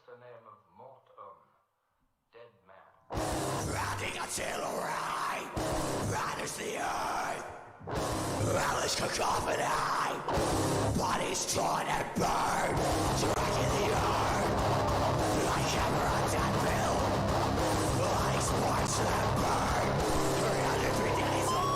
the name of mortum, dead man. Rocking artillery, riders the earth, relish cacophony, bodies drawn and burned, dragging the earth, like emeralds and bill, bodies sparks and burned, 303 days of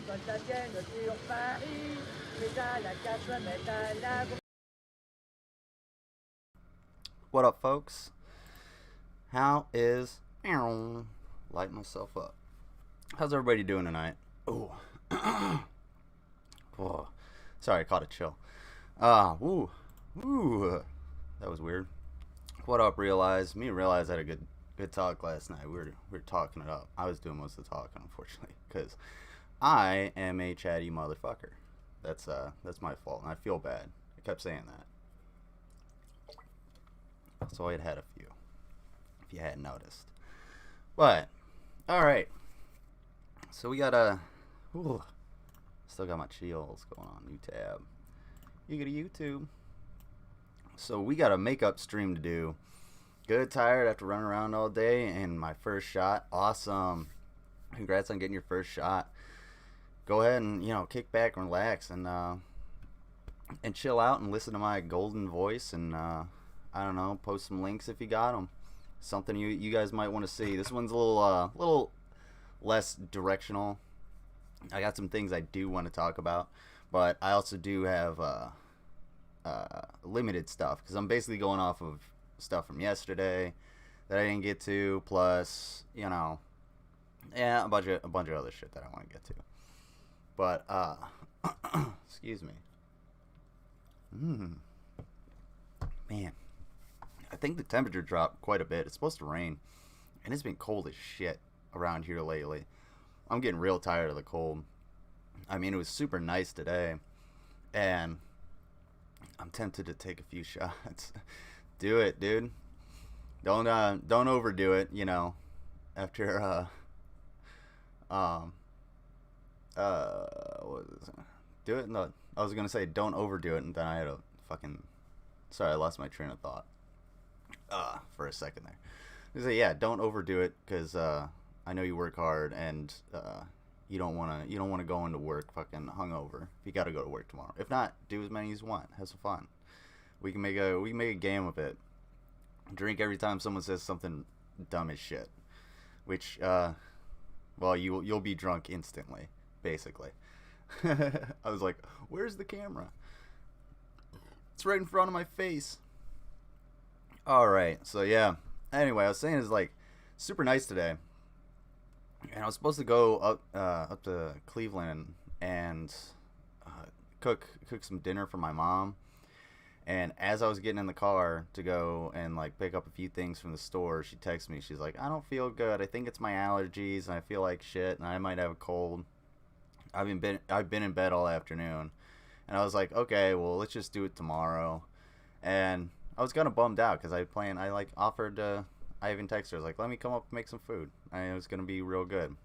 quand ça tienne sur Paris, c'est à la 4 mètres à la... What up, folks? How is... Light myself up. How's everybody doing tonight? Oh. Oh. Sorry, I caught a chill. Woo. That was weird. What up, Realize? Me and Realize had a good talk last night. We were talking it up. I was doing most of the talking, unfortunately, because I am a chatty motherfucker. That's my fault, and I feel bad. I kept saying that. So I had a few, if you hadn't noticed. But, alright. So we got still got my chills going on. New tab. You get a YouTube. So we got a makeup stream to do. Good, tired after running around all day, and my first shot. Awesome. Congrats on getting your first shot. Go ahead and, kick back and relax and chill out and listen to my golden voice and I don't know, post some links if you got them. Something you guys might want to see. This one's a little less directional. I got some things I do want to talk about, but I also do have limited stuff because I'm basically going off of stuff from yesterday that I didn't get to, plus a bunch of other shit that I want to get to. But excuse me. Man, I think the temperature dropped quite a bit. It's supposed to rain, and it's been cold as shit around here lately. I'm getting real tired of the cold. I mean, it was super nice today, and I'm tempted to take a few shots. Do it, dude. Don't overdo it. After what is it? Do it. No, I was gonna say don't overdo it, and then I had a fucking. Sorry, I lost my train of thought. For a second there. I was like, yeah, don't overdo it, because I know you work hard, and you don't wanna go into work fucking hungover. If you gotta go to work tomorrow. If not, do as many as you want. Have some fun. We can make a game of it. Drink every time someone says something dumb as shit. Which well, you'll be drunk instantly, basically. I was like, where's the camera? It's right in front of my face. Alright, so yeah. Anyway, I was saying it's like super nice today. And I was supposed to go up to Cleveland and cook some dinner for my mom. And as I was getting in the car to go and like pick up a few things from the store, she texted me. She's like, I don't feel good. I think it's my allergies and I feel like shit and I might have a cold. I've been in bed all afternoon. And I was like, okay, well, let's just do it tomorrow. And I was kind of bummed out because I offered I even texted her. I was like, let me come up and make some food. It was going to be real good.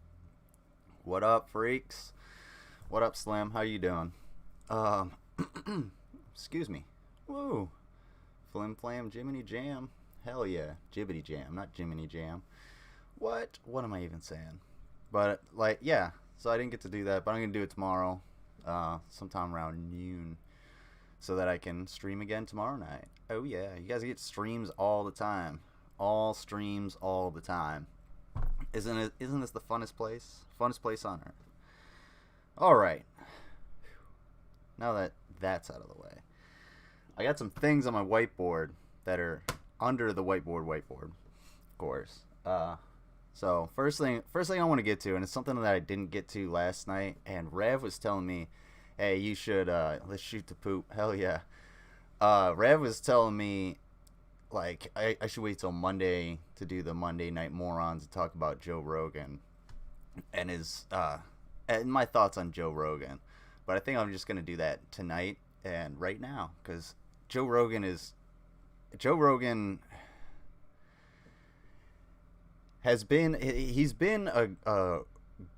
What up, freaks? What up, Slim? How you doing? Excuse me. Woo. Flim Flam Jiminy Jam. Hell yeah. Jibbity Jam, not Jiminy Jam. What am I even saying? But, like, yeah. So I didn't get to do that, but I'm going to do it tomorrow. Sometime around noon. So that I can stream again tomorrow night. Oh yeah. You guys get streams all the time. All streams all the time. Isn't this the funnest place? Funnest place on earth. Alright. Now that that's out of the way. I got some things on my whiteboard that are under the whiteboard, of course. So first thing I want to get to, and it's something that I didn't get to last night, and Rev was telling me, hey, you should, let's shoot the poop. Hell yeah. Rev was telling me, like, I should wait till Monday to do the Monday Night Morons and talk about Joe Rogan and his, and my thoughts on Joe Rogan. But I think I'm just going to do that tonight and right now, because Joe Rogan has been, he's been a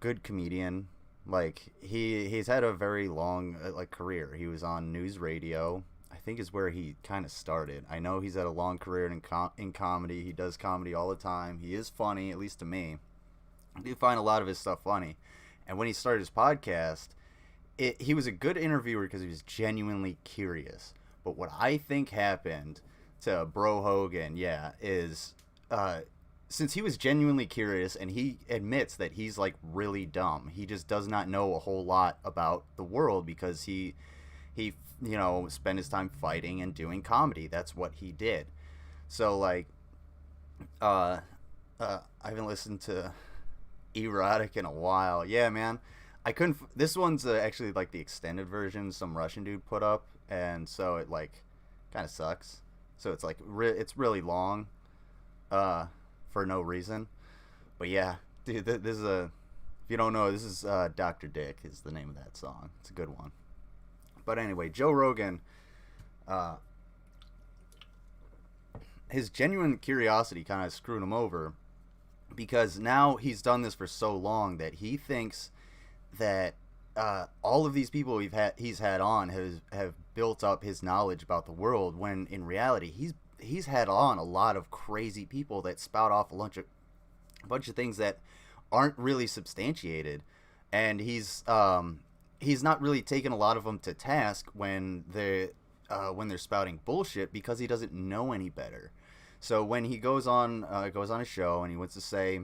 good comedian. Like, he's had a very long, career. He was on news radio, I think is where he kind of started. I know he's had a long career in comedy. He does comedy all the time. He is funny, at least to me. I do find a lot of his stuff funny. And when he started his podcast, he was a good interviewer because he was genuinely curious. But what I think happened to Bro Hogan, is since he was genuinely curious and he admits that he's like really dumb, he just does not know a whole lot about the world because he spent his time fighting and doing comedy. That's what he did. So like I haven't listened to Erotic in a while. Yeah, man. I couldn't. This one's actually like the extended version some Russian dude put up, and so it like kind of sucks. So it's like it's really long, for no reason. But yeah, dude, this is if you don't know, this is Dr. Dick is the name of that song. It's a good one. But anyway, Joe Rogan, his genuine curiosity kind of screwed him over, because now he's done this for so long that he thinks that all of these people he's had on have built up his knowledge about the world, when in reality he's had on a lot of crazy people that spout off a bunch of things that aren't really substantiated, and he's not really taken a lot of them to task when when they're spouting bullshit because he doesn't know any better. So when he goes on a show and he wants to say,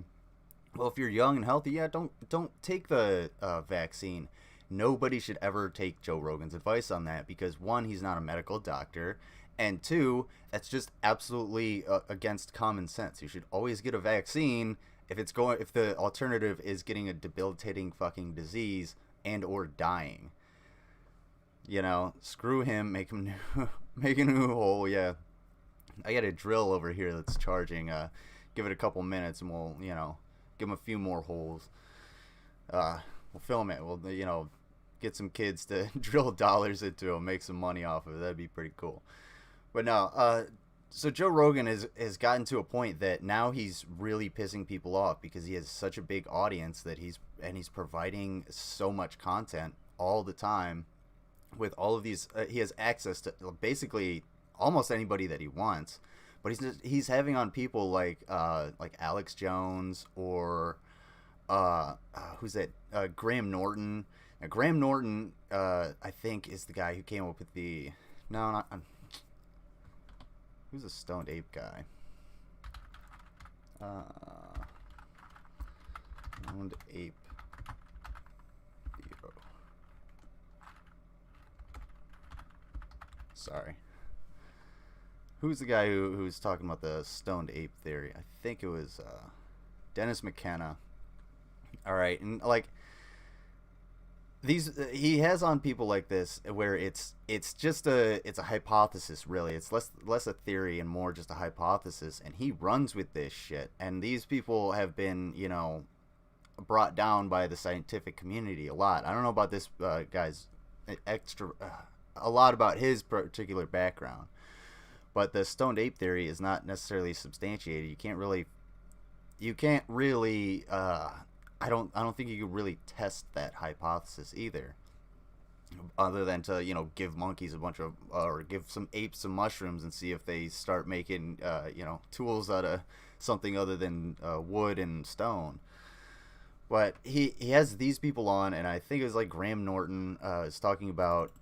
well, if you're young and healthy, yeah, don't take the vaccine. Nobody should ever take Joe Rogan's advice on that because, one, he's not a medical doctor, and two, that's just absolutely against common sense. You should always get a vaccine if the alternative is getting a debilitating fucking disease and or dying. You know, screw him, make him make a new hole. Yeah, I got a drill over here that's charging. Give it a couple minutes and we'll, you know, give him a few more holes. We'll film it. We'll, you know, get some kids to drill dollars into it, make some money off of it. That'd be pretty cool. But no, so Joe Rogan has gotten to a point that now he's really pissing people off because he has such a big audience that he's providing so much content all the time with all of these. He has access to basically almost anybody that he wants, but he's having on people like Alex Jones or who's that? Graham Norton. Now, Graham Norton, I think, is the guy who came up with the who's a stoned ape guy? Stoned ape. Sorry. Who's the guy who's talking about the stoned ape theory? I think it was Dennis McKenna. All right, and like he has on people like this where it's just a hypothesis, really. It's less a theory and more just a hypothesis, and he runs with this shit. And these people have been, you know, brought down by the scientific community a lot. I don't know about this guy's a lot about his particular background, but the stoned ape theory is not necessarily substantiated. You can't really I don't think you could really test that hypothesis either, other than to, you know, give monkeys a bunch of or give some apes some mushrooms and see if they start making you know, tools out of something other than wood and stone. But he has these people on, and I think it was like Graham Norton is talking about.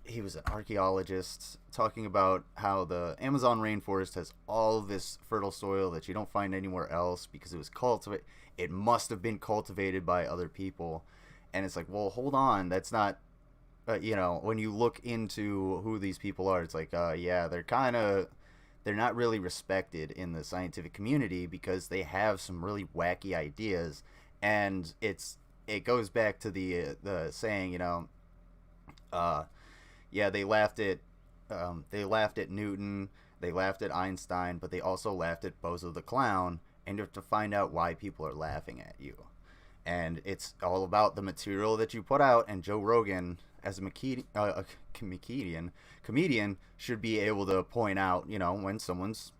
He was an archaeologist talking about how the Amazon rainforest has all this fertile soil that you don't find anywhere else because it was cultivated. It must have been cultivated by other people. And it's like, well, hold on. That's not, you know, when you look into who these people are, it's like, yeah, they're not really respected in the scientific community because they have some really wacky ideas. And it goes back to the saying, you know, yeah, they laughed at Newton, they laughed at Einstein, but they also laughed at Bozo the Clown, and you have to find out why people are laughing at you. And it's all about the material that you put out, and Joe Rogan, as a comedian, should be able to point out, you know, when someone's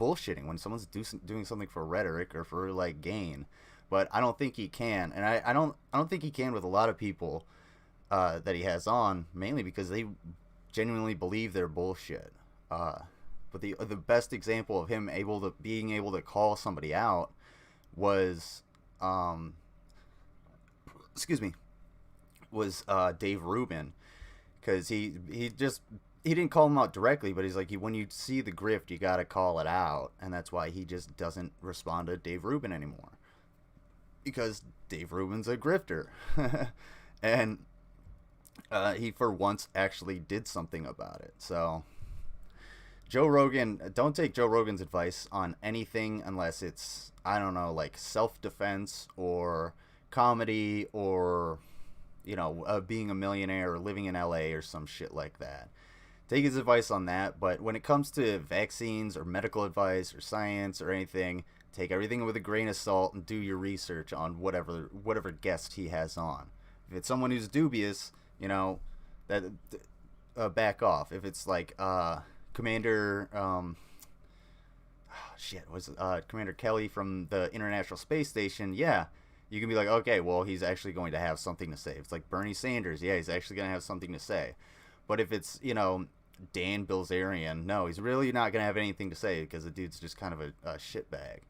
bullshitting, when someone's doing something for rhetoric or for, like, gain. But I don't think he can, and I don't think he can with a lot of people that he has on, mainly because they genuinely believe they're bullshit. But the best example of him being able to call somebody out was, Dave Rubin, because he didn't call him out directly, but he's like, when you see the grift, you gotta call it out, and that's why he just doesn't respond to Dave Rubin anymore, because Dave Rubin's a grifter, and he for once actually did something about it. So Joe Rogan, don't take Joe Rogan's advice on anything unless it's, I don't know, like self-defense or comedy or, you know, being a millionaire or living in LA or some shit like that. Take his advice on that, but when it comes to vaccines or medical advice or science or anything, take everything with a grain of salt and do your research on whatever guest he has on. If it's someone who's dubious, you know, that back off. If it's like Commander Commander Kelly from the International Space Station, yeah, you can be like, okay, well, he's actually going to have something to say. If it's like Bernie Sanders, yeah, he's actually going to have something to say. But if it's, you know, Dan Bilzerian, no, he's really not going to have anything to say because the dude's just kind of a shitbag.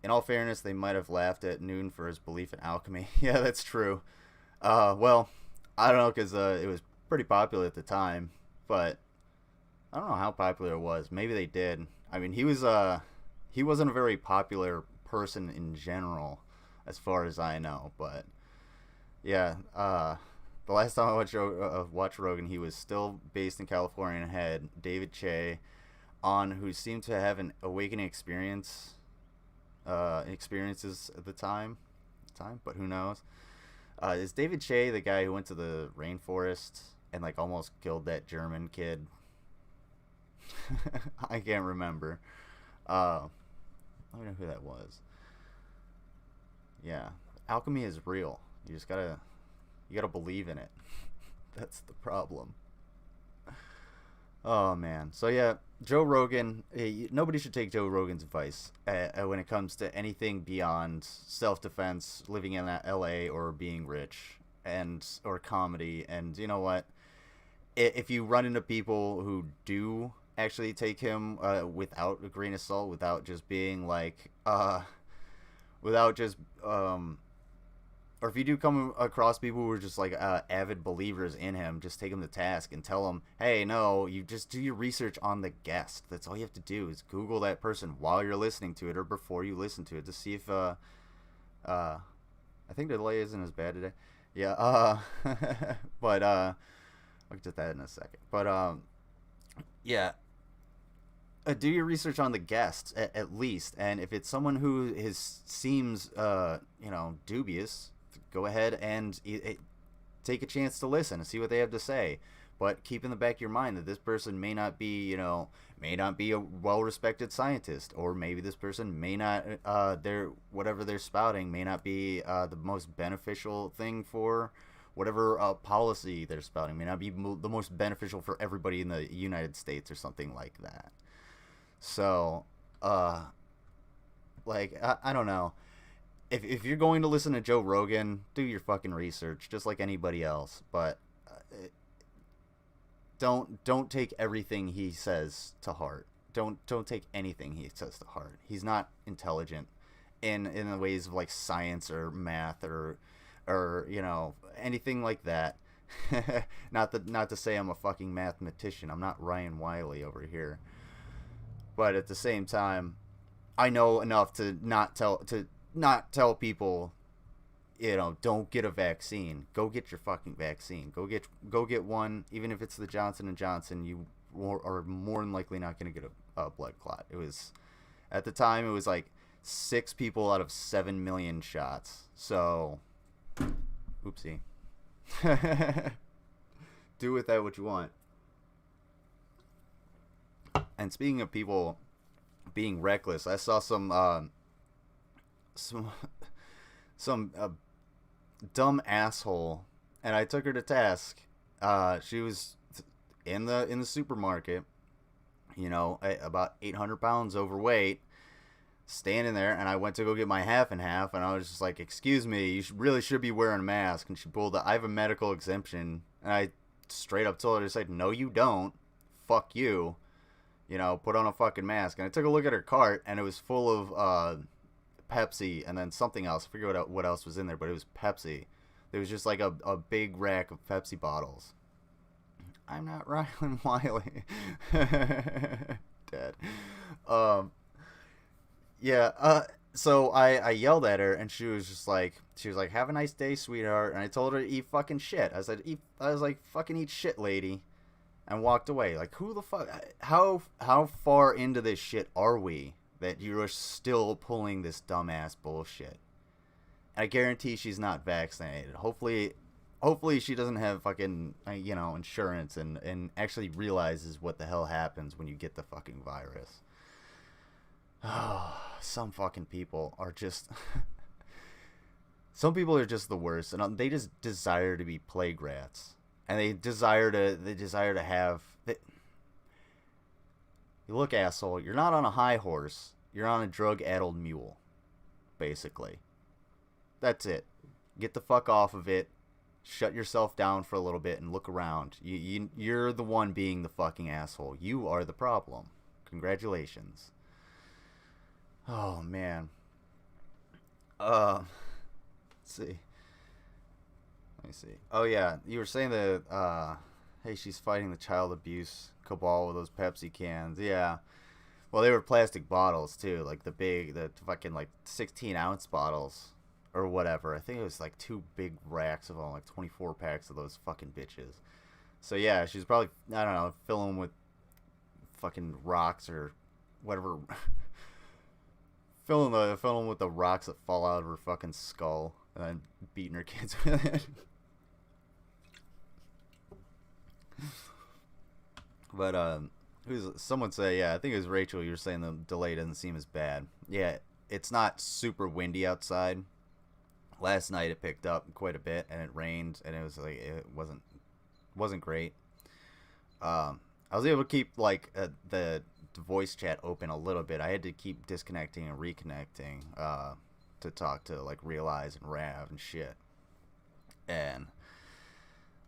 In all fairness, they might have laughed at Newton for his belief in alchemy. Yeah, that's true. Well, I don't know, because it was pretty popular at the time. but I don't know how popular it was. Maybe they did. I mean, he wasn't a very popular person in general, as far as I know. But yeah, the last time I watched Rogan, he was still based in California and had David Che on, who seemed to have an awakening experiences at the time. But who knows? Is David Che the guy who went to the rainforest and like almost killed that German kid? I can't remember. I don't know who that was. Yeah, alchemy is real. You gotta believe in it. That's the problem. Oh man. So yeah, Joe Rogan. Nobody should take Joe Rogan's advice when it comes to anything beyond self-defense, living in LA, or being rich, or comedy. And you know what? If you run into people who do actually take him without a grain of salt, without just being like, without just or if you do come across people who are just like avid believers in him, just take him to task and tell them, hey, no, you just do your research on the guest. That's all you have to do, is Google that person while you're listening to it or before you listen to it, to see if I think the delay isn't as bad today. Yeah, but I'll get to that in a second. But yeah, do your research on the guest at least, and if it's someone who seems dubious, go ahead and take a chance to listen and see what they have to say. But keep in the back of your mind that this person may not be a well-respected scientist, or maybe this person may not whatever they're spouting may not be the most beneficial thing for whatever policy they're spouting, may not be the most beneficial for everybody in the United States or something like that. So, I don't know. If you're going to listen to Joe Rogan, do your fucking research, just like anybody else. But don't take everything he says to heart. Don't take anything he says to heart. He's not intelligent in the ways of like science or math or anything like that. not to say I'm a fucking mathematician. I'm not Ryan Wiley over here. But at the same time, I know enough to not tell people, don't get a vaccine. Go get your fucking vaccine. Go get one, even if it's the Johnson & Johnson. You are more than likely not going to get a blood clot. It was, at the time, it was like 6 people out of 7 million shots. So, oopsie. Do with that what you want. And speaking of people being reckless, I saw some dumb asshole, and I took her to task. She was in the supermarket, about 800 pounds overweight, standing there, and I went to go get my half and half, and I was just like, excuse me, you really should be wearing a mask. And she pulled I have a medical exemption, and I straight up told her, I said, no you don't, fuck you. Put on a fucking mask. And I took a look at her cart, and it was full of Pepsi and then something else. I forget what else was in there, but it was Pepsi. There was just like a big rack of Pepsi bottles. I'm not Ryan Wiley. Dead. Yeah. So I yelled at her, and she was like, have a nice day, sweetheart. And I told her to eat fucking shit. I was like, fucking eat shit, lady. And walked away. Like, who the fuck? How far into this shit are we that you are still pulling this dumbass bullshit? And I guarantee she's not vaccinated. Hopefully she doesn't have fucking insurance and actually realizes what the hell happens when you get the fucking virus. Oh, some fucking people are just some people are just the worst, and they just desire to be plague rats. And they desire to have. You look, asshole. You're not on a high horse. You're on a drug-addled mule, basically. That's it. Get the fuck off of it. Shut yourself down for a little bit and look around. You're the one being the fucking asshole. You are the problem. Congratulations. Oh man. Let's see. Let me see. Oh yeah, you were saying that Hey, she's fighting the child abuse cabal with those Pepsi cans. Yeah. Well, they were plastic bottles too, like the fucking like 16-ounce bottles or whatever. I think it was like 2 big racks of them, like 24 packs of those fucking bitches. So yeah, she's probably, I don't know, filling them with fucking rocks or whatever. filling them with the rocks that fall out of her fucking skull and then beating her kids with it. But someone say, yeah, I think it was Rachel, you were saying the delay doesn't seem as bad. Yeah, it's not super windy outside. Last night it picked up quite a bit and it rained and it was like it wasn't great. I was able to keep like the voice chat open a little bit. I had to keep disconnecting and reconnecting to talk to like Realize and Rav and shit. And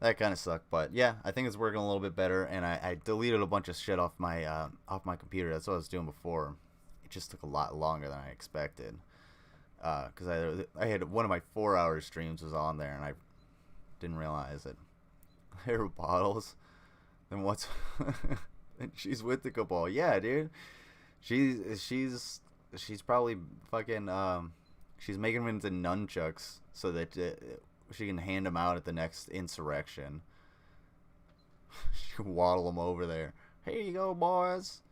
that kind of sucked, but yeah, I think it's working a little bit better. And I deleted a bunch of shit off my computer. That's what I was doing before. It just took a lot longer than I expected. Because I had one of my 4-hour streams was on there, and I didn't realize it. There were bottles. Then what's? And she's with the cabal. Yeah, dude. She's probably fucking she's making them into nunchucks so that she can hand them out at the next insurrection. She can waddle them over there. Here you go, boys.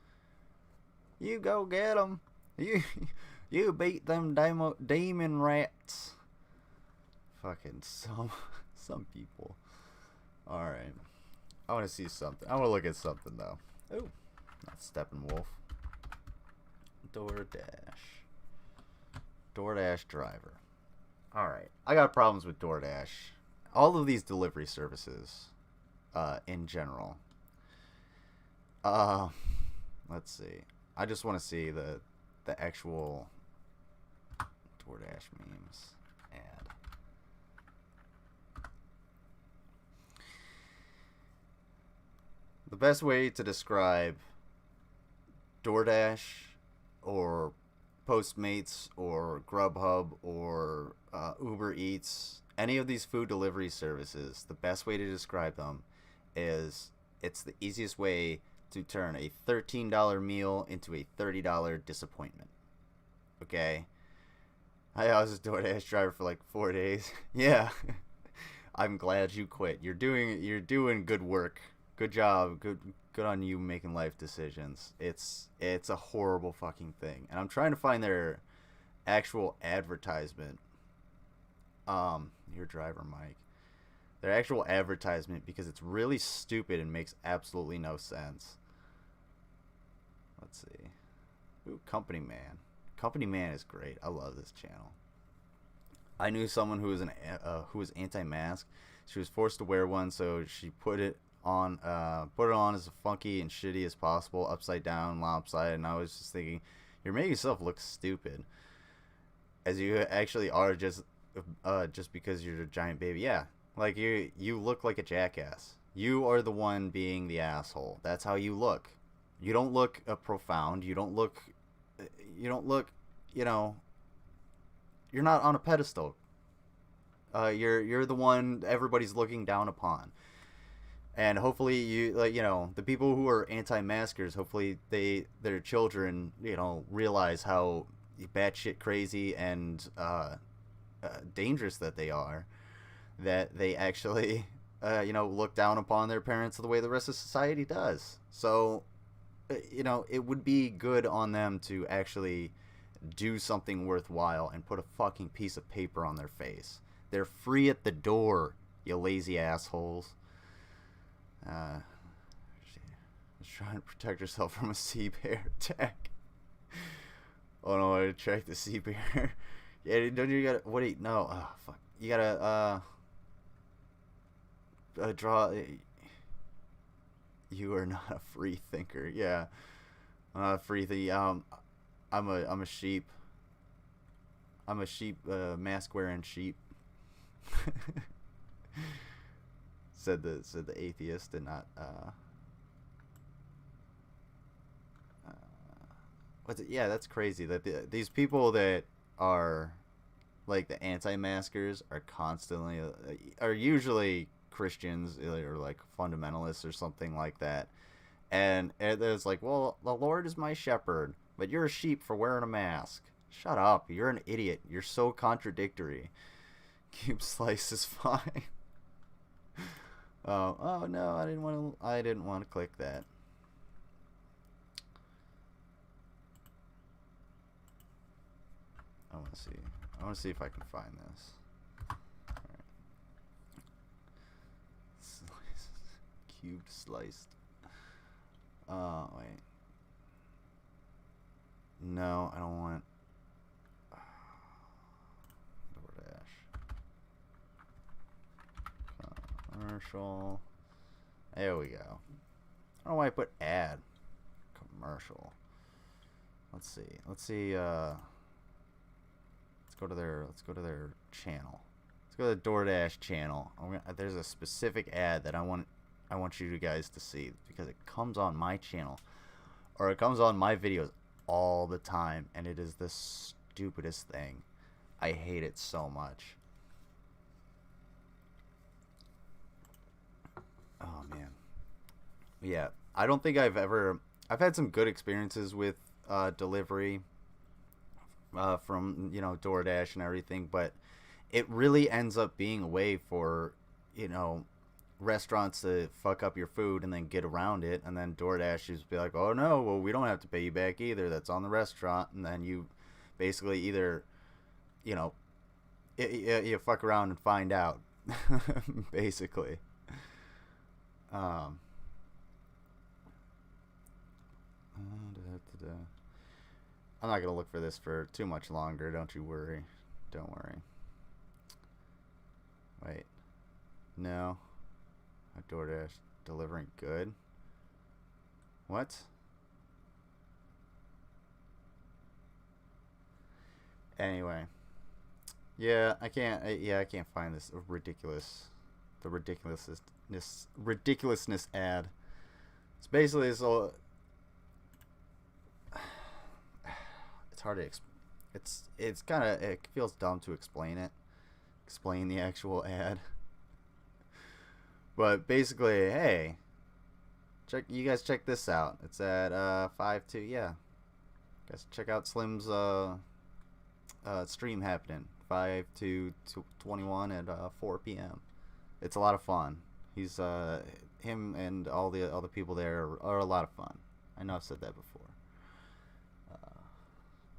You go get them. You beat them demon rats. Fucking some people. All right. I want to see something. I want to look at something though. Oh, not Steppenwolf. DoorDash driver. Alright, I got problems with DoorDash. All of these delivery services, in general. Let's see. I just want to see the actual DoorDash memes ad. The best way to describe DoorDash or Postmates or Grubhub or Uber Eats, any of these food delivery services, the best way to describe them is it's the easiest way to turn a $13 meal into a $30 disappointment. Okay? I was a DoorDash driver for like 4 days. Yeah. I'm glad you quit. You're doing good work. Good job. Good on you making life decisions. It's a horrible fucking thing. And I'm trying to find their actual advertisement. Your driver, Mike. Their actual advertisement, because it's really stupid and makes absolutely no sense. Let's see. Ooh, Company Man. Company Man is great. I love this channel. I knew someone who was anti-mask. She was forced to wear one, so she put it on as funky and shitty as possible, upside down, lopsided, and I was just thinking, you're making yourself look stupid, as you actually are, just because you're a giant baby. Yeah, like you look like a jackass. You are the one being the asshole. That's how you look. You don't look profound. You don't look, you know, you're not on a pedestal. You're the one everybody's looking down upon. And hopefully the people who are anti-maskers, hopefully their children, realize how batshit crazy and dangerous that they are, that they actually, look down upon their parents the way the rest of society does. So, it would be good on them to actually do something worthwhile and put a fucking piece of paper on their face. They're free at the door, you lazy assholes. She's trying to protect herself from a sea bear attack. Oh no, I track the sea bear. Yeah, don't you gotta, what do you, no, oh fuck. You gotta, draw, you are not a free thinker. Yeah. I'm not a free thinker. I'm a sheep. I'm a sheep, mask wearing sheep. said the atheist, and not what's it? Yeah, that's crazy that these people that are like the anti-maskers are usually Christians or like fundamentalists or something like that. And it's like, well, the Lord is my shepherd, but you're a sheep for wearing a mask. Shut up. You're an idiot. You're so contradictory. Cube slice is fine. Oh no, I didn't want to click that. I want to see if I can find this. Alright. Sliced. Cubed sliced. Wait. No, I don't want DoorDash. Commercial. There we go. I don't know why I put ad. Commercial. Let's see. Let's go to their channel. Let's go to the DoorDash channel. There's a specific ad that I want you guys to see because it comes on my channel or it comes on my videos all the time, and it is the stupidest thing. I hate it so much. Oh man. Yeah, I don't think I've had some good experiences with delivery from, you know, DoorDash and everything, but it really ends up being a way for, you know, restaurants to fuck up your food and then get around it, and then DoorDash just be like, oh no, well, we don't have to pay you back either, that's on the restaurant, and then you basically either, you know, you fuck around and find out. Basically. I'm not gonna look for this for too much longer, don't you worry. Don't worry. Wait. No. DoorDash delivering good. What? Anyway. Yeah, I can't find this ridiculousness ad. It's basically it's hard to it's kind of, it feels dumb to explain the actual ad. But basically, hey, you guys check this out. It's at 5-2, yeah. Guys, check out Slim's stream happening 5-21 at 4 p.m. It's a lot of fun. He's him and all the other people there are a lot of fun. I know I've said that before.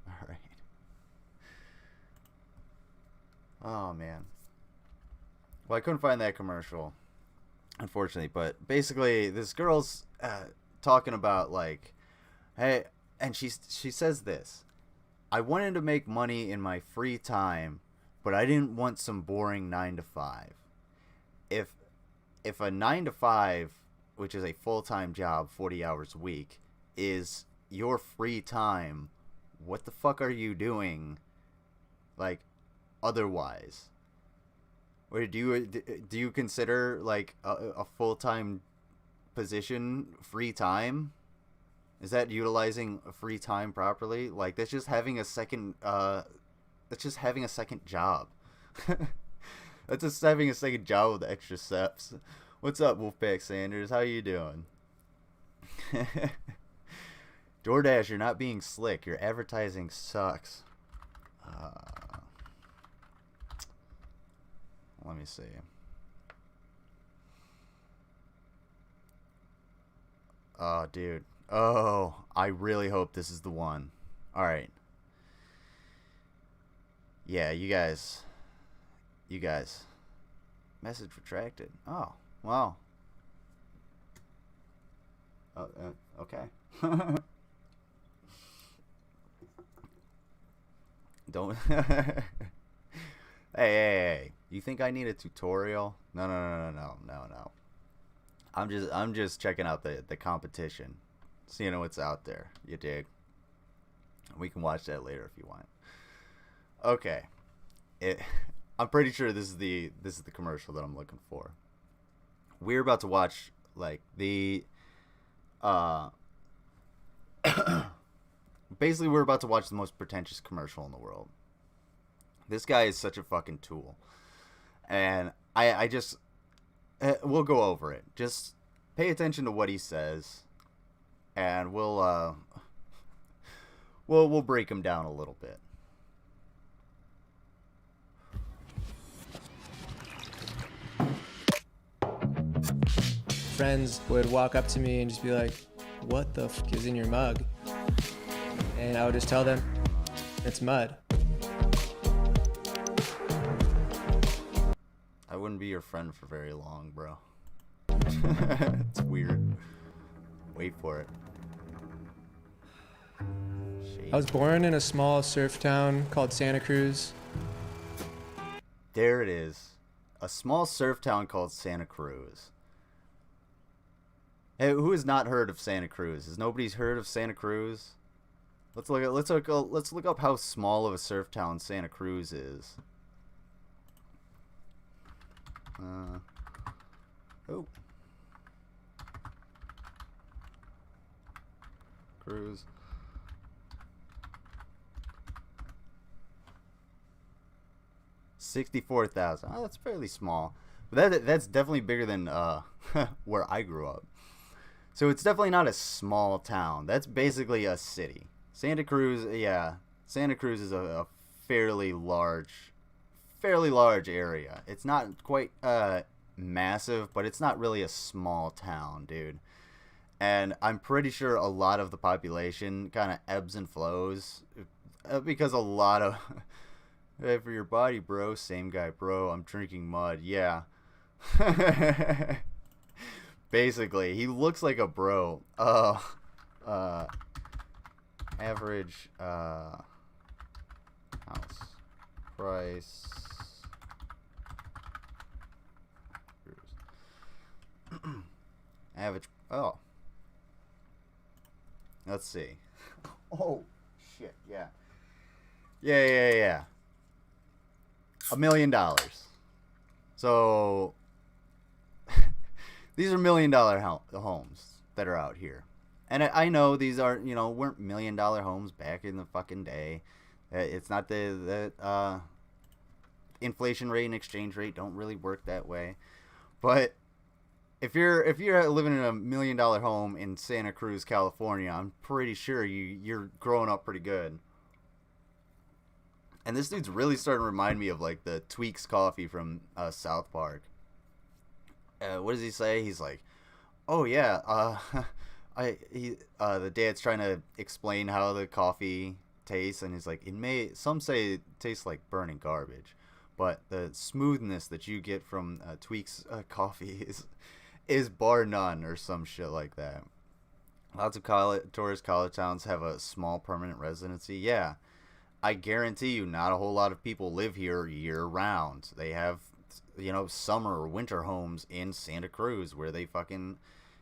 All right. Oh man. Well, I couldn't find that commercial, unfortunately, but basically this girl's talking about like, hey, and she says this: I wanted to make money in my free time, but I didn't want some boring 9 to 5. If a 9 to 5, which is a full-time job, 40 hours a week, is your free time, what the fuck are you doing, like, otherwise? Or do you consider like a full-time position free time? Is that utilizing free time properly? Like, that's just having a second job. That's just having a second job with extra steps. What's up, Wolfpack Sanders? How you doing? DoorDash, you're not being slick. Your advertising sucks. Let me see. Oh, dude. Oh, I really hope this is the one. Alright. Yeah, you guys. Message retracted. Oh, wow. Okay. Don't. Hey. You think I need a tutorial? No. I'm just checking out the competition, seeing what's out there. You dig? We can watch that later if you want. Okay. I'm pretty sure this is the commercial that I'm looking for. We're about to watch like the basically we're about to watch the most pretentious commercial in the world. This guy is such a fucking tool. And I just we'll go over it. Just pay attention to what he says, and we'll break him down a little bit. Friends would walk up to me and just be like, "What the fuck is in your mug?" And I would just tell them, "It's mud." I wouldn't be your friend for very long, bro. It's weird. Wait for it. Shade. I was born in a small surf town called Santa Cruz. There it is. A small surf town called Santa Cruz. Hey, who has not heard of Santa Cruz? Has nobody's heard of Santa Cruz? Let's look up how small of a surf town Santa Cruz is. Oh. Cruz. $64,000. Oh, that's fairly small. But that's definitely bigger than where I grew up. So it's definitely not a small town. That's basically a city. Santa Cruz, yeah. Santa Cruz is a fairly large area. It's not quite massive, but it's not really a small town, dude. And I'm pretty sure a lot of the population kind of ebbs and flows because a lot of hey, for your body, bro. Same guy, bro. I'm drinking mud. Yeah. Basically, he looks like a bro. Average house price. Average. Oh. Let's see. Oh shit! Yeah. Yeah. $1 million. So these are $1 million homes that are out here. And I know these weren't $1 million homes back in the fucking day. It's not the inflation rate and exchange rate don't really work that way. But if you're living in $1 million home in Santa Cruz, California, I'm pretty sure you're growing up pretty good. And this dude's really starting to remind me of like the Tweaks coffee from South Park. What does he say? He's like, "Oh yeah, the dad's trying to explain how the coffee tastes, and he's like, some say it tastes like burning garbage, but the smoothness that you get from Tweaks coffee is bar none," or some shit like that. Lots of tourist college towns have a small permanent residency. Yeah, I guarantee you, not a whole lot of people live here year round. They have, summer or winter homes in Santa Cruz where they fucking,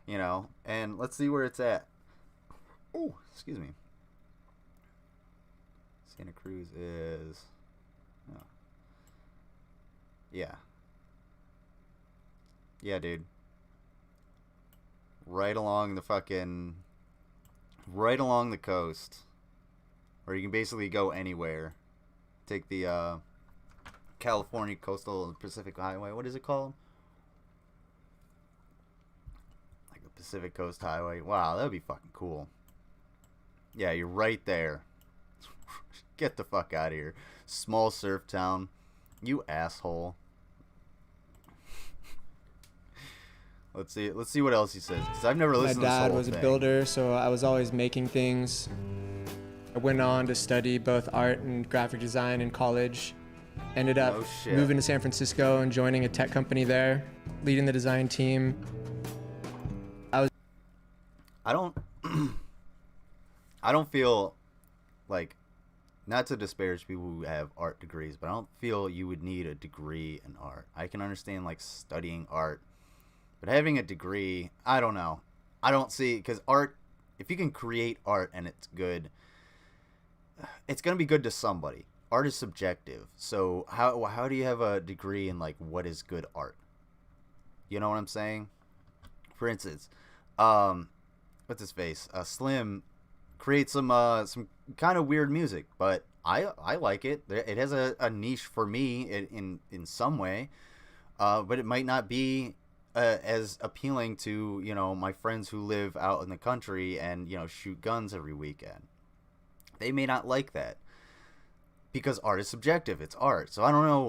and let's see where it's at. Oh, excuse me. Santa Cruz is, yeah, dude. Right along the coast. Or you can basically go anywhere. Take the California Coastal Pacific Highway. What is it called? Like the Pacific Coast Highway. Wow, that would be fucking cool. Yeah, you're right there. Get the fuck out of here. Small surf town. You asshole. Let's see what else he says. Because I've never listened to this whole thing. My dad was a builder, so I was always making things. I went on to study both art and graphic design in college. Ended up moving to San Francisco and joining a tech company there, leading the design team. I don't feel like, not to disparage people who have art degrees, but I don't feel you would need a degree in art. I can understand like studying art, but having a degree, I don't know. I don't see, because art, if you can create art and it's good, it's going to be good to somebody. Art is subjective. So how do you have a degree in like what is good art? You know what I'm saying? For instance, what's his face? Slim creates some kind of weird music, but I like it. It has a niche for me in some way. But it might not be as appealing to, you know, my friends who live out in the country and, you know, shoot guns every weekend. They may not like that because art is subjective. It's art. So I don't know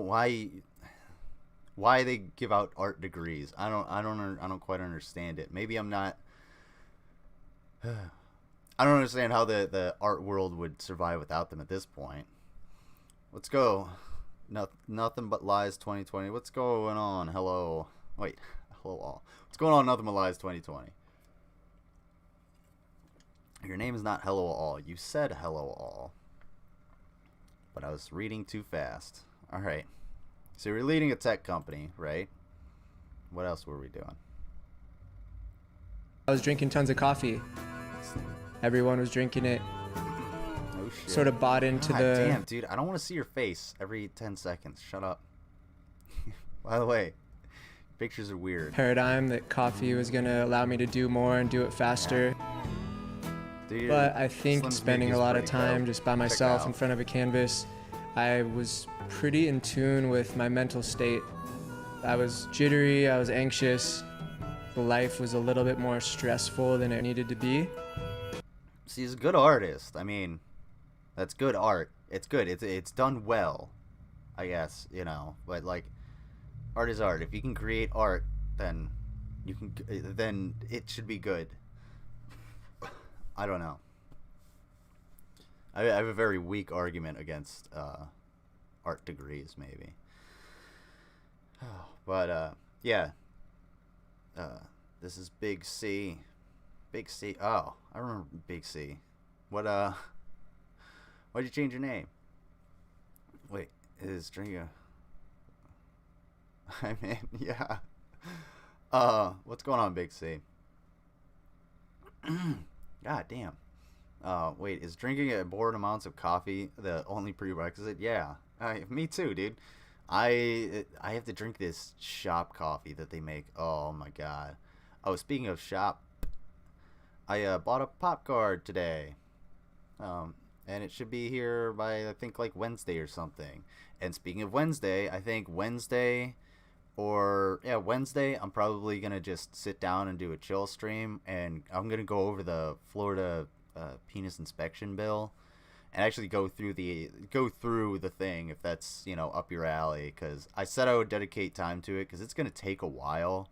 why they give out art degrees. I don't quite understand it. Maybe I'm not. I don't understand how the art world would survive without them at this point. Let's go. Nothing but lies 2020. What's going on? Hello. Wait. Hello all. What's going on? Nothing but lies 2020. Your name is not hello all. You said hello all. But I was reading too fast. All right. So you're leading a tech company, right? What else were we doing? I was drinking tons of coffee. Everyone was drinking it. Oh shit. Sort of bought into God the... damn, dude. I don't want to see your face every 10 seconds. Shut up. By the way, pictures are weird. paradigm that coffee was going to allow me to do more and do it faster. Dude, But I think Slim's spending Big a is lot of pretty time dope. just by Check it myself out. in front of a canvas, I was pretty in tune with my mental state. I was jittery, I was anxious. Life was a little bit more stressful than it needed to be. See, he's a good artist. I mean, that's good art. It's good. It's done well, I guess, you know. But like, art is art. If you can create art, then then it should be good. I don't know. I have a very weak argument against art degrees, maybe. But yeah. This is Big C. Big C. Oh, I remember Big C. Why'd you change your name? Wait, is drinking? I mean, yeah. What's going on, Big C? God damn. Wait, is drinking abhorrent amounts of coffee the only prerequisite? Yeah. Me too, dude. I have to drink this shop coffee that they make. Oh my god. Oh, speaking of shop, I bought a pop card today. And it should be here by, I think, like Wednesday or something. And speaking of Wednesday, I think Wednesday, I'm probably going to just sit down and do a chill stream. And I'm going to go over the Florida penis inspection bill. And actually go through the thing if that's, you know, up your alley. Because I said I would dedicate time to it because it's going to take a while.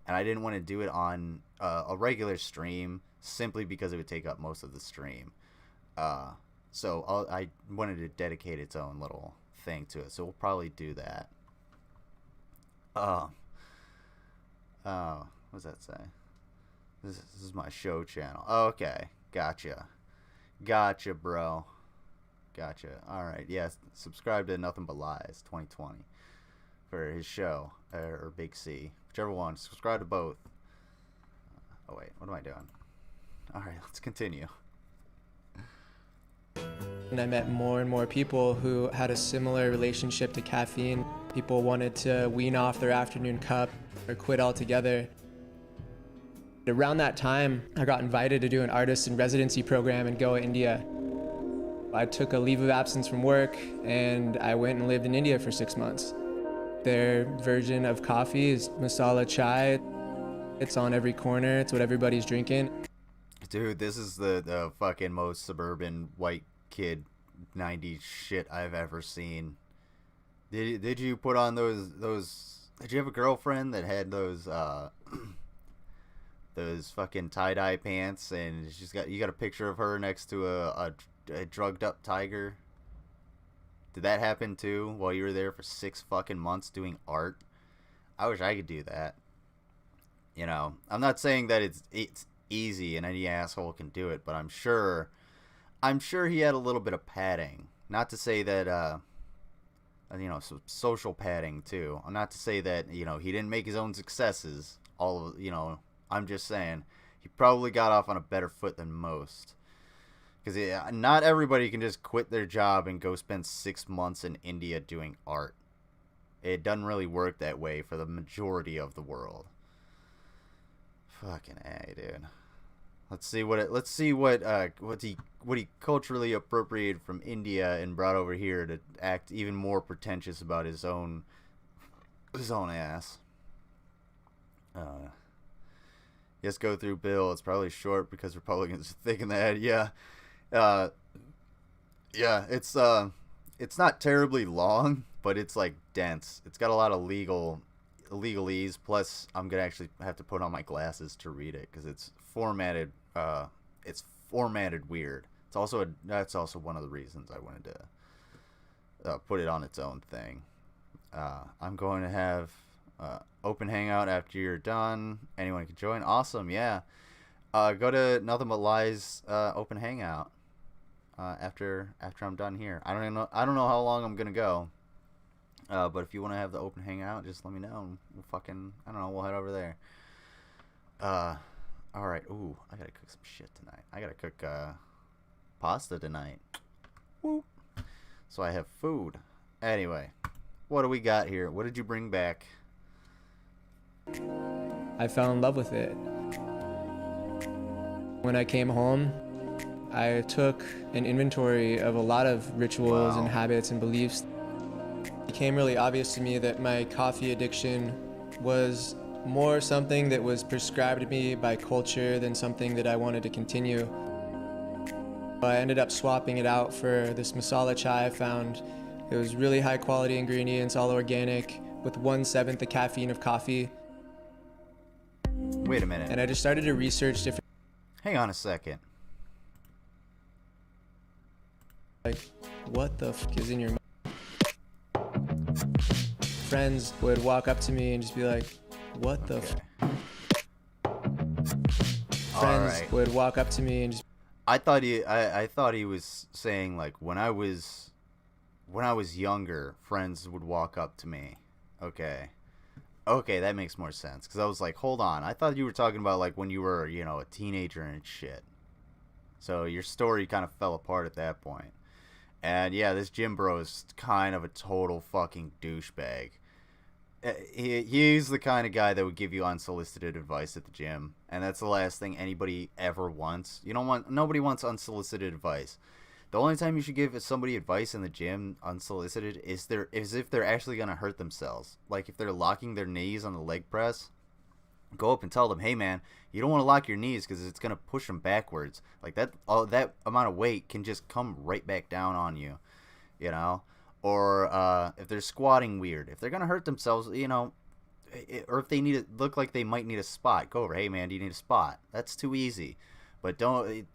And I didn't want to do it on a regular stream simply because it would take up most of the stream. So I wanted to dedicate its own little thing to it. So we'll probably do that. What does that say? This is my show channel. Oh, okay. Gotcha, bro. Gotcha. Alright, yes. Subscribe to Nothing But Lies 2020 for his show, or Big C. Whichever one. Subscribe to both. Oh, wait. What am I doing? Alright, let's continue. And I met more and more people who had a similar relationship to caffeine. People wanted to wean off their afternoon cup or quit altogether. Around that time, I got invited to do an artist in residency program in Goa, India. I took a leave of absence from work and I went and lived in India for 6 months. Their version of coffee is masala chai. It's on every corner. It's what everybody's drinking. Dude, this is the fucking most suburban white kid 90s shit I've ever seen. Did you put on those did you have a girlfriend that had those those fucking tie-dye pants and you got a picture of her next to a drugged up tiger? Did that happen too while you were there for 6 fucking months doing art? I wish I could do that. You know, I'm not saying that it's easy and any asshole can do it, but I'm sure he had a little bit of padding. Not to say that you know, social padding too. I'm not to say that, you know, he didn't make his own successes. You know, I'm just saying he probably got off on a better foot than most. Because not everybody can just quit their job and go spend 6 months in India doing art. It doesn't really work that way for the majority of the world. Fucking A, dude. Let's see what he culturally appropriated from India and brought over here to act even more pretentious about his own ass. Yes, go through bill. It's probably short because Republicans are thick in the head. Yeah. Uh, yeah, it's not terribly long, but it's like dense. It's got a lot of legalese. Plus, I'm gonna actually have to put on my glasses to read it because it's formatted. It's formatted weird. That's also one of the reasons I wanted to put it on its own thing. I'm going to have open hangout after you're done. Anyone can join. Awesome, yeah. Go to Nothing But Lies open hangout after I'm done here. I don't know how long I'm gonna go. But if you want to have the open hangout, just let me know. And we'll head over there. All right. Ooh, I gotta cook some shit tonight. I gotta cook pasta tonight. Woo. So I have food. Anyway, what do we got here? What did you bring back? I fell in love with it. When I came home, I took an inventory of a lot of rituals and habits and beliefs. It became really obvious to me that my coffee addiction was more something that was prescribed to me by culture than something that I wanted to continue. I ended up swapping it out for this masala chai I found. It was really high quality ingredients, all organic, with 1/7 the caffeine of coffee. Wait a minute. And I just started to research different... Hang on a second. Like, what the fuck is in your friends would walk up to me and just be like, what the friends would walk up to me and just... I thought he was saying like when I was younger, friends would walk up to me. Okay, that makes more sense. Because I was like, hold on, I thought you were talking about like when you were, a teenager and shit. So your story kind of fell apart at that point. And yeah, this gym bro is kind of a total fucking douchebag. He's the kind of guy that would give you unsolicited advice at the gym, and that's the last thing anybody ever wants. Nobody wants unsolicited advice. The only time you should give somebody advice in the gym unsolicited is if they're actually gonna hurt themselves. Like if they're locking their knees on the leg press, go up and tell them, hey man, you don't want to lock your knees because it's gonna push them backwards. Like that amount of weight can just come right back down on you, Or if they're squatting weird, if they're gonna hurt themselves, or if they look like they might need a spot, go over. Hey man, do you need a spot? That's too easy. But don't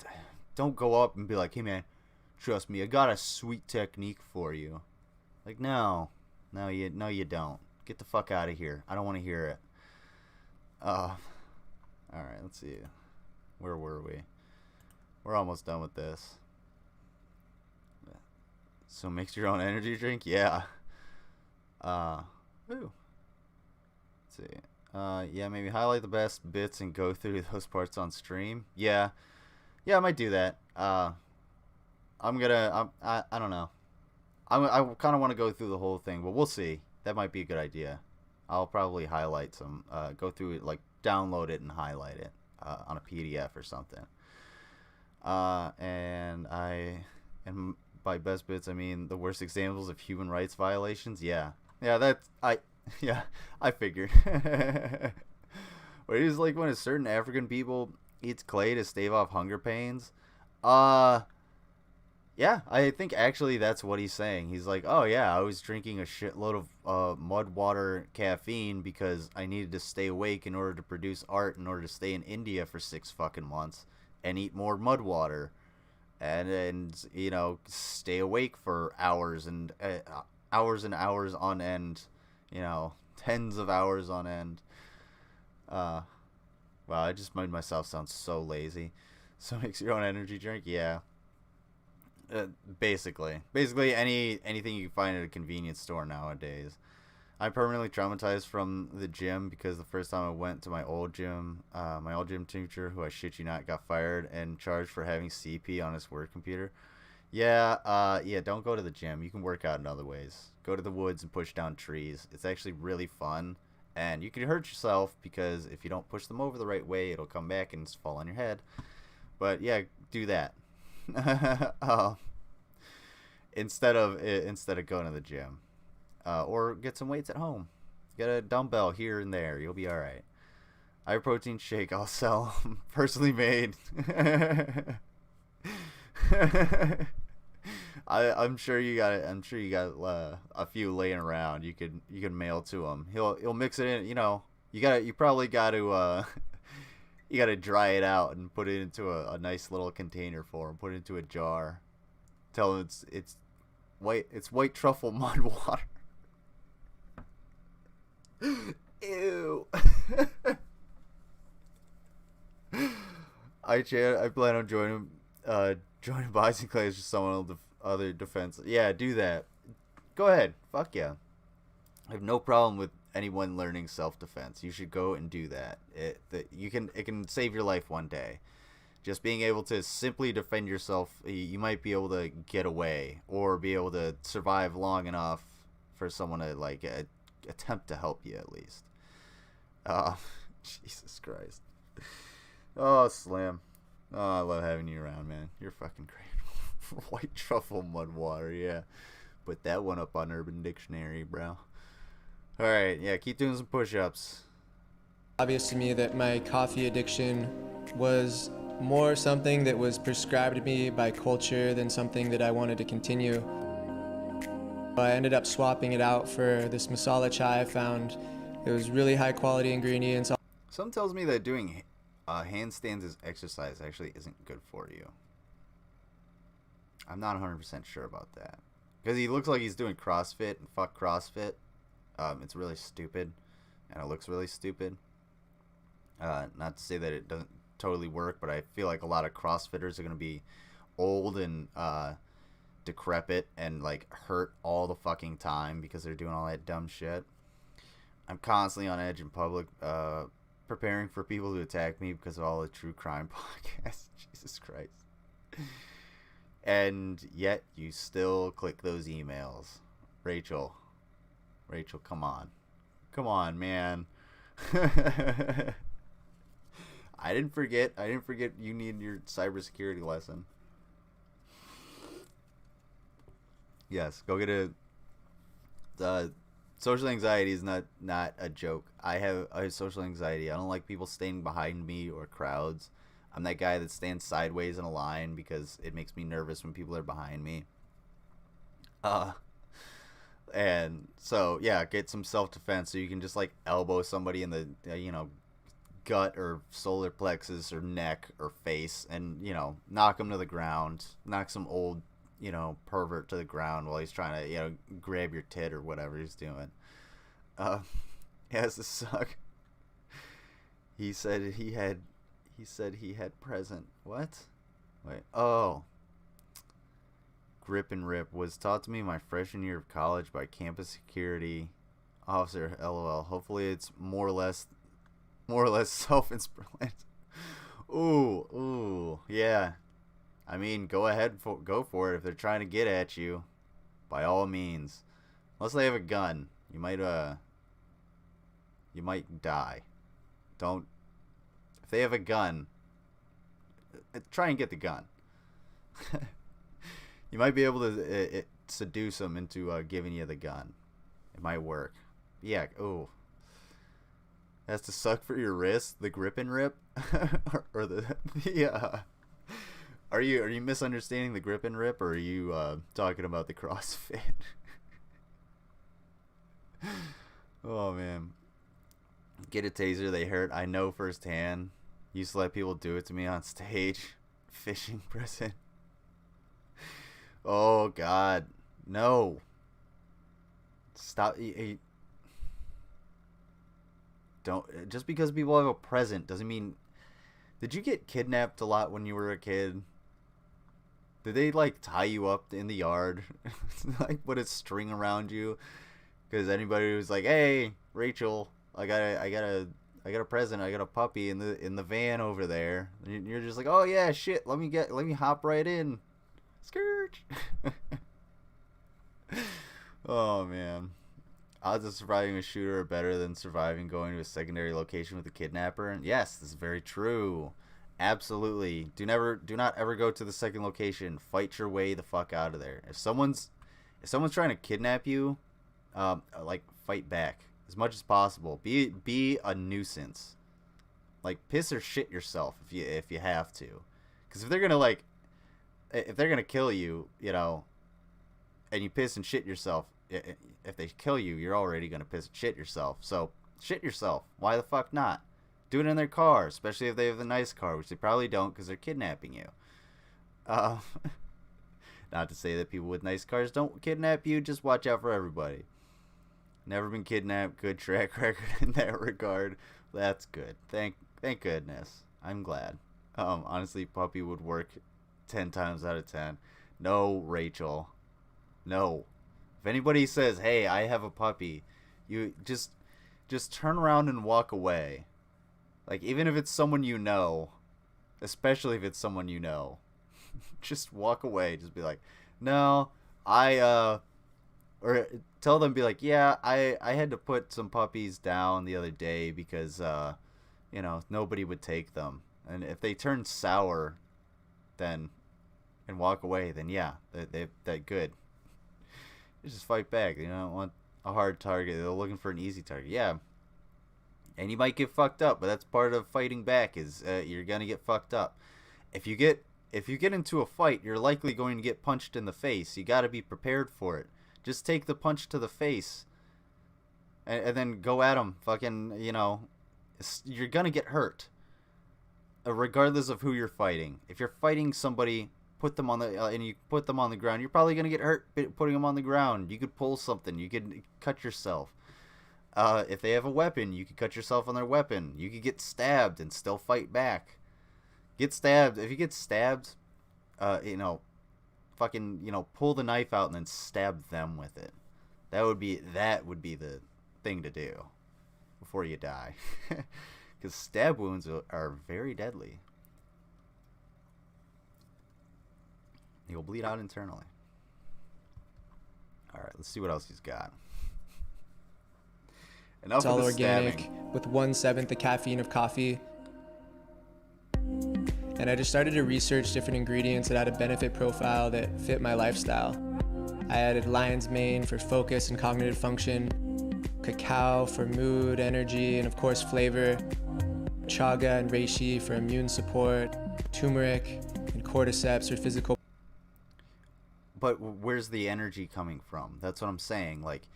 go up and be like, hey man, trust me, I got a sweet technique for you. Like no, you don't. Get the fuck out of here. I don't want to hear it. All right, let's see. Where were we? We're almost done with this. So mix your own energy drink? Yeah. Let's see. Yeah, maybe highlight the best bits and go through those parts on stream. Yeah, I might do that. I don't know. I kind of want to go through the whole thing, but we'll see. That might be a good idea. I'll probably highlight some, go through it, like download it and highlight it on a PDF or something. And by best bits, I mean the worst examples of human rights violations. Yeah, I figured. But it is like when a certain African people eats clay to stave off hunger pains. Yeah, I think actually that's what he's saying. He's like, oh yeah, I was drinking a shitload of mud water caffeine because I needed to stay awake in order to produce art, in order to stay in India for 6 fucking months and eat more mud water. And stay awake for hours and hours on end, tens of hours on end. Wow, I just made myself sound so lazy. So mix your own energy drink, yeah. Basically anything you can find at a convenience store nowadays. I'm permanently traumatized from the gym because the first time I went to my old gym teacher, who I shit you not, got fired and charged for having CP on his work computer. Yeah, don't go to the gym. You can work out in other ways. Go to the woods and push down trees. It's actually really fun, and you can hurt yourself because if you don't push them over the right way, it'll come back and fall on your head. But yeah, do that. Instead of going to the gym. Or get some weights at home. Get a dumbbell here and there. You'll be all right. high protein shake. I'll sell 'em. Personally made. I'm sure you got a few laying around. You can mail to him. He'll mix it in. You probably got to you got to dry it out and put it into a nice little container for him. Put it into a jar. Tell him it's white truffle mud water. Ew. I plan on joining boxing class with someone other defense. Yeah, do that. Go ahead. Fuck yeah. I have no problem with anyone learning self-defense. You should go and do that. It can save your life one day. Just being able to simply defend yourself, you might be able to get away or be able to survive long enough for someone to like attempt to help you at least. Jesus Christ. Oh, Slam. Oh, I love having you around, man. You're fucking great. White truffle mud water, yeah. Put that one up on Urban Dictionary, bro. Alright, yeah, keep doing some push-ups. Obvious to me that my coffee addiction was more something that was prescribed to me by culture than something that I wanted to continue. I ended up swapping it out for this masala chai I found. It was really high quality ingredients. Something tells me that doing handstands as exercise actually isn't good for you. I'm not 100% sure about that. Because he looks like he's doing CrossFit, and fuck CrossFit. It's really stupid, and it looks really stupid. Not to say that it doesn't totally work, but I feel like a lot of CrossFitters are going to be old and decrepit and like hurt all the fucking time because they're doing all that dumb shit. I'm constantly on edge in public, preparing for people to attack me because of all the true crime podcasts. Jesus Christ. And yet you still click those emails. Rachel, come on, man. I didn't forget you need your cybersecurity lesson. Yes, go get social anxiety is not a joke. I have social anxiety. I don't like people standing behind me or crowds. I'm that guy that stands sideways in a line because it makes me nervous when people are behind me. And so yeah, get some self-defense so you can just like elbow somebody in the gut or solar plexus or neck or face and knock them to the ground, knock some old pervert to the ground while he's trying to grab your tit or whatever he's doing. He has to suck. He said he had present. What? Wait. Oh. Grip and rip was taught to me my freshman year of college by campus security officer. LOL. Hopefully it's more or less self-inspired. Ooh, yeah. I mean, go for it. If they're trying to get at you, by all means. Unless they have a gun, you might die. Don't. If they have a gun, try and get the gun. You might be able to seduce them into giving you the gun. It might work. Yeah. Oh. Has to suck for your wrist, the grip and rip, or the Are you misunderstanding the grip and rip, or are you talking about the CrossFit? Oh man. Get a taser, they hurt. I know firsthand. Used to let people do it to me on stage. Fishing present. Oh God, no. Stop. Don't. Just because people have a present doesn't mean. Did you get kidnapped a lot when you were a kid? Did they like tie you up in the yard, like put a string around you? Because anybody was like, "Hey, Rachel, I got a present. I got a puppy in the van over there." And you're just like, "Oh yeah, shit. Let me hop right in." Scourge. Oh man, odds of surviving a shooter are better than surviving going to a secondary location with a kidnapper. And yes, this is very true. Absolutely. Do not ever go to the second location. Fight your way the fuck out of there. If someone's trying to kidnap you, like fight back as much as possible. Be a nuisance. Like, piss or shit yourself if you have to. Because if they're gonna kill you, you know, and you piss and shit yourself, if they kill you, you're already gonna piss and shit yourself. So shit yourself. Why the fuck not? Do it in their car, especially if they have a nice car, which they probably don't because they're kidnapping you. Not to say that people with nice cars don't kidnap you. Just watch out for everybody. Never been kidnapped. Good track record in that regard. That's good. Thank goodness. I'm glad. Honestly, puppy would work 10 times out of 10. No, Rachel. No. If anybody says, "Hey, I have a puppy," you just turn around and walk away. Like, even if it's someone you know, especially if it's someone you know, just walk away. Just be like, "No, or tell them, be like, "Yeah, I had to put some puppies down the other day because, you know, nobody would take them." And if they turn sour, then, and walk away, then yeah, they're good. You just fight back. You don't want a hard target. They're looking for an easy target. Yeah. And you might get fucked up, but that's part of fighting back, is you're gonna get fucked up. If you get into a fight, you're likely going to get punched in the face. You got to be prepared for it. Just take the punch to the face, and then go at them. Fucking, you know, you're gonna get hurt, regardless of who you're fighting. If you're fighting somebody, put them on the and you put them on the ground, you're probably gonna get hurt putting them on the ground. You could pull something. You could cut yourself. If they have a weapon, you could cut yourself on their weapon. You could get stabbed and still fight back. Get stabbed. If you get stabbed, you know, fucking, you know, pull the knife out and then stab them with it. That would be the thing to do before you die. Because stab wounds are very deadly. You'll bleed out internally. Alright, let's see what else he's got. Enough It's all of the organic, stabbing. with 1/7 the caffeine of coffee. And I just started to research different ingredients that had a benefit profile that fit my lifestyle. I added lion's mane for focus and cognitive function, cacao for mood, energy, and of course flavor, chaga and reishi for immune support, turmeric and cordyceps for physical. But where's the energy coming from? That's what I'm saying. Like,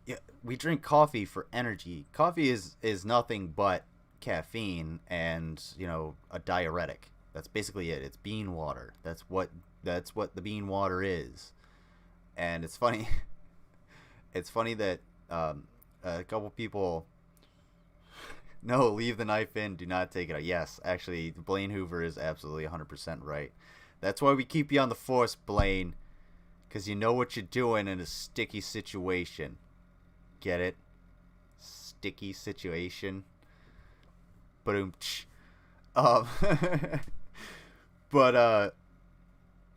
yeah, we drink coffee for energy. Coffee is nothing but caffeine and, you know, a diuretic. That's basically it. It's bean water. That's what the bean water is. And it's funny. It's funny that a couple people. No, leave the knife in. Do not take it out. Yes, actually, Blaine Hoover is absolutely 100% right. That's why we keep you on the force, Blaine, because you know what you're doing in a sticky situation. Get it? Sticky situation. But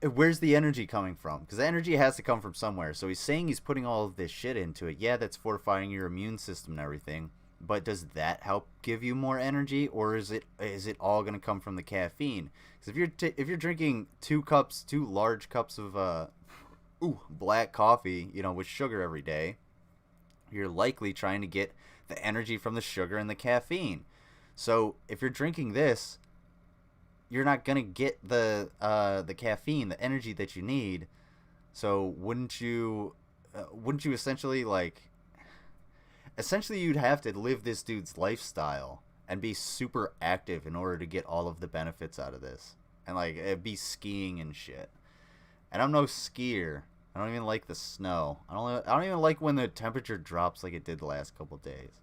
where's the energy coming from? Because the energy has to come from somewhere. So he's saying he's putting all of this shit into it. Yeah, that's fortifying your immune system and everything. But does that help give you more energy, or is it all gonna come from the caffeine? Because if you're drinking two large cups of black coffee, you know, with sugar every day, you're likely trying to get the energy from the sugar and the caffeine. So if you're drinking this, you're not gonna get the caffeine, the energy that you need. So wouldn't you essentially you'd have to live this dude's lifestyle and be super active in order to get all of the benefits out of this, and be skiing and shit. And I'm no skier. I don't even like the snow. I don't even like when the temperature drops like it did the last couple days.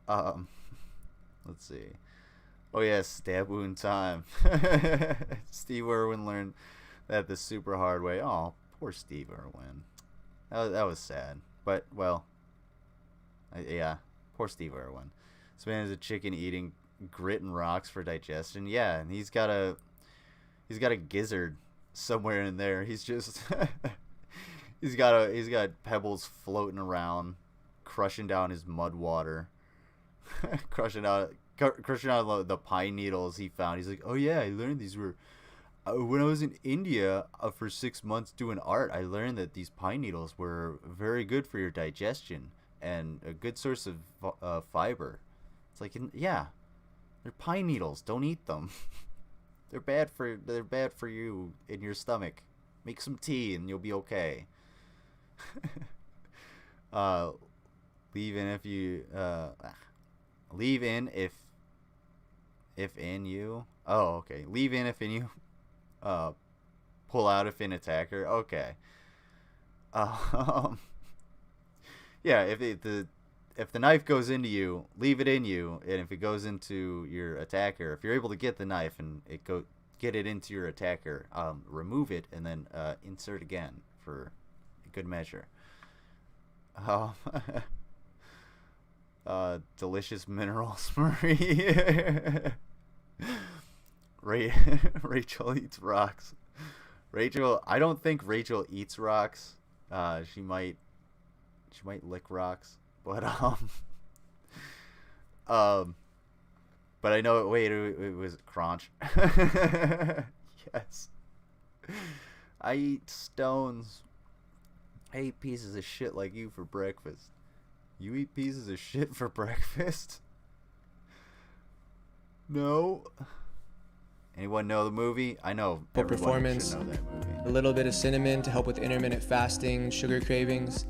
Let's see. Oh yeah, stab wound time. Steve Irwin learned that the super hard way. Oh, poor Steve Irwin. That was sad. But well, yeah, poor Steve Irwin. This man is a chicken eating grit and rocks for digestion. Yeah, and he's got a gizzard somewhere in there. He's just he's got pebbles floating around, crushing down his mud water, crushing out the pine needles he found. He's like, oh yeah, I learned these were when I was in India for 6 months doing art. I learned that these pine needles were very good for your digestion and a good source of fiber. It's like, yeah, They're pine needles. Don't eat them. They're bad for you in your stomach. Make some tea and you'll be okay. Leave in if you leave in if in you. Oh, okay. Leave in if in you. Pull out if in attacker. Okay. Yeah, if the knife goes into you, leave it in you, and if it goes into your attacker, if you're able to get the knife and get it into your attacker, remove it and then insert again for good measure. Delicious mineral smurry. Rachel eats rocks. I don't think Rachel eats rocks. She might lick rocks, but but I know. Wait, it was crunch. Yes. I eat stones. I eat pieces of shit like you for breakfast. You eat pieces of shit for breakfast? No. Anyone know the movie? I know everyone performance, should know that movie. a little bit of cinnamon to help with intermittent fasting, sugar cravings,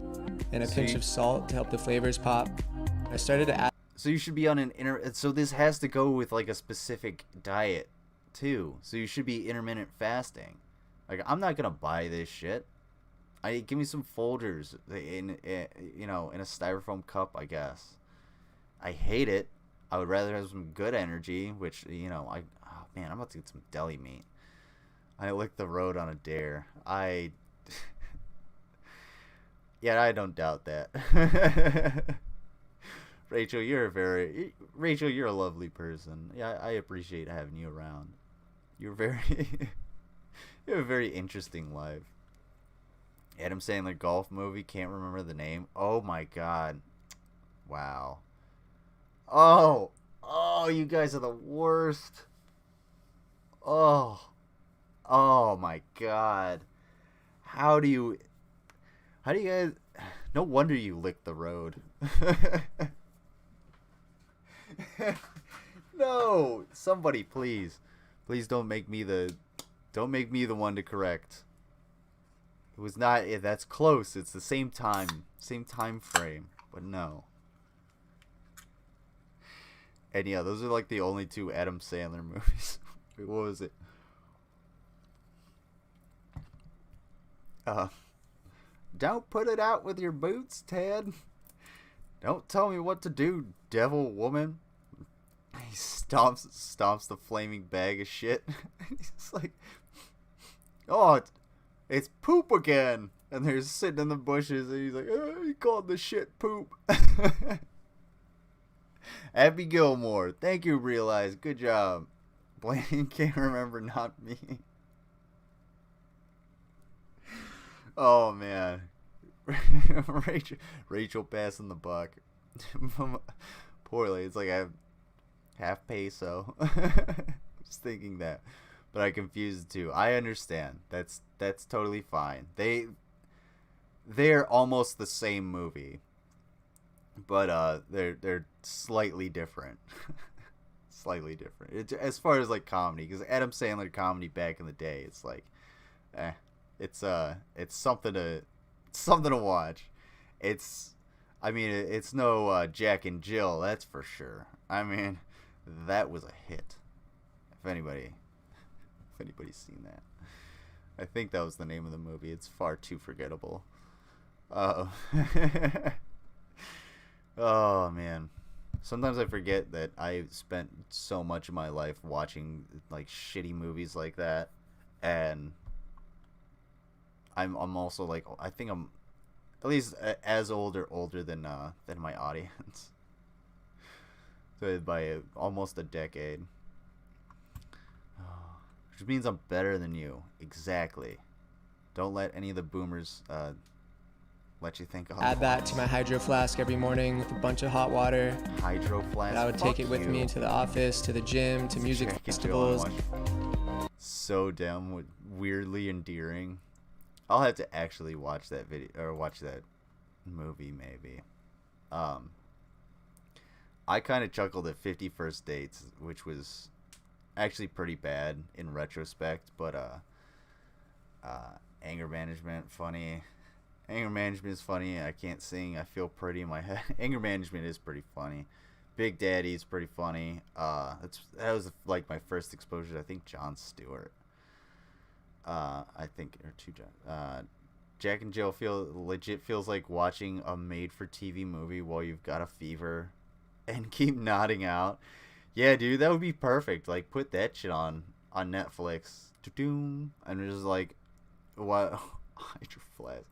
and a pinch of salt to help the flavors pop. I started to add. So you should be on so this has to go with like a specific diet too. So you should be intermittent fasting. Like, I'm not gonna buy this shit. Give me some Folgers in a styrofoam cup, I guess. I hate it. I would rather have some good energy, which, oh man, I'm about to get some deli meat. I licked the road on a dare. Yeah, I don't doubt that. Rachel, you're a lovely person. Yeah, I appreciate having you around. You have a very interesting life. Adam Sandler golf movie, can't remember the name. Oh my god. Wow. Oh, you guys are the worst. Oh my god. How do you guys, no wonder you licked the road. No, somebody please don't make me the one to correct. It was not. That's close. It's the same time frame, but no. And yeah, those are like the only two Adam Sandler movies. Wait, what was it? Don't put it out with your boots, Ted. Don't tell me what to do, devil woman. He stomps the flaming bag of shit. He's like, oh, it's poop again. And they're sitting in the bushes, and he's like, oh, he called the shit poop. Happy Gilmore. Thank you, Realize. Good job. Blaine can't remember, not me. Oh, man. Rachel passing the buck. Poorly. It's like I have half peso. I was thinking that. But I confused the two. I understand. That's totally fine. They're almost the same movie. But they're slightly different. Slightly different. As far as like comedy, because Adam Sandler comedy back in the day, it's like it's something to watch. It's no Jack and Jill, that's for sure. I mean, that was a hit. If anybody's seen that. I think that was the name of the movie. It's far too forgettable. Oh man. Sometimes I forget that I spent so much of my life watching like shitty movies like that, and I'm also like, I think I'm at least as older than my audience. So by almost a decade. Which means I'm better than you. Exactly. Don't let any of the boomers let you think Add that to my hydro flask every morning with a bunch of hot water. Hydro flask? And I would take it with me to the office, to the gym, to music festivals. So damn weirdly endearing. I'll have to actually watch that video or watch that movie maybe. I kind of chuckled at 50 First Dates, which was actually pretty bad in retrospect, but anger management, funny. Anger management is funny. I can't sing. I feel pretty in my head. Anger management is pretty funny. Big Daddy is pretty funny. That was like my first exposure to, I think, Jon Stewart. I think, or two John. Jack and Jill legit feels like watching a made-for-TV movie while you've got a fever, and keep nodding out. Yeah, dude, that would be perfect. Like, put that shit on Netflix. And just like, what? Hydro Flask.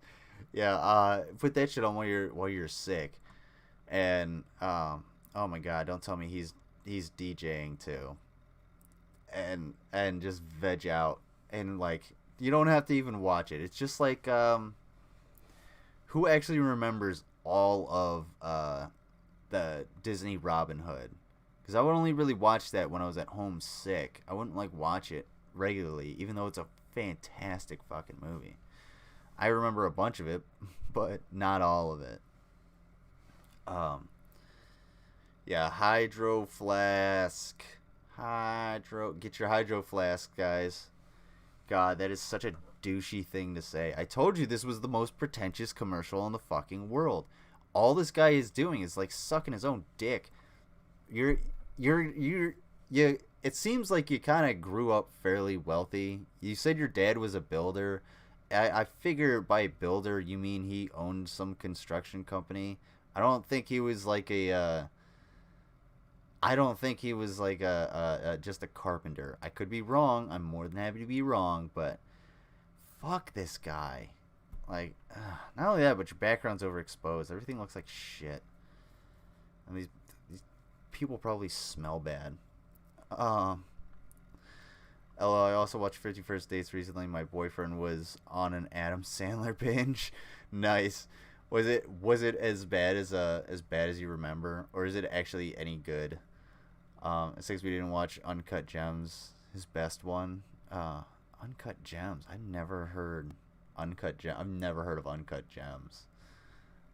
Yeah, put that shit on while you're sick, and oh my god, don't tell me he's DJing too, and just veg out, and like, you don't have to even watch it. It's just like, who actually remembers all of the Disney Robin Hood? Because I would only really watch that when I was at home sick. I wouldn't like watch it regularly, even though it's a fantastic fucking movie. I remember a bunch of it, but not all of it. Yeah, Hydro Flask. Get your Hydro Flask, guys. God, that is such a douchey thing to say. I told you this was the most pretentious commercial in the fucking world. All this guy is doing is like sucking his own dick. It seems like you kind of grew up fairly wealthy. You said your dad was a builder. I figure by builder you mean he owned some construction company. I don't think he was like just a carpenter. I could be wrong. I'm more than happy to be wrong, but fuck this guy. Like, not only that, but your background's overexposed. Everything looks like shit. And these people probably smell bad. LOL, I also watched 50 First Dates recently. My boyfriend was on an Adam Sandler binge. Nice. Was it as bad as you remember, or is it actually any good? It says we didn't watch Uncut Gems, his best one. Uncut Gems. I've never heard of Uncut Gems.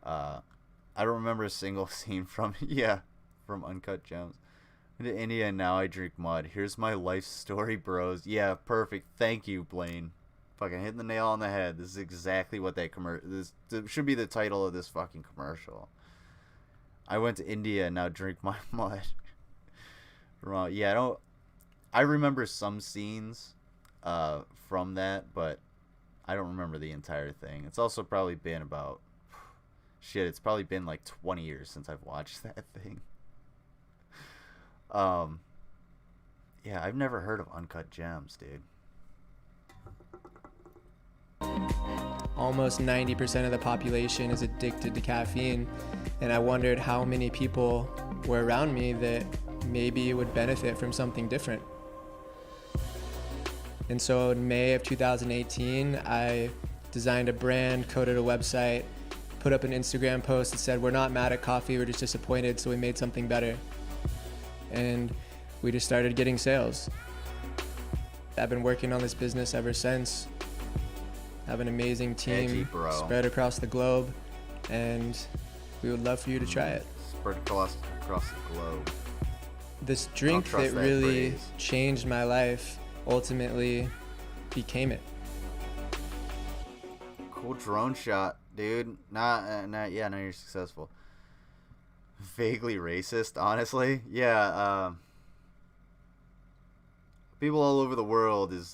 I don't remember a single scene from Uncut Gems. To India and now I drink mud. Here's my life story, bros. Yeah, perfect. Thank you, Blaine. Fucking hitting the nail on the head. This is exactly what that this should be the title of this fucking commercial. I went to India and now drink my mud. Wrong. Yeah, I remember some scenes from that, but I don't remember the entire thing. It's also probably been about it's probably been like 20 years since I've watched that thing. Yeah, I've never heard of Uncut Gems, dude. Almost 90% of the population is addicted to caffeine, and I wondered how many people were around me that maybe would benefit from something different. And so in May of 2018, I designed a brand, coded a website, put up an Instagram post that said, "We're not mad at coffee, we're just disappointed, so we made something better." And we just started getting sales. I've been working on this business ever since. I have an amazing team spread across the globe, and we would love for you to try it. Spread across the globe. This drink that really changed my life ultimately became it. Cool drone shot, dude. Now you're successful. Vaguely racist, honestly. Yeah, people all over the world is,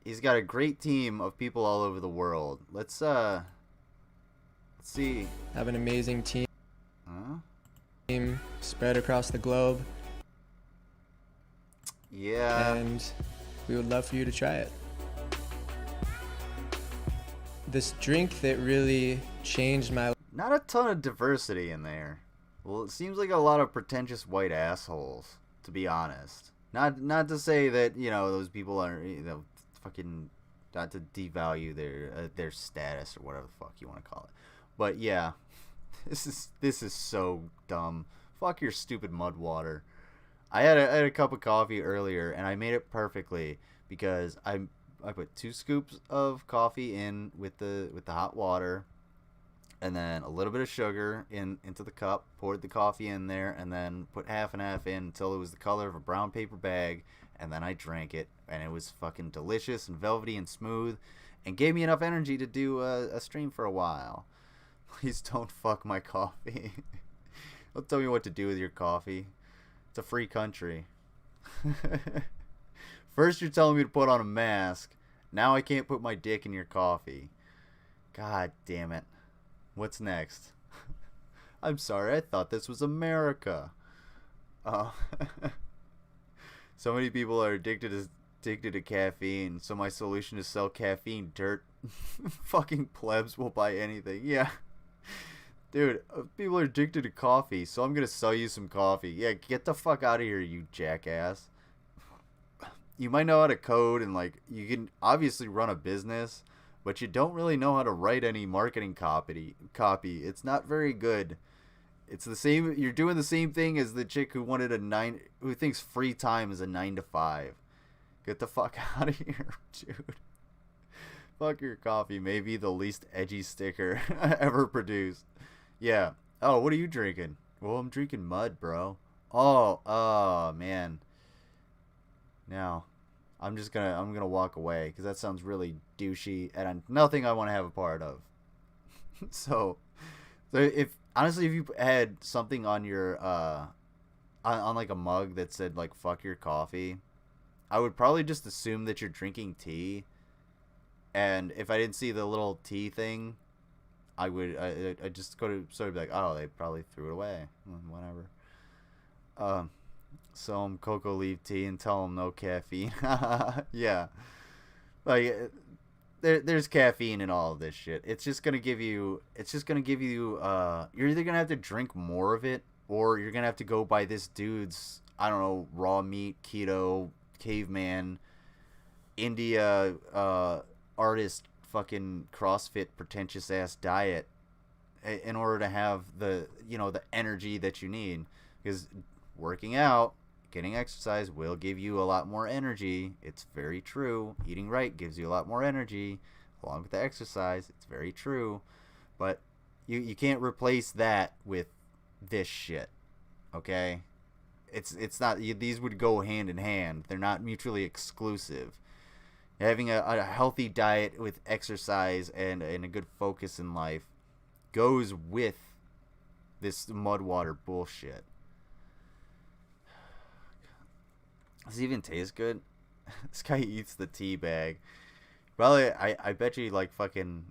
he's got a great team of people all over the world. Let's see. Have an amazing team. Huh? Team spread across the globe. Yeah. And we would love for you to try it. This drink that really changed my life. Not a ton of diversity in there. Well, it seems like a lot of pretentious white assholes, to be honest. Not to say that, those people are, fucking, not to devalue their status or whatever the fuck you want to call it. But yeah, this is so dumb. Fuck your stupid mud water. I had a cup of coffee earlier and I made it perfectly because I put 2 scoops of coffee in with the hot water. and then a little bit of sugar into the cup, poured the coffee in there, and then put half and half in until it was the color of a brown paper bag, and then I drank it, and it was fucking delicious and velvety and smooth, and gave me enough energy to do a stream for a while. Please don't fuck my coffee. Don't tell me what to do with your coffee. It's a free country. First you're telling me to put on a mask, now I can't put my dick in your coffee. God damn it. What's next? I'm sorry, I thought this was America. Oh. So many people are addicted to caffeine, so my solution is sell caffeine dirt. Fucking plebs will buy anything. Yeah. Dude, people are addicted to coffee, so I'm gonna sell you some coffee. Yeah, get the fuck out of here, you jackass. You might know how to code and, like, you can obviously run a business, but you don't really know how to write any marketing copy. It's not very good. It's the same. You're doing the same thing as the chick who who thinks free time is a 9 to 5. Get the fuck out of here, dude. Fuck your coffee. Maybe the least edgy sticker ever produced. Yeah. Oh, what are you drinking? Well, I'm drinking mud, bro. Oh, man. Now, I'm gonna walk away because that sounds really douchey and nothing I want to have a part of. So if you had something on your on like a mug that said like fuck your coffee, I would probably just assume that you're drinking tea. And if I didn't see the little tea thing, I just go to sort of be like, oh, they probably threw it away, whatever. Some cocoa leaf tea and tell them no caffeine. Yeah, like there's caffeine in all of this shit. It's just gonna give you. You're either gonna have to drink more of it, or you're gonna have to go by this dude's, I don't know, raw meat, keto, caveman, India, artist, fucking CrossFit, pretentious ass diet, in order to have the energy that you need. Because working out, getting exercise will give you a lot more energy. It's very true. Eating right gives you a lot more energy along with the exercise. It's very true. But you can't replace that with this shit. Okay? It's not, these would go hand in hand. They're not mutually exclusive. Having a healthy diet with exercise and a good focus in life goes with this mud water bullshit. Does it even taste good? This guy eats the tea bag. Probably, I bet you, like, fucking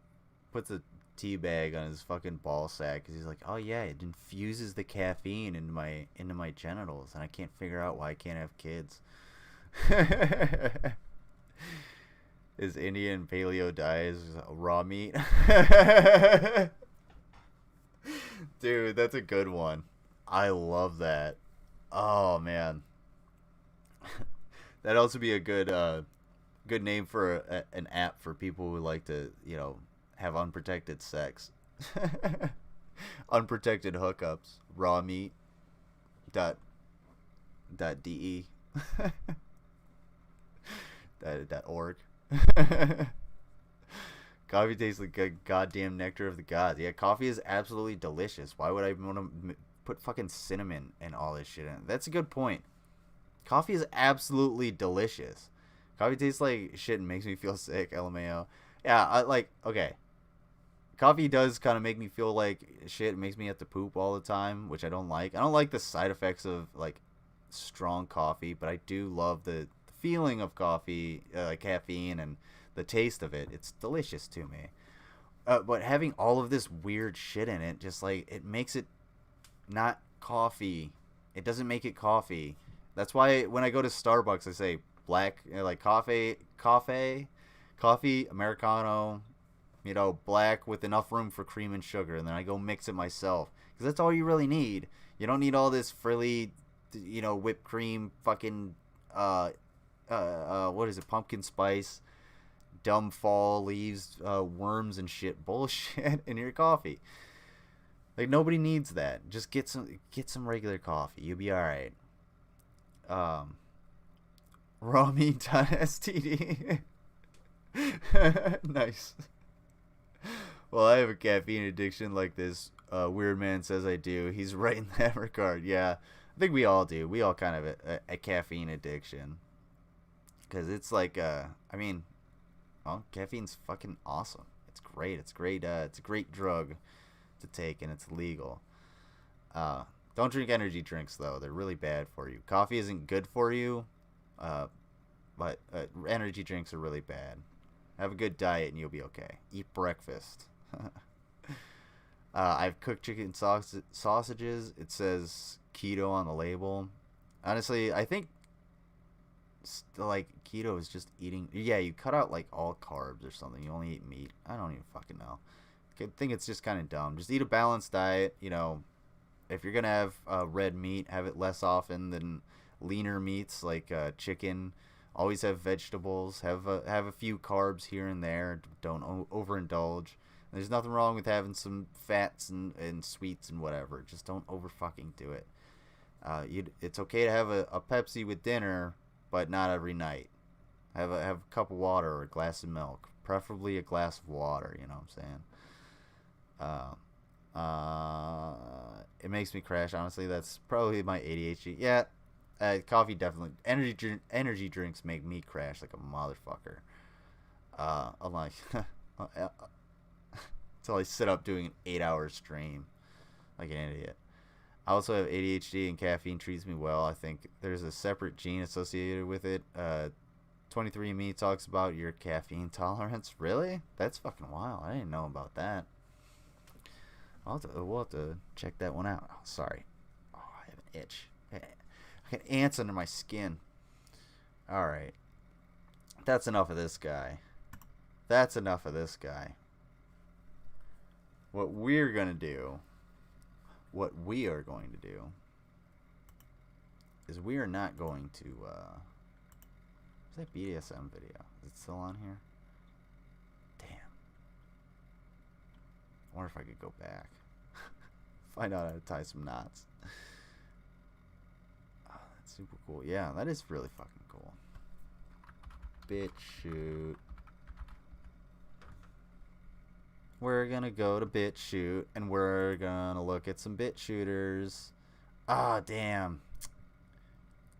puts a tea bag on his fucking ball sack because he's like, oh yeah, it infuses the caffeine into my genitals, and I can't figure out why I can't have kids. Is Indian paleo diet raw meat? Dude, that's a good one. I love that. Oh man. That'd also be a good name for an app for people who like to, have unprotected sex. Unprotected hookups. Raw meat. .de. .org. Coffee tastes like a goddamn nectar of the gods. Yeah, coffee is absolutely delicious. Why would I want to put fucking cinnamon and all this shit in? That's a good point. Coffee is absolutely delicious. Coffee tastes like shit and makes me feel sick. LMAO. Yeah, okay. Coffee does kind of make me feel like shit. It makes me have to poop all the time, which I don't like. I don't like the side effects of, like, strong coffee, but I do love the feeling of coffee, caffeine, and the taste of it. It's delicious to me. But having all of this weird shit in it, just like, it makes it not coffee. It doesn't make it coffee. That's why when I go to Starbucks, I say black, like coffee, Americano, black with enough room for cream and sugar, and then I go mix it myself. Because that's all you really need. You don't need all this frilly, whipped cream, fucking, what is it, pumpkin spice, dumb fall leaves, worms and shit bullshit in your coffee. Like, nobody needs that. Just get some regular coffee. You'll be alright. Raw meat.std. Nice. Well, I have a caffeine addiction like this weird man says I do. He's right in that regard. Yeah, I think we all do. We all kind of have a caffeine addiction. Because it's like, I mean, well, caffeine's fucking awesome. It's great. It's great. It's a great drug to take, and it's legal. Don't drink energy drinks, though. They're really bad for you. Coffee isn't good for you, but energy drinks are really bad. Have a good diet, and you'll be okay. Eat breakfast. I've cooked chicken sausages. It says keto on the label. Honestly, I think like keto is just eating. Yeah, you cut out like all carbs or something. You only eat meat. I don't even fucking know. I think it's just kind of dumb. Just eat a balanced diet. You know, if you're gonna have red meat, have it less often than leaner meats like chicken. Always have vegetables. Have a few carbs here and there. Don't overindulge. There's nothing wrong with having some fats and sweets and whatever. Just don't over fucking do it. It's okay to have a Pepsi with dinner, but not every night. Have a cup of water or a glass of milk, preferably a glass of water. You know what I'm saying? It makes me crash. Honestly, that's probably my ADHD. Yeah, coffee definitely. Energy drinks make me crash like a motherfucker. I'm like, until I sit up doing an 8-hour stream, like an idiot. I also have ADHD, and caffeine treats me well. I think there's a separate gene associated with it. 23andMe talks about your caffeine tolerance. Really? That's fucking wild. I didn't know about that. We'll have to check that one out. Oh, sorry. Oh, I have an itch. I got ants under my skin. Alright. That's enough of this guy. What we are going to do is we are not going to is that BDSM video? Is it still on here? Damn. I wonder if I could go back. Find out how to tie some knots. Oh, that's super cool. Yeah, that is really fucking cool. Bitch shoot. We're gonna go to BitChute and we're gonna look at some bit shooters. Ah, damn.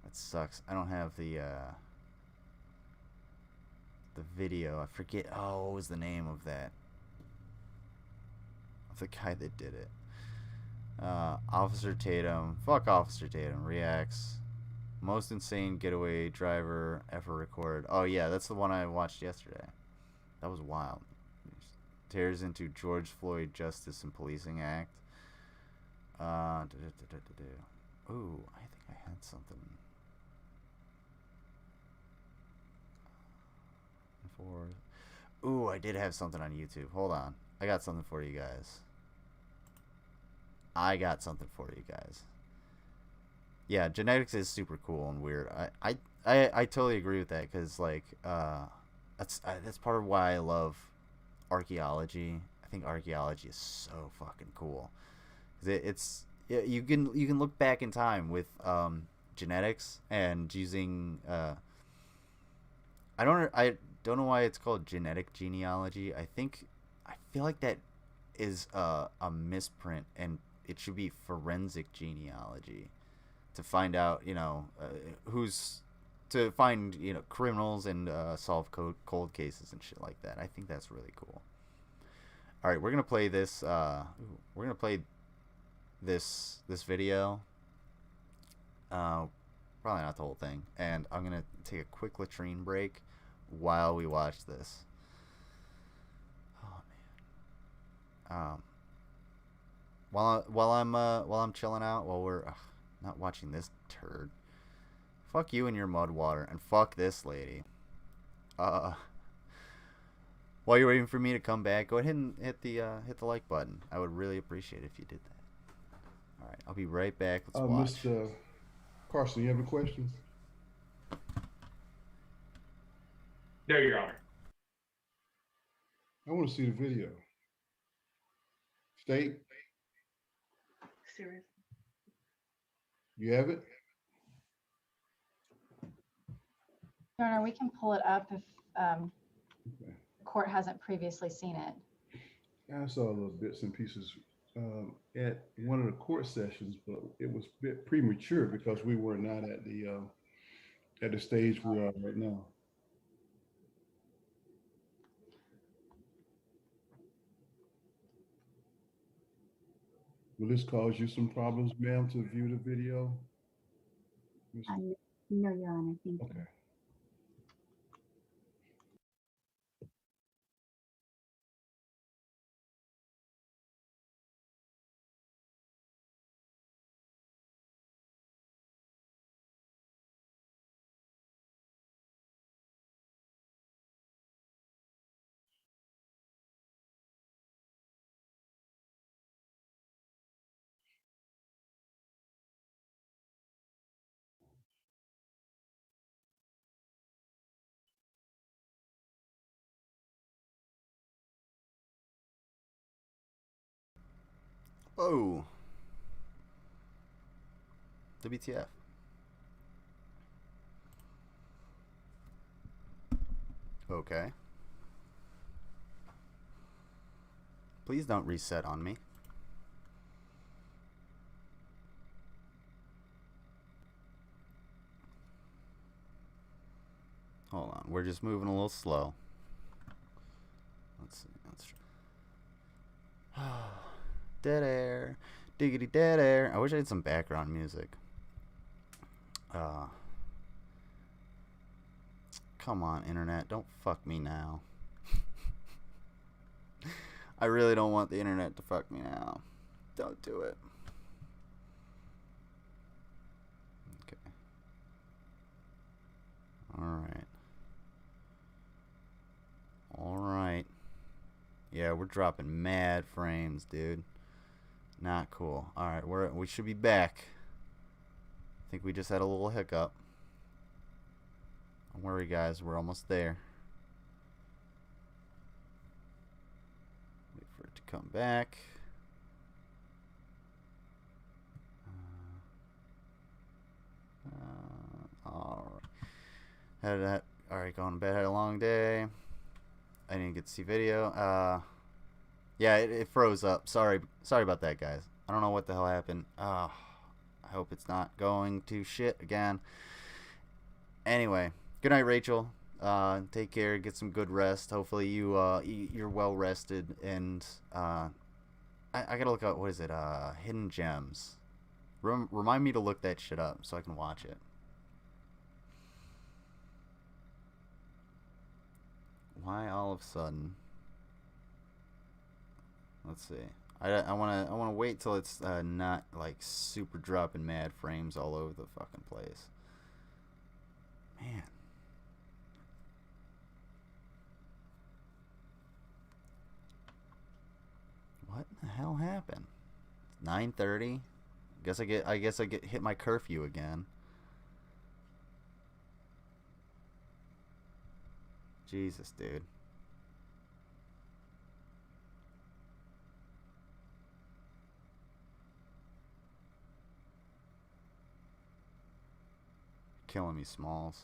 That sucks. I don't have the video. I forget. Oh, what was the name of that? Of the guy that did it. Officer Tatum. Fuck Officer Tatum. Reacts. Most insane getaway driver ever recorded. Oh yeah, that's the one I watched yesterday. That was wild. Tears into George Floyd Justice and Policing Act. Ooh, I think I had something. Ooh, I did have something on YouTube. Hold on. I got something for you guys. Yeah, genetics is super cool and weird. I totally agree with that because like that's part of why I love archaeology. I think archaeology is so fucking cool. You can look back in time with genetics and using I don't know why it's called genetic genealogy. I feel like that is a misprint and it should be forensic genealogy to find out, to find, criminals and solve cold cases and shit like that. I think that's really cool. All right, we're gonna play this. We're gonna play this video. Probably not the whole thing. And I'm gonna take a quick latrine break while we watch this. Oh man. While I'm chilling out, while we're not watching this turd. Fuck you and your mud water, and fuck this lady. While you're waiting for me to come back, go ahead and hit the like button. I would really appreciate it if you did that. All right, I'll be right back. Let's watch. Mr. Carson, you have any questions? No, Your Honor. I want to see the video. State, Serious. you have it? Your Honor, we can pull it up if the court hasn't previously seen it. I saw little bits and pieces at one of the court sessions, but it was a bit premature because we were not at the stage we are right now. Will this cause you some problems, ma'am, to view the video? No, Your Honor. Thank you. Okay. Whoa. WTF. Okay. Please don't reset on me. Hold on. We're just moving a little slow. Let's see. Dead air. Diggity dead air. I wish I had some background music. Come on, internet. Don't fuck me now. I really don't want the internet to fuck me now. Don't do it. Okay. Alright. Alright. Yeah, we're dropping mad frames, dude. Not cool. Alright, we should be back. I think we just had a little hiccup. Don't worry, guys. We're almost there. Wait for it to come back. Alright. Alright, going to bed. Had a long day. I didn't get to see video. Yeah, it froze up. Sorry about that, guys. I don't know what the hell happened. I hope it's not going to shit again. Anyway, good night, Rachel. Take care. Get some good rest. Hopefully you're well rested. And I gotta look up, what is it? Hidden Gems. Remind me to look that shit up so I can watch it. Why all of a sudden? Let's see. I wanna wait till it's not like super dropping mad frames all over the fucking place. Man. What the hell happened? It's 9:30. I guess I get hit my curfew again. Jesus, dude. Killing me, Smalls.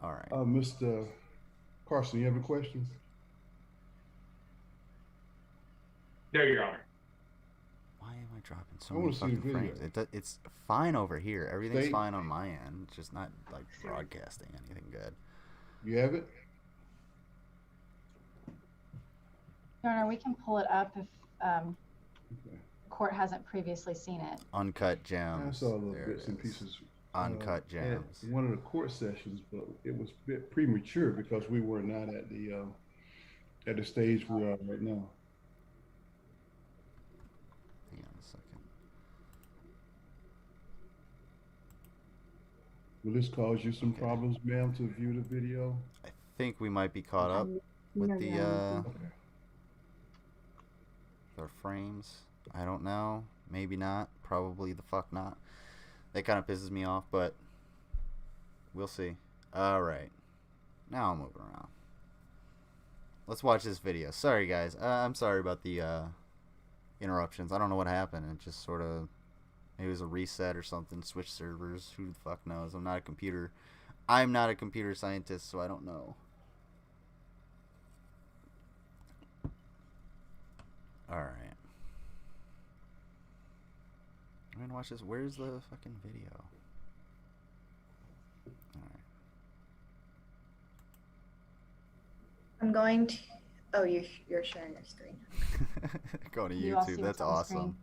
All right. Mr. Carson, you have a question? No, Your Honor. Why am I dropping so I many wanna see fucking the video. frames? It's fine over here. Everything's Stay- fine on my end. It's just not like broadcasting anything good. You have it? Your Honor, we can pull it up if Okay. court hasn't previously seen it. Uncut I gems. saw little There bits it and is. pieces Uncut gems. at one of the court sessions, but it was a bit premature because we were not at the stage we are right now. Hang on a second. Will this cause you some Okay. problems, ma'am, to view the video? I think we might be caught up with No, the Your Honor. Okay. our frames. I don't know. Maybe not. Probably the fuck not. That kind of pisses me off, but we'll see. Alright. Now I'm moving around. Let's watch this video. Sorry, guys. I'm sorry about the interruptions. I don't know what happened. It just sort of... Maybe it was a reset or something. Switch servers. Who the fuck knows? I'm not a computer scientist, so I don't know. All right. I'm gonna watch this. Where's the fucking video? All right. I'm going to. Oh, you're sharing your screen. Going to You all see YouTube. what's That's on the screen?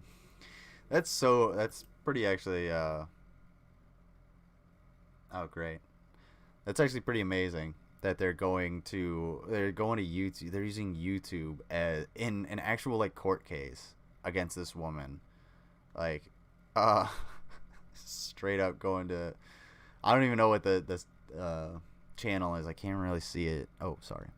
awesome. That's pretty actually. Oh, great. That's actually pretty amazing that they're going to YouTube. They're using YouTube as in an actual like court case against this woman, like, straight up going to. I don't even know what the channel is. I can't really see it. Oh, sorry.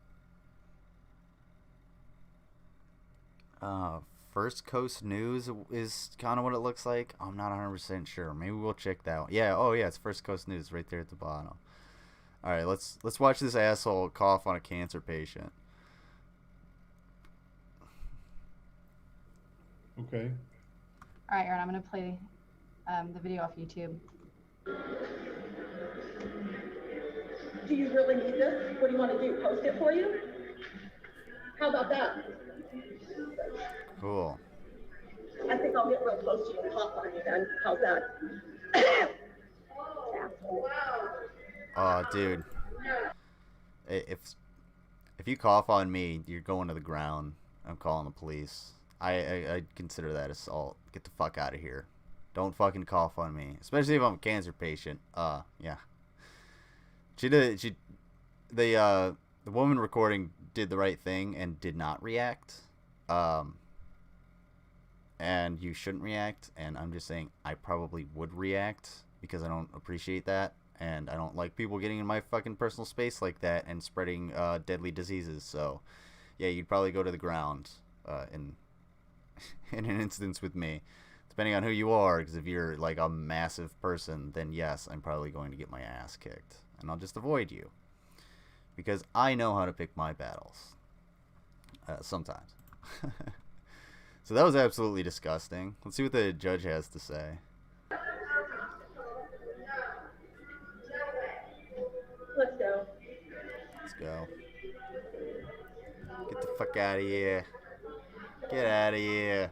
First Coast News is kind of what it looks like. I'm not 100% sure. Maybe we'll check that one. Yeah, oh yeah, it's First Coast News right there at the bottom. All right, let's watch this asshole cough on a cancer patient. Okay. All right, Aaron, I'm going to play the video off YouTube. Do you really need this? What do you want to do? Post it for you? How about that? Cool. I think I'll get real close to you and hop on you then. How's that? Oh, dude. If you cough on me, you're going to the ground. I'm calling the police. I consider that assault. Get the fuck out of here. Don't fucking cough on me, especially if I'm a cancer patient. Yeah. The woman recording did the right thing and did not react. And you shouldn't react, and I'm just saying I probably would react because I don't appreciate that, and I don't like people getting in my fucking personal space like that and spreading deadly diseases. So yeah, you'd probably go to the ground in an instance with me, depending on who you are, because if you're like a massive person, then yes, I'm probably going to get my ass kicked, and I'll just avoid you because I know how to pick my battles sometimes. So that was absolutely disgusting. Let's see what the judge has to say. Let's go. Let's go. Get the fuck out of here. Get out of here.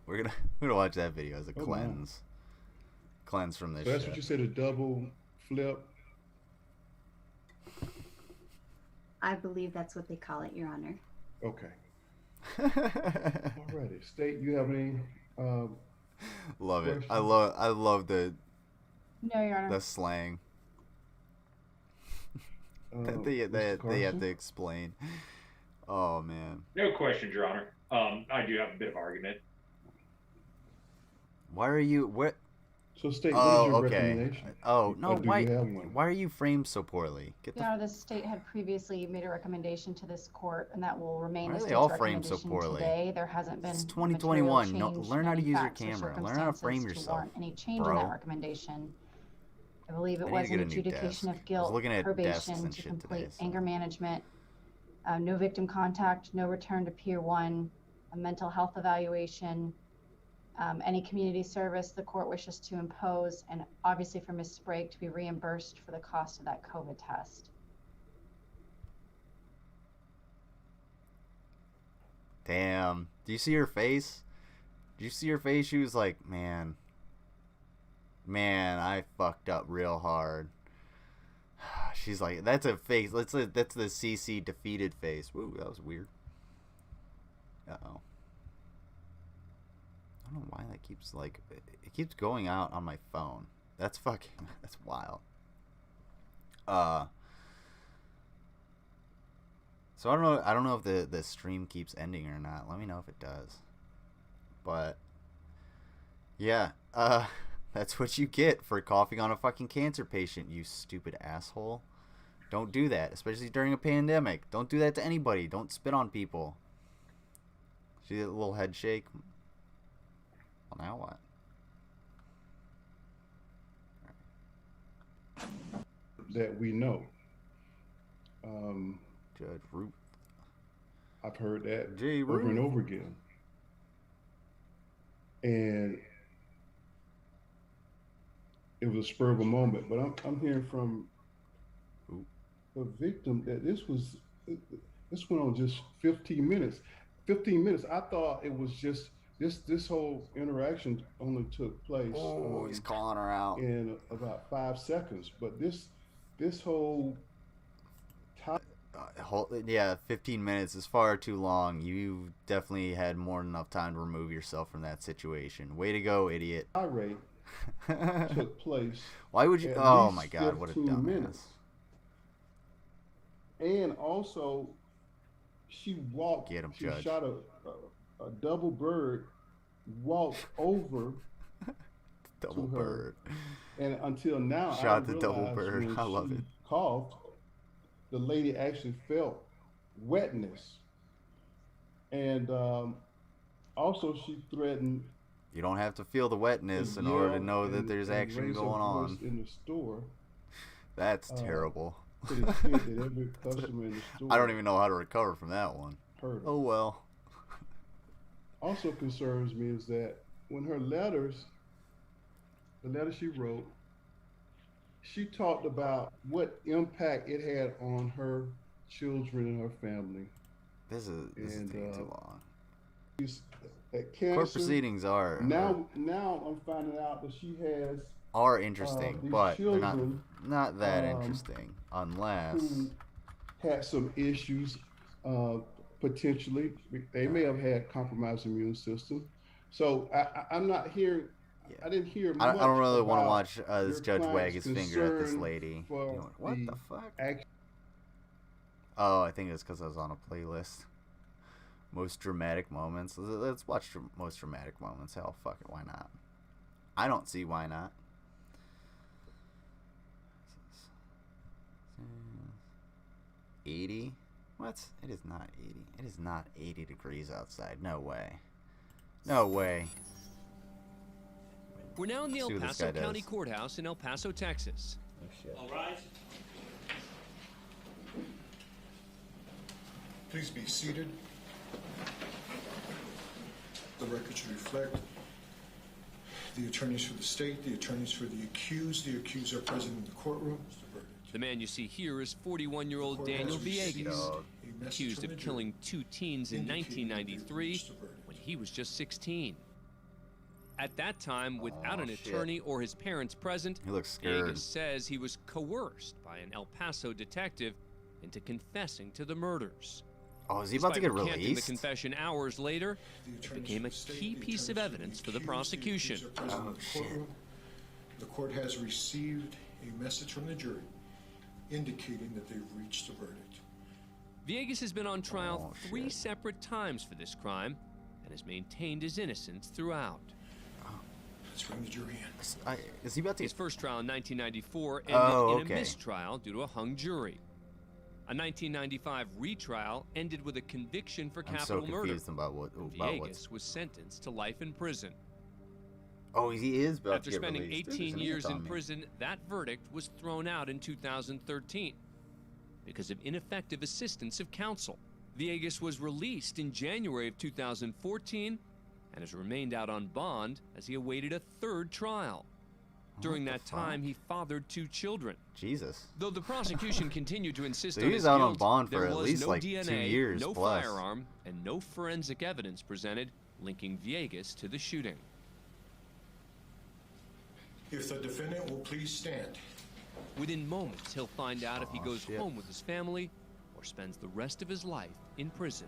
We're gonna watch that video as a cleanse. Cleanse from this So that's shit. what you said, a double flip? I believe that's what they call it, Your Honor. Okay. Alrighty. State, you have any Love it. questions? I love the No, Your Honor. slang that they Mr. have Carson? to explain. Oh man. No questions, Your Honor. I do have a bit of argument. Why are you what? So state, what is Oh, your okay. recommendation? Oh no, Or do why you have one? why are you framed so poorly? Get Your the Honor, the state had previously made a recommendation to this court, and that will remain Why the are they state's all framed so recommendation poorly? today. There hasn't been It's a 2021. material No, change learn in how to any use your facts or camera. Learn how to frame circumstances to yourself, warrant any change in bro. that recommendation. I believe it I need was to an get a new adjudication desk. of guilt, looking at desks probation and to shit complete today, so- anger management, no victim contact, no return to Pier 1, a mental health evaluation, any community service the court wishes to impose, and obviously for Ms. Sprague to be reimbursed for the cost of that COVID test. Damn. Do you see her face? Did you see her face? She was like, man, I fucked up real hard. She's like, that's a face. That's the CC defeated face. Woo, that was weird. Uh-oh. I don't know why that keeps like it keeps going out on my phone. That's fucking that's wild. So I don't know if the stream keeps ending or not. Let me know if it does. But yeah, that's what you get for coughing on a fucking cancer patient, you stupid asshole. Don't do that, especially during a pandemic. Don't do that to anybody. Don't spit on people. See that little head shake? Well, now what? That we know. Judge Root. I've heard that J. over and Root. over again. And it was a spur of a moment, but I'm hearing from Ooh. the victim that this went on just 15 minutes. 15 minutes. I thought it was just this whole interaction only took place. Oh, he's calling her out in about 5 seconds. But this whole time. Yeah, 15 minutes is far too long. You definitely had more than enough time to remove yourself from that situation. Way to go, idiot. Tirade took place. Why would you? Oh my God, what a dumbass. Minutes. And also, she walked. Get him, she Judge. shot a double bird, walked over. Double bird. And until now, shot the double bird. I love it. Coughed. The lady actually felt wetness, and also she threatened. You don't have to feel the wetness in order to know that there's action going on in the store. That's terrible. To the extent that every customer in the store I don't even know how to recover from that one. Oh well. Also concerns me is that when the letter she wrote, she talked about what impact it had on her children and her family. This is taking too long. Cancer, court proceedings are now I'm finding out that she has are interesting, but they're not that interesting unless who had some issues potentially. They may have had compromised immune system. So I'm not hearing. Yeah. I didn't hear much. I don't really want to watch this judge wag his finger at this lady. What the fuck? Oh, I think it's because I was on a playlist. Most dramatic moments. Let's watch most dramatic moments. Hell, fuck it. Why not? I don't see why not. 80? What? It is not 80. It is not 80 degrees outside. No way. No way. We're now in the El Paso County Courthouse in El Paso, Texas. Oh, shit. All rise. Please be seated. The record should reflect the attorneys for the state, the attorneys for the accused. The accused are present in the courtroom. The man you see here is 41-year-old Daniel Villegas, accused of killing 2 teens in 1993 when he was just 16. At that time, without an attorney or his parents present, he looks scared. Villegas says he was coerced by an El Paso detective into confessing to the murders. Oh, is he about to get recanting released? The confession hours later, it became a key piece of evidence for the prosecution. Oh, shit. The court has received a message from the jury indicating that they've reached a verdict. Villegas has been on trial 3 separate times for this crime and has maintained his innocence throughout. Let's bring the jury in. Is he about to... His first trial in 1994 ended in a mistrial due to a hung jury. A 1995 retrial ended with a conviction for capital murder. Villegas was sentenced to life in prison. Oh, he is about After to get spending released. 18 years in prison, that verdict was thrown out in 2013 because of ineffective assistance of counsel. Villegas was released in January of 2014 and has remained out on bond as he awaited a 3rd trial. During that time, he fathered 2 children. Jesus. Though the prosecution continued to insist So on he was his out guilt, on bond for there at was least no like DNA, 2 years no plus. firearm, and no forensic evidence presented linking Villegas to the shooting. If the defendant will please stand. Within moments, he'll find out if he goes home with his family or spends the rest of his life in prison.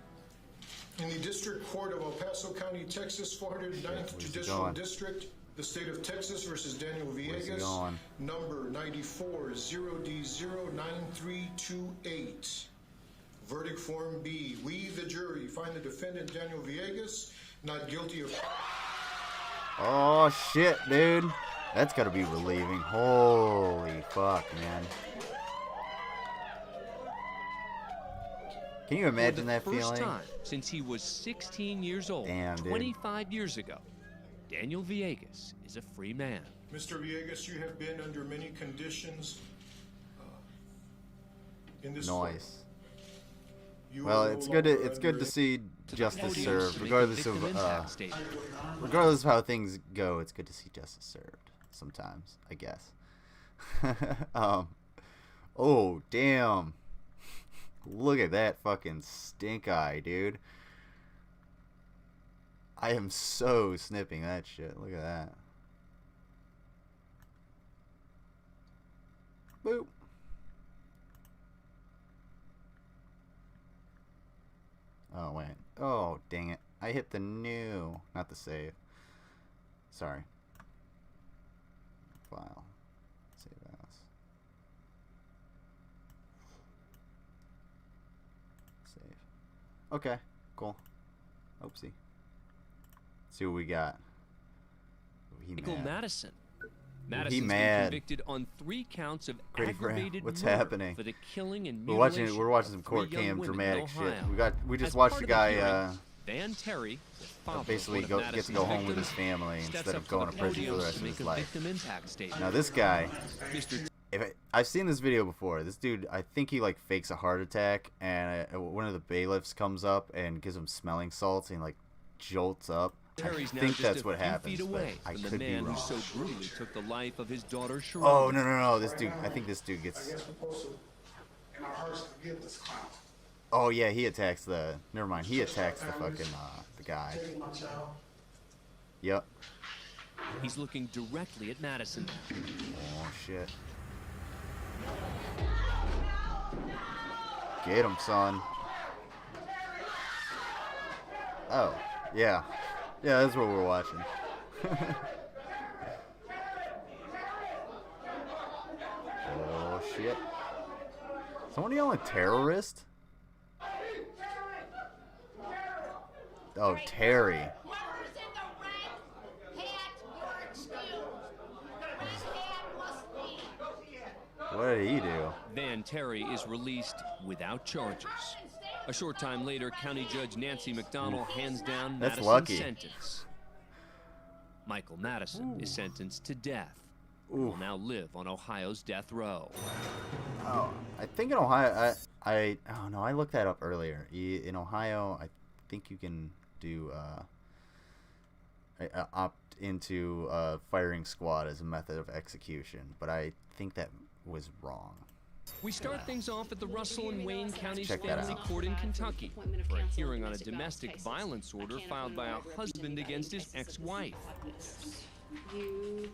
In the District Court of El Paso County, Texas, 409th Judicial District, the state of Texas versus Daniel Villegas, number 94-0D09328. Verdict Form B. We, the jury, find the defendant Daniel Villegas not guilty of... Oh, shit, dude. That's gotta be relieving. Holy fuck, man. Can you imagine that feeling? For the first time since he was 16 years old, Damn, 25 years ago, Daniel Villegas is a free man. Mr. Villegas, you have been under many conditions in this court. Well, it's good to see justice served, regardless of how things go. It's good to see justice served sometimes, I guess. Oh, damn. Look at that fucking stink eye, dude. I am so snipping that shit. Look at that. Boop. Oh, wait. Oh, dang it. I hit the new, not the save. Sorry. File. Save as. Save. Okay, cool. Oopsie. See what we got. Oh, he Michael mad. Madison. Oh, Madison's he been mad. convicted on 3 counts of Great for him. aggravated What's murder happening? for the killing and We're mutilation watching some of court 3 young cam women in dramatic shit. Ohio. We just As watched part the of the guy hearing, Van Terry, the father of basically one of gets to Madison's go home with his victims, family steps instead up of going the to prison for podium the rest to of make his a life. victim impact statement. Now this guy, Mr. I've seen this video before. This dude, I think he like fakes a heart attack, and one of the bailiffs comes up and gives him smelling salts, and he like jolts up. Terry's I now think just that's a what few happens, feet but away I from the could be man wrong. who so brutally took the life of his daughter Sharon. Oh no! This dude, I think this dude gets. In our hearts forgive this clown. Oh yeah, he attacks the. Never mind, he attacks the fucking the guy. Yep. He's looking directly at Madison. Oh shit. Get him, son. Oh, yeah. Yeah, that's what we're watching. Oh shit. Someone yelling terrorist? Oh, Terry. What did he do? Van Terry is released without charges. A short time later, County Judge Nancy McDonald hands down That's Madison's lucky. sentence. Michael Madison is sentenced to death. He Ooh. will now live on Ohio's death row. Oh, I think in Ohio, oh no, I looked that up earlier. In Ohio, I think you can do opt into firing squad as a method of execution, but I think that was wrong. We start things off at the Russell and Wayne County's Check that Family out. Court in Kentucky for a hearing on a domestic violence order filed by a husband against his ex-wife. You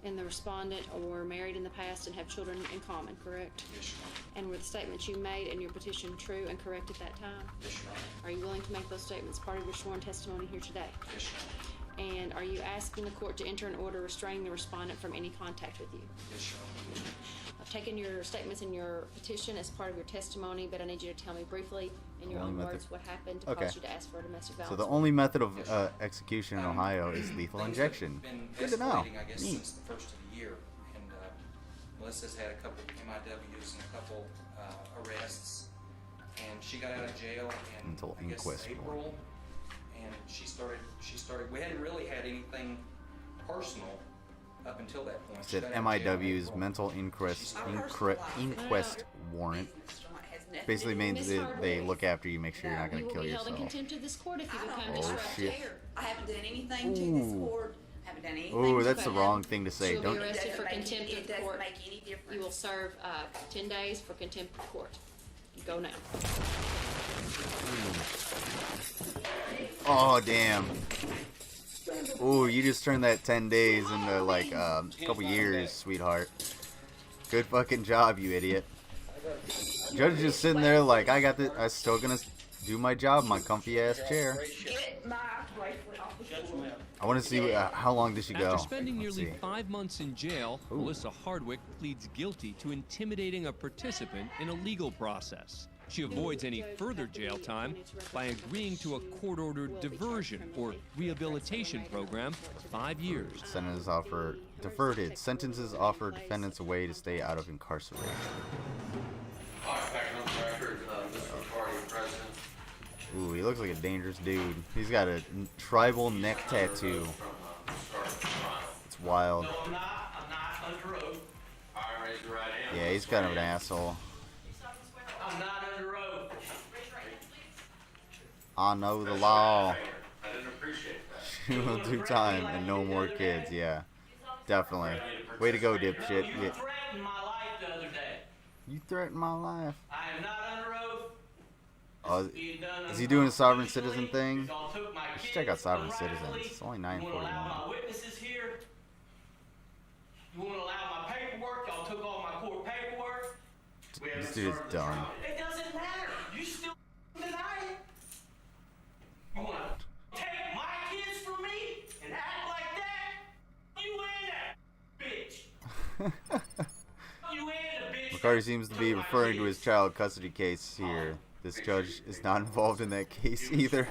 and the respondent were married in the past and have children in common, correct? Yes, Your Honor. And were the statements you made in your petition true and correct at that time? Yes, Your Honor. Are you willing to make those statements part of your sworn testimony here today? Yes, Your Honor. And are you asking the court to enter an order restraining the respondent from any contact with you? Yes, Your Honor. I've taken your statements in your petition as part of your testimony, but I need you to tell me briefly in your Only own method- words what happened to Okay. cause you to ask for a domestic violence. So the only method of execution in Ohio is lethal injection. Been Good to know. escalating, I guess, Neat. since the first of the year, and Melissa's had a couple MIWs and a couple arrests, and she got out of jail in Until I guess inquest April, and she started. We hadn't really had anything personal up until that point. She Said got out of jail in MIW's April. mental inquest warrant. Basically means that they look after you, make sure you're not going to kill You will be held in yourself. contempt of this court if you become Oh disruptive. shit. I haven't done anything to this Ooh. court. Haven't done anything. Ooh, to that's the them. wrong thing to say. You'll Don't. be arrested for It doesn't contempt make- of it the doesn't court. make any difference. You will serve 10 days for contempt of court. Go now. Oh damn. Ooh, you just turned that 10 days into like a couple years, sweetheart. Good fucking job, you idiot. Judge is just sitting there like, I got this. I'm still gonna do my job in my comfy ass chair. Get my bracelet off the floor. I want to see how long does she go. After spending Let's nearly see. 5 months in jail, Ooh. Melissa Hardwick pleads guilty to intimidating a participant in a legal process. She avoids any further jail time by agreeing to a court-ordered diversion or rehabilitation program for 5 years. Sentences offer diverted. Sentences offer defendants a way to stay out of incarceration. Ooh, he looks like a dangerous dude. He's got a tribal neck tattoo. It's wild. I'm not under oath. Yeah, he's kind of an asshole. I'm not under oath. I know the law. I didn't appreciate that. She will do time and no more kids. Yeah, definitely. Way to go, dipshit. You Yeah. threatened my life the other day. You threatened my life. I am not under oath. Oh, is he doing a sovereign citizen thing? You should check out sovereign citizens. It's only You want to allow $9.41. my witnesses here? You want to allow my paperwork? Y'all took all my court paperwork. This dude is done. It doesn't matter. You still deny it. You want to take my kids from me and act like that? You and that bitch. You and the bitch. McCarty seems to be referring to his child custody case here. This judge is not involved in that case either.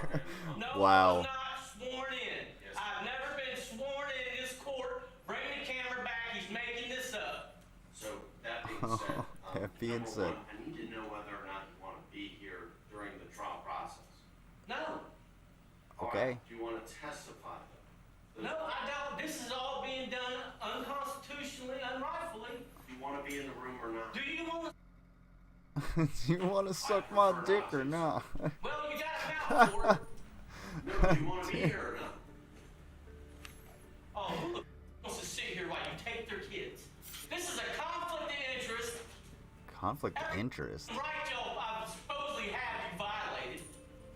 Wow. I'm not sworn in. I've never been sworn in this court. Bring the camera back. He's making this up. So that being said, That being number said. one, I need to know whether or not you want to be here during the trial process. No. All Okay. right, do you want to testify though? No, I don't. This is all being done unconstitutionally, unrightfully. Do you want to be in the room or not? Do you want to? Do you want to suck my dick or not? Well, you got a mouth for it. No, do you want to be here or not? Oh, who wants to sit here while you take their kids? This is a conflict of interest. Conflict of interest. Right, y'all, I supposedly have you violated.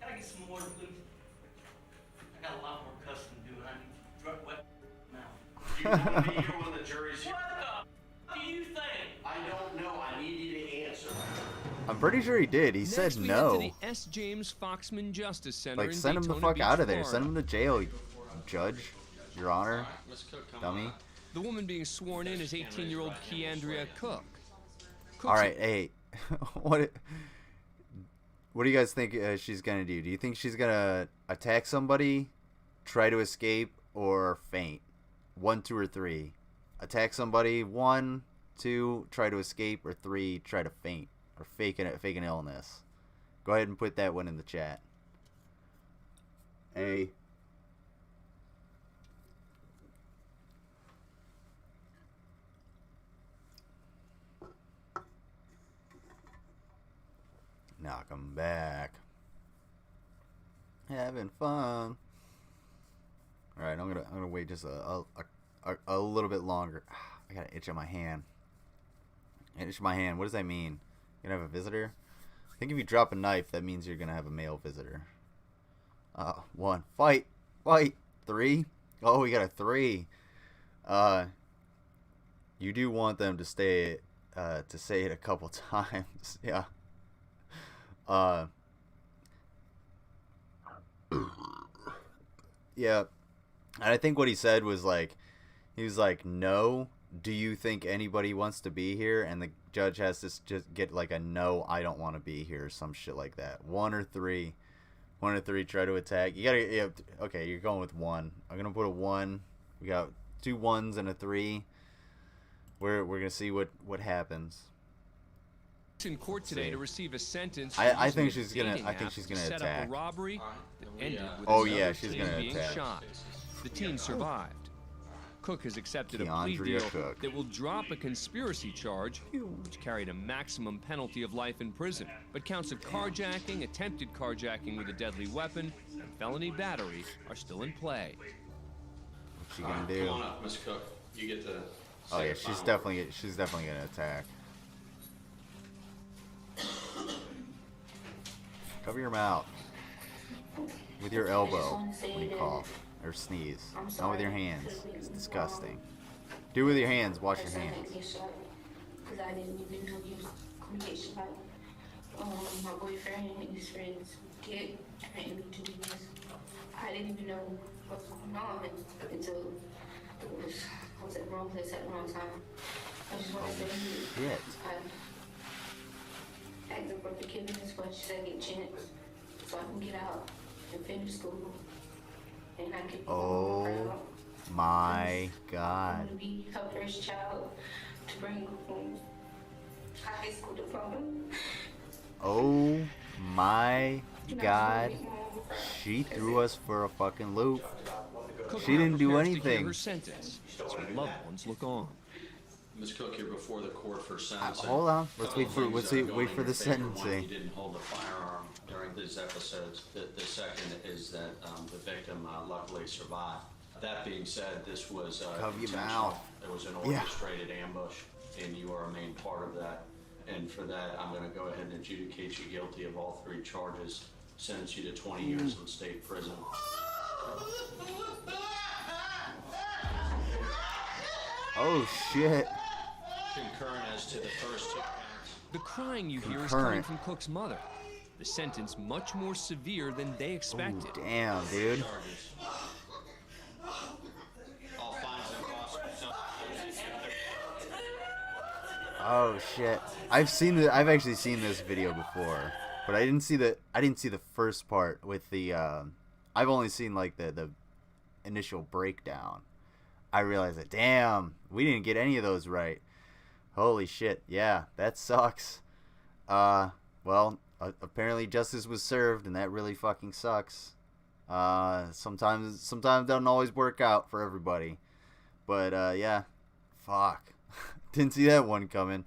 Can I get some water, please? I got a lot more cussing to do, and I need to drop wet mouth. Do you want to be here when the jury's here? What the do you think? I don't know. I need you to answer. I'm pretty sure he did. He Next, said we no. head to the S. James Foxman Justice Center Like, in send him the Daytona fuck Beach, out of there. Florida. Send him to jail, Judge. Your Honor. Dummy. The woman being sworn in is 18-year-old Keandria Cook. All right, hey. What do you guys think she's going to do? Do you think she's going to attack somebody, try to escape, or faint? 1, 2, or 3. Attack somebody, 1, 2, try to escape, or 3, try to faint. Or fake an illness. Go ahead and put that one in the chat. A. Knock 'em back. Having fun. All right, I'm gonna wait just a little bit longer. I got an itch on my hand. Itch my hand. What does that mean? You're gonna have a visitor? I think if you drop a knife, that means you're gonna have a male visitor. 1. Fight. 3. Oh, we got a 3. You do want them to say it a couple times. Yeah. Yeah. And I think what he said was like, he was like, no, do you think anybody wants to be here? And the judge has to just get like a no, I don't want to be here, or some shit like that. 1 or 3. 1 or 3 try to attack. You gotta, yeah, okay, you're going with 1. I'm gonna put a 1. We got 2 1s and a 3. We're gonna see what happens. In court today to receive a sentence. I think she's gonna set attack. up a robbery that ended with Oh, another yeah, she's teen gonna being attack. shot. The teen survived. Cook has accepted a plea Keandria deal Cook. that will drop a conspiracy charge, which carried a maximum penalty of life in prison. But counts of carjacking, attempted carjacking with a deadly weapon, and felony battery are still in play. What's she gonna do? Come on up, Miss Cook. You get to. Oh yeah, she's definitely gonna attack. Cover your mouth with your elbow when you cough or sneeze. Not with your hands. It's disgusting. Do it with your hands. Wash your hands. Because I didn't even know you was gonna get shot. My boyfriend and his friends get threatened me to do this. I didn't even know what was going on until I was at the wrong place at the wrong time. I just want to say Shit. I asked them for forgiveness for a second chance so I can get out and finish school. And I can be Oh proud. my I'm God. gonna be her first child to bring home a high school diploma. Oh my God. She threw us for a fucking loop. Cook She didn't do prepares to hear anything. her sentence, as her loved ones look on. Ms. Cook, you're before the court for sentencing. Hold on. Let's wait for Couple things that are wait going for in the your favor. One, sentencing. you didn't hold a firearm during these episodes. The second is that the victim luckily survived. That being said, this was Cover your intentional. mouth. There was an Yeah. orchestrated ambush, and you are a main part of that. and for that, I'm going to go ahead and adjudicate you guilty of all 3 charges, sentence you to 20 years in state prison. Oh shit. Concurrent as to the first 2 counts. The crying you hear is coming from Cook's mother. The sentence much more severe than they expected. Ooh, damn, dude. All fines and costs. Oh shit. I've actually seen this video before, but I didn't see the first part with the I've only seen like the initial breakdown. I realized that, damn, we didn't get any of those right. Holy shit. Yeah, that sucks. Well, apparently justice was served, and that really fucking sucks. Sometimes doesn't always work out for everybody. But yeah, fuck. Didn't see that one coming.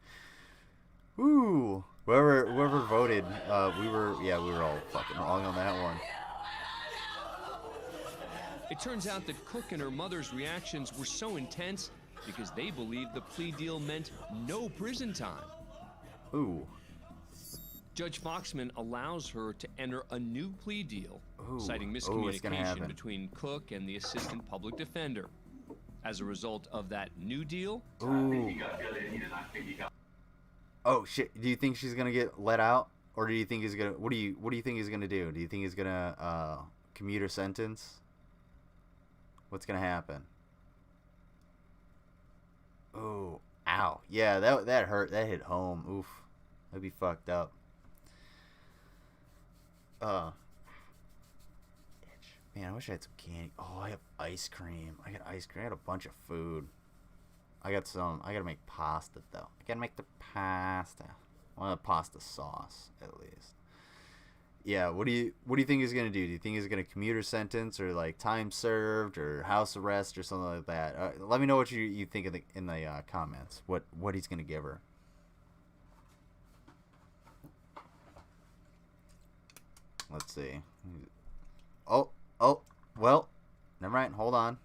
Woo. Whoever voted, we were all fucking wrong on that one. It turns out that Cook and her mother's reactions were so intense because they believed the plea deal meant no prison time. Ooh. Judge Foxman allows her to enter a new plea deal, citing what's gonna miscommunication happen? between Cook and the assistant public defender. As a result of that new deal, Ooh. Oh shit! Do you think she's gonna get let out, or do you think he's gonna? What do you think he's gonna do? Do you think he's gonna commute her sentence? What's gonna happen? Oh, ow! Yeah, that hurt. That hit home. Oof, that'd be fucked up. Man, I wish I had some candy. Oh, I have ice cream. I got ice cream. I got a bunch of food. I gotta make pasta though. I gotta make the pasta. I want a pasta sauce at least. Yeah, what do you think he's gonna do? Do you think he's gonna commute her sentence, or like time served, or house arrest, or something like that? Let me know what you think in the comments. What he's gonna give her. Let's see. Oh, well, never mind. Hold on.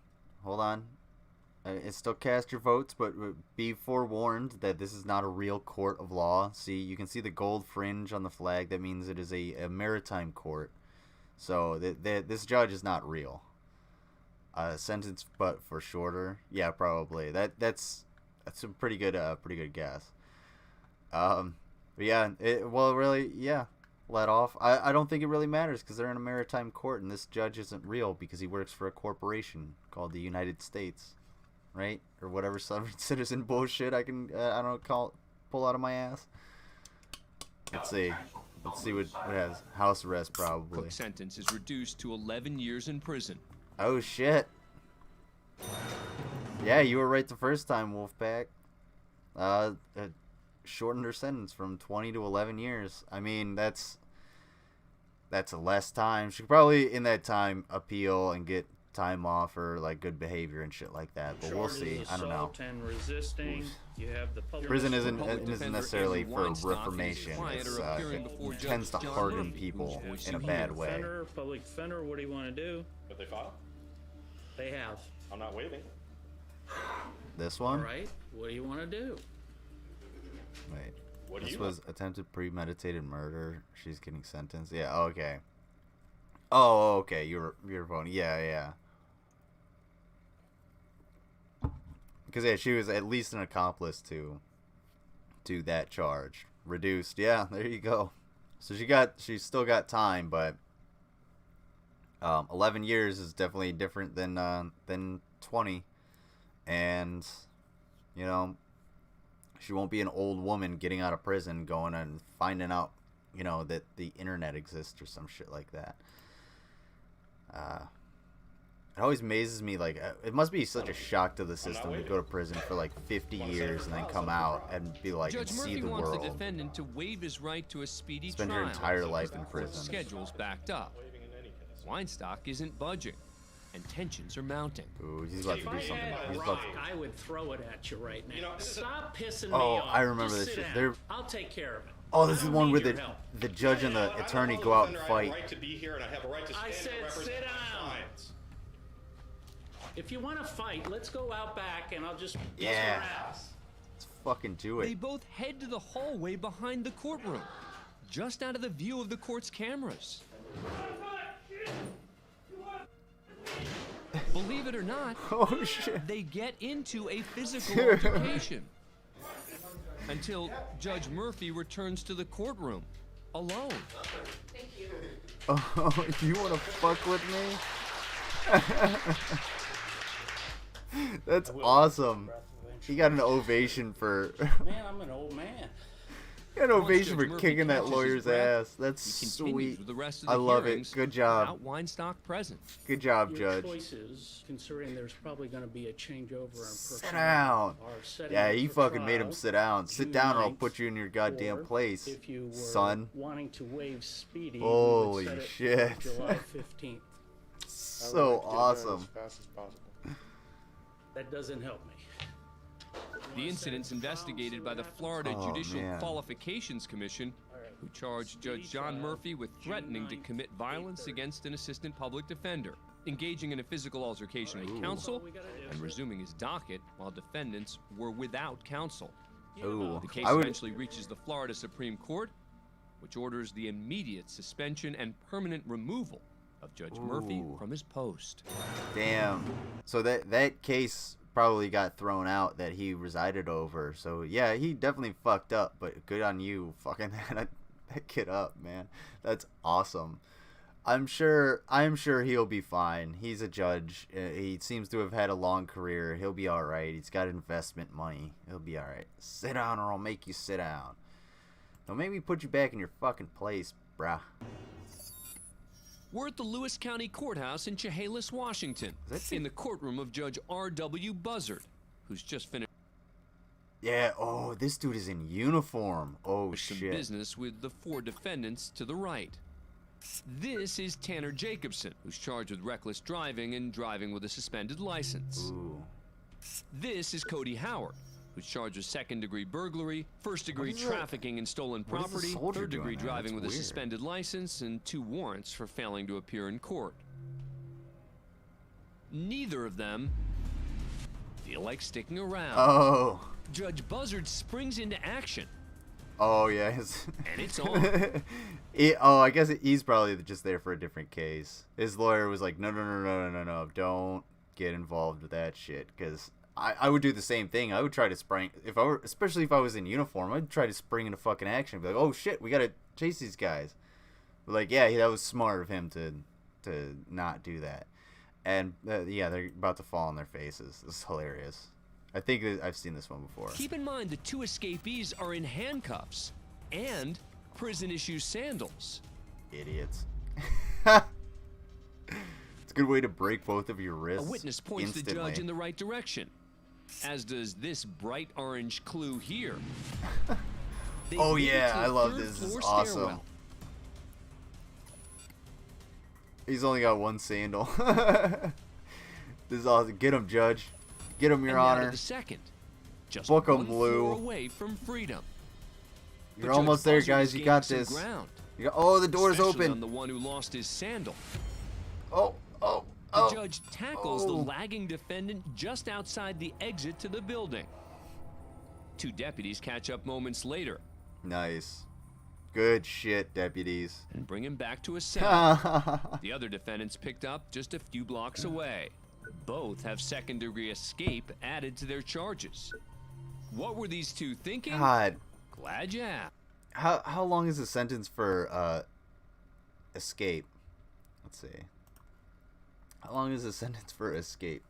It's still cast your votes, but be forewarned that this is not a real court of law. See, you can see the gold fringe on the flag. That means it is a maritime court. So this judge is not real. Sentence, but for shorter. Yeah, probably. That's a pretty good guess. But yeah. Really, yeah. Let off. I don't think it really matters because they're in a maritime court, and this judge isn't real because he works for a corporation called the United States, right? Or whatever citizen bullshit I don't pull out of my ass. Let's see what it has. House arrest probably. Cook's sentence is reduced to 11 years in prison. Oh shit. Yeah, you were right the first time, Wolfpack. Shortened her sentence from 20 to 11 years. I mean, that's a less time. She could probably in that time appeal and get time off or like good behavior and shit like that. But we'll see. I don't know. And resisting. You have the public. Prison isn't necessarily for reformation. It tends to harden people in a bad way. Public defender, what do you want to do? But they filed? They have. I'm not waiting. This one? All right. What do you want to do? Wait, this was attempted premeditated murder. She's getting sentenced. Yeah, okay. Oh, okay. You're voting. Yeah. Because yeah, she was at least an accomplice to that charge. Reduced. Yeah, there you go. So she still got time, but 11 years is definitely different than 20, and you know. She won't be an old woman getting out of prison going and finding out, you know, that the internet exists or some shit like that. It always amazes me, like, it must be such a shock to the system to go to prison for like 50 years and then come out and be like, and see the world. Judge Murphy wants the defendant to waive his right to a speedy trial. Spend her entire life in prison. Schedule's backed up. Weinstock isn't budging, and tensions are mounting. Ooh, he's about to do something. I would throw it at you right now. Stop pissing me off. off. I remember this shit. I'll take care of it. Oh, this is one where the judge and the attorney go out and fight. I have a right to be here, and I have a right to stand and represent sit down. clients. If you want to fight, let's go out back, and I'll just Yeah. It's fucking do They it. both head to the hallway behind the courtroom, just out of the view of the court's cameras. Believe it or not, oh shit, they get into a physical Dude. altercation until Judge Murphy returns to the courtroom alone. Oh, you want to fuck with me? That's awesome. He got an ovation for. Man, I'm an old man. He got an ovation for Judge Murphy kicking that catches his lawyer's breath, ass. That's he continues sweet. with the rest of I the love it. hearings Good job. without Weinstock present. Good job, Your Judge. choices, considering there's probably going to be a changeover in Sit personnel, down. are setting Yeah, up he for fucking made him trial sit down. Sit June down or I'll 9th, put you in your goddamn or place, if you were son. wanting to waive speedy, Holy we would set shit. it for July 15th. So awesome. That doesn't help me. The incident's investigated by the Florida Oh, Judicial man. Qualifications Commission, who charged Judge John Murphy with threatening to commit violence against an assistant public defender, engaging in a physical altercation with counsel, and resuming his docket while defendants were without counsel. Ooh, The case I would. eventually reaches the Florida Supreme Court, which orders the immediate suspension and permanent removal of Judge Murphy Ooh. from his post. Damn. So that case probably got thrown out that he resided over. So yeah, he definitely fucked up. But good on you, fucking that kid up, man. That's awesome. I'm sure he'll be fine. He's a judge. He seems to have had a long career. He'll be all right. He's got investment money. He'll be all right. Sit down, or I'll make you sit down. Don't make me put you back in your fucking place, bruh. We're at the Lewis County Courthouse in Chehalis, Washington, in the courtroom of Judge R.W. Buzzard, who's just finished Yeah. Oh, this dude is in uniform. Oh some shit. business with the four defendants to the right. This is Tanner Jacobson, who's charged with reckless driving and driving with a suspended license. Ooh. This is Cody Howard, who's charged with second-degree burglary, first-degree What is trafficking and stolen what is the property, soldier third-degree doing there? driving That's with a weird. suspended license, and 2 warrants for failing to appear in court. Neither of them feel like sticking around. Oh. Judge Buzzard springs into action. Oh yeah. And it's on. I guess he's probably just there for a different case. His lawyer was like, no, don't get involved with that shit, because I would do the same thing. I would try to spring, especially if I was in uniform, I'd try to spring into fucking action. Be like, oh shit, we gotta chase these guys. But like, yeah, that was smart of him to not do that. And yeah, they're about to fall on their faces. This is hilarious. I think that I've seen this one before. Keep in mind the 2 escapees are in handcuffs and prison-issue sandals. Idiots. It's a good way to break both of your wrists. A witness points instantly. the judge in the right direction, as does this bright orange clue here. They Oh made it yeah, to I the love 3rd this. This is floor awesome. stairwell. He's only got one sandal. This is awesome. Get him, Judge. Get him, Your And now Honor. to the second, just Book 'em, 1 Lou. floor away from freedom. You're But Judge almost there, Buzzard guys. is You got gaining this. some ground, Oh, the door's especially open. on the one who lost his sandal. Oh. The judge tackles the Oh. lagging defendant just outside the exit to the building. 2 deputies catch up moments later Nice. Good shit, deputies. and bring him back to a cell. The other defendants picked up just a few blocks away. Both have second-degree escape added to their charges. What were these 2 thinking? God. Glad you asked. How long is the sentence for escape? Let's see. How long is the sentence for escape?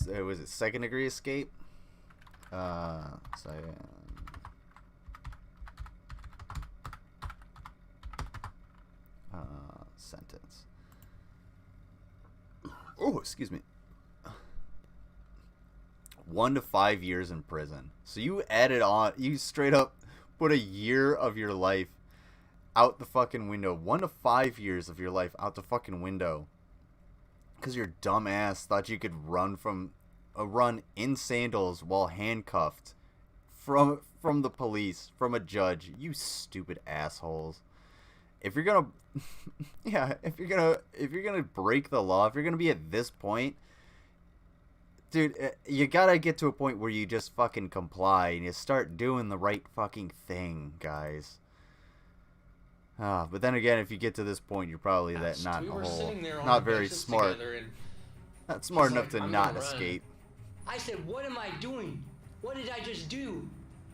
Was it second degree escape? Sentence. Oh, excuse me. 1 to 5 years in prison. So you added on, you straight up put a year of your life out the fucking window. 1 to 5 years of your life out the fucking window. Because your dumb ass thought you could run in sandals while handcuffed from the police, from a judge. You stupid assholes. If you're gonna if you're gonna break the law, if you're gonna be at this point, Dude, you gotta get to a point where you just fucking comply and you start doing the right fucking thing, guys. But then again, if you get to this point, you're probably not very smart. Not smart enough to not escape. I said, what am I doing? What did I just do?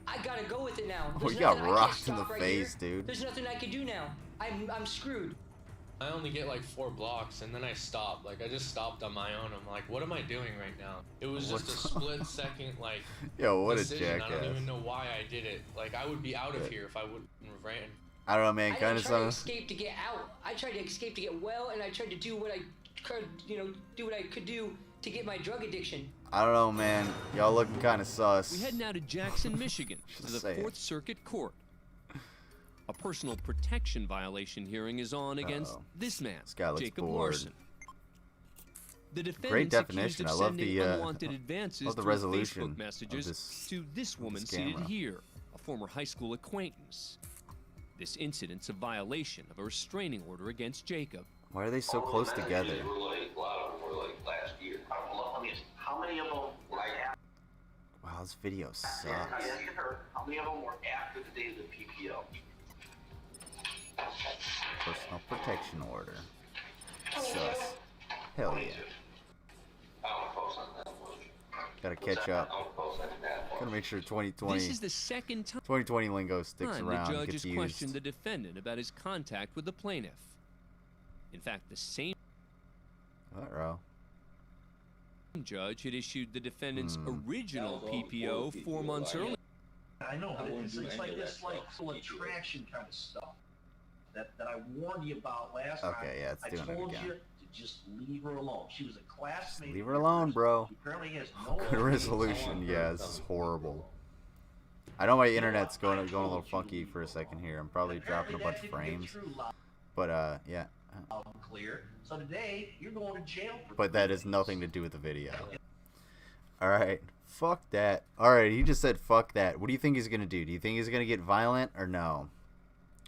I gotta go with it now. Oh, you got rocked in the face, dude. There's nothing I can do now. I'm screwed. I only get like 4 blocks and then I stopped. Like I just stopped on my own. I'm like, what am I doing right now? It was just a split second like Yo, what decision. a I don't jackass. even know why I did it. Like I would be out of here if I wouldn't have ran. I don't know, man. I Kind of tried to something. escape to get out. I tried to escape to get well, and I tried to do what I could, do what I could do to get my drug addiction. I don't know, man. Y'all looking kind of sus. We head now to Jackson, Michigan, to the saying. 4th Circuit Court. A personal protection violation hearing is on against this man, guy looks Jacob bored. Larson. The Great defendant's accused definition. of I love sending the unwanted advances love the through resolution Facebook of messages to this woman seated camera. here, a former high school acquaintance. This incident's a violation of a restraining order against Jacob. Why are they so close together? A lot of them were like last year. How many of them were after? Wow, this video sucks. Asking her, how many of them were after the day of the PPO? Personal protection order. Sus. Hell yeah. Gotta catch up. Gotta make sure 2020. This is the second time 2020 lingo sticks around. the judge Gets has questioned used. the defendant about his contact with the plaintiff. In fact, the same Uh-oh. judge had issued the defendant's original PPO 4 months earlier. I know, but it's like this full attraction kind of stuff that I warned you about last time. Okay, yeah, it's I doing it told again. you to just leave her alone. She was a classmate. Leave her alone, bro. She apparently has no Good resolution. Yeah, this is horrible. I know my internet's going a little funky for a second here. I'm probably dropping a bunch of frames. But yeah. Clear. So today you're going to jail. But that has nothing to do with the video. Alright. Fuck that. Alright, he just said fuck that. What do you think he's gonna do? Do you think he's gonna get violent or no?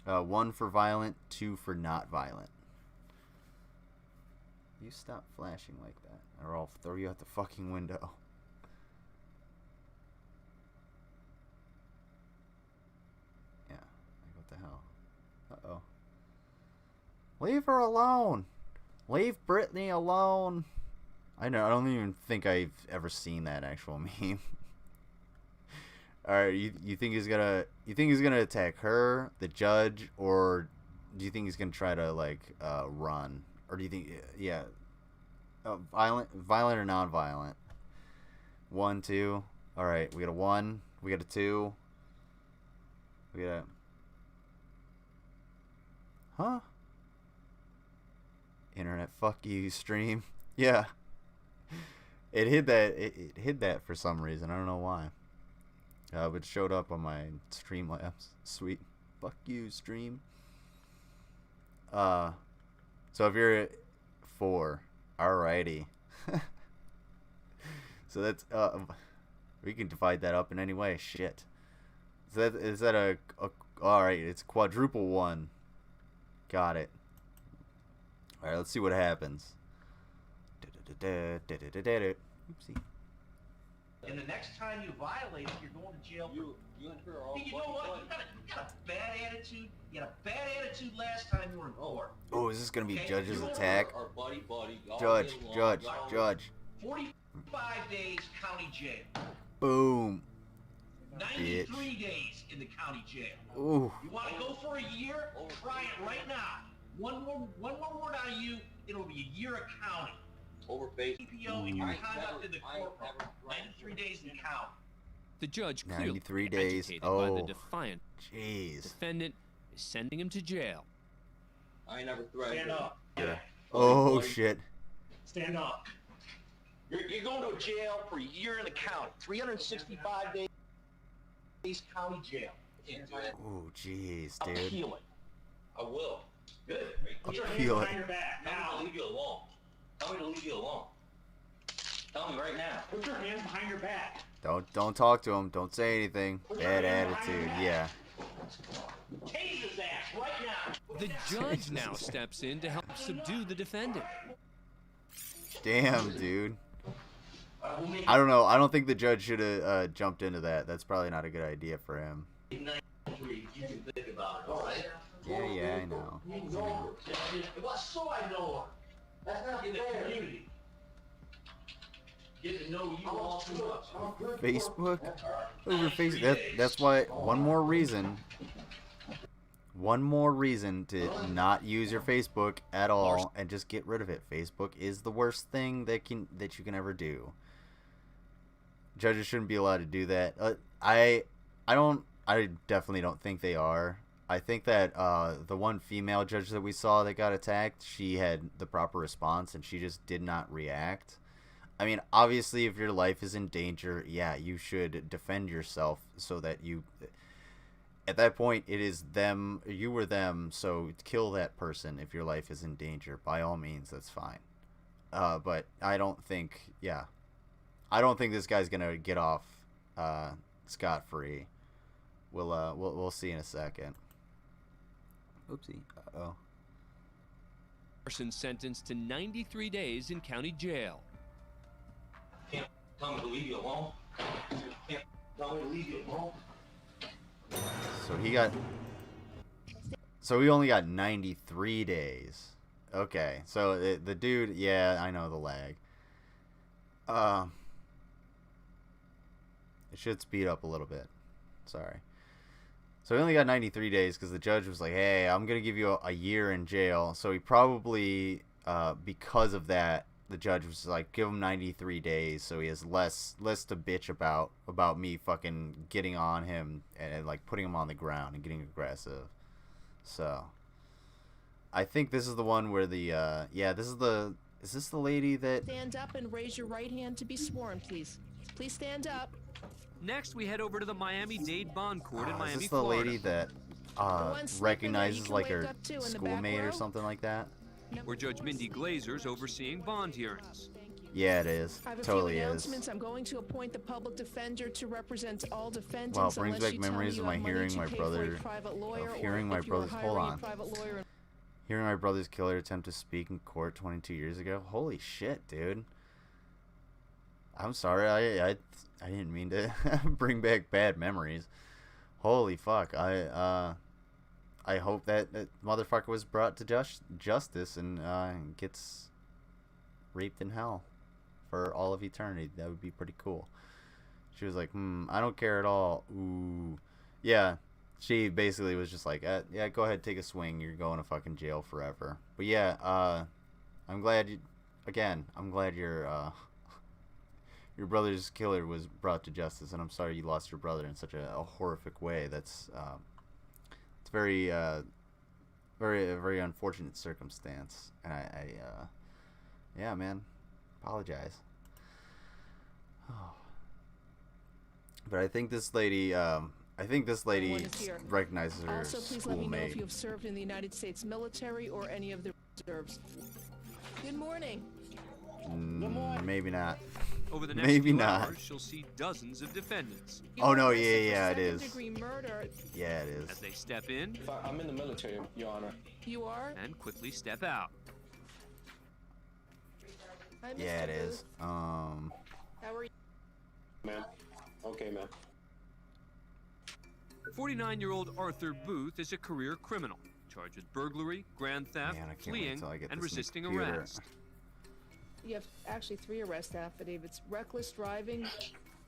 1 for violent, 2 for not violent. You stop flashing like that, or I'll throw you out the fucking window. Yeah. What the hell? Uh-oh. Leave her alone! Leave Brittany alone! I don't even think I've ever seen that actual meme. Alright, you think he's gonna attack her, the judge, or do you think he's gonna try to like run? Or do you think violent or non-violent? 1, 2. Alright, we got a 1, we got a 2. We got a Huh? Internet, fuck you, stream. Yeah. It hid that. It hid that for some reason. I don't know why. But it showed up on my Streamlabs. Sweet. Fuck you, stream. So if you're at 4, alrighty. So that's we can divide that up in any way. Shit. Is that a all right? It's quadruple 1. Got it. All right. Let's see what happens. Oopsie. And the next time you violate it, you're going to jail. You know what? You got a bad attitude. You had a bad attitude last time you were in court. Oh, is this gonna be Okay? judge's You're attack? our buddy, all Judge, day long. judge. 45 days county jail. Boom. 93 Bitch. days in the county jail. Ooh. You want to go for a year? Try it right now. One more word out of you, it'll be a year of county. Overpaid. PPO and your conduct in the courtroom. 93 days in count. The judge clearly 93 days. agitated by Oh. the defiant Jeez. defendant is sending him to jail. I ain't never threatened. Stand up. Yeah. Oh shit. Stand up. You're going to jail for a year in the county. 365 days county jail. Oh jeez, I'll dude. appeal it. I will. Good. Put your hands Appeal it. behind your back. Now. Tell me to leave you alone. Tell me to leave you alone. Tell me right now. Put your hands behind your back. Don't talk to him. Don't say anything. Bad attitude. Yeah. Tase his ass right now. The judge now steps in to help subdue the defendant. Damn, dude. I don't know. I don't think the judge should have jumped into that. That's probably not a good idea for him. You can think about it, all right? Yeah, I know. What so I know? That's not in the community. Get to know you all too much. Facebook? Over Facebook. That's why one more reason to not use your Facebook at all and just get rid of it. Facebook is the worst thing that you can ever do. Judges shouldn't be allowed to do that. I definitely don't think they are. I think that the one female judge that we saw that got attacked, she had the proper response and she just did not react. I mean, obviously, if your life is in danger, yeah, you should defend yourself so that you... At that point, it is them, you or them, so kill that person if your life is in danger. By all means, that's fine. But I don't think, I don't think this guy's gonna get off scot-free. We'll see in a second. Oopsie. Uh-oh. Person sentenced to 93 days in county jail. Can't tell me to leave you alone. Can't tell me to leave you alone. So he only got 93 days. Okay, so the dude, yeah, I know the lag. It should speed up a little bit. Sorry. So he only got 93 days because the judge was like, hey, I'm going to give you a year in jail. So he probably, because of that, the judge was like, give him 93 days so he has less to bitch about me fucking getting on him and like putting him on the ground and getting aggressive. So I think this is the one where the is this the lady that... Stand up and raise your right hand to be sworn, please. Please stand up. Next, we head over to the Miami-Dade Bond Court in Miami, is this the Florida. lady that recognizes like her schoolmate or something like that? Where Judge Mindy Glazer's overseeing bond hearings. Yeah, it is. I have a Totally few is. announcements. I'm going to appoint the public defender to represent all defendants. Wow, it brings unless back you tell memories me of you my have money hearing to my pay for a brother. private lawyer, Of or hearing my if you are brother's. Hold hiring a on. private lawyer. Hearing my brother's killer attempt to speak in court 22 years ago. Holy shit, dude. I'm sorry. I didn't mean to bring back bad memories. Holy fuck. I hope that motherfucker was brought to justice and gets raped in hell for all of eternity. That would be pretty cool. She was like, I don't care at all. Ooh. Yeah. She basically was just like, yeah, go ahead, take a swing. You're going to fucking jail forever. But yeah, I'm glad your brother's killer was brought to justice, and I'm sorry you lost your brother in such a horrific way. That's it's very very unfortunate circumstance, and yeah, man, apologize. Oh. But I think this lady recognizes her Also, please let me know if schoolmate. you have served in the United States military or any of the reserves. Good morning. Maybe not. Over the next Maybe few not. hours, she'll see dozens of defendants. Oh no, yeah, it is. Second-degree murder. Yeah, it is. As they step in, I'm in the military, Your Honor. You are? and quickly step out. Hi, Mr. Yeah, it is. Booth. How are you? Ma'am. Okay, ma'am. 49-year-old Arthur Booth is a career criminal, charged with burglary, grand theft, Man, I can't wait fleeing, till I get and this new resisting computer. arrest. You have actually 3 arrest affidavits: reckless driving,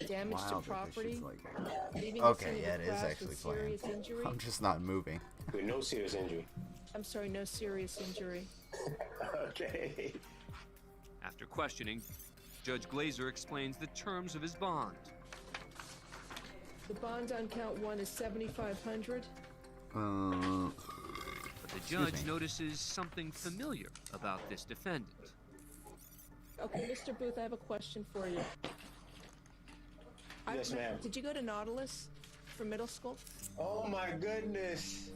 damage Wow, to that property, shit's like... leaving the Okay, scene of yeah, the it is crash actually with playing. serious injury. I'm just not moving. With no serious injury. I'm sorry, no serious injury. Okay. After questioning, Judge Glazer explains the terms of his bond. The bond on count 1 is $7,500. But the judge notices something familiar about this defendant. Okay, Mr. Booth, I have a question for you. Yes, ma'am. Did you go to Nautilus for middle school? Oh my goodness.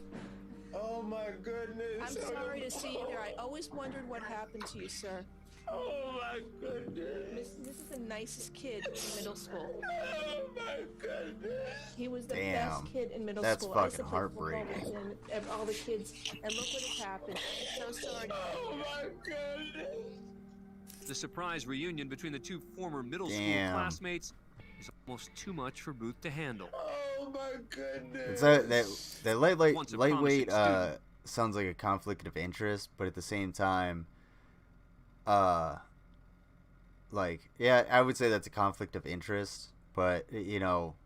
Oh my goodness. I'm sorry to see you there. I always wondered what happened to you, sir. Oh my goodness. This is the nicest kid in middle school. Oh my goodness. He was the Damn. best kid in middle That's school. I used to fucking play football heartbreaking. with him and all the kids, and look what has happened. I'm so sorry. Oh my goodness. The surprise reunion between the two former middle school Damn. classmates is almost too much for Booth to handle. Oh my goodness. It's that Once a lightweight promising student. sounds like a conflict of interest, but at the same time, like, yeah, I would say that's a conflict of interest, but you know,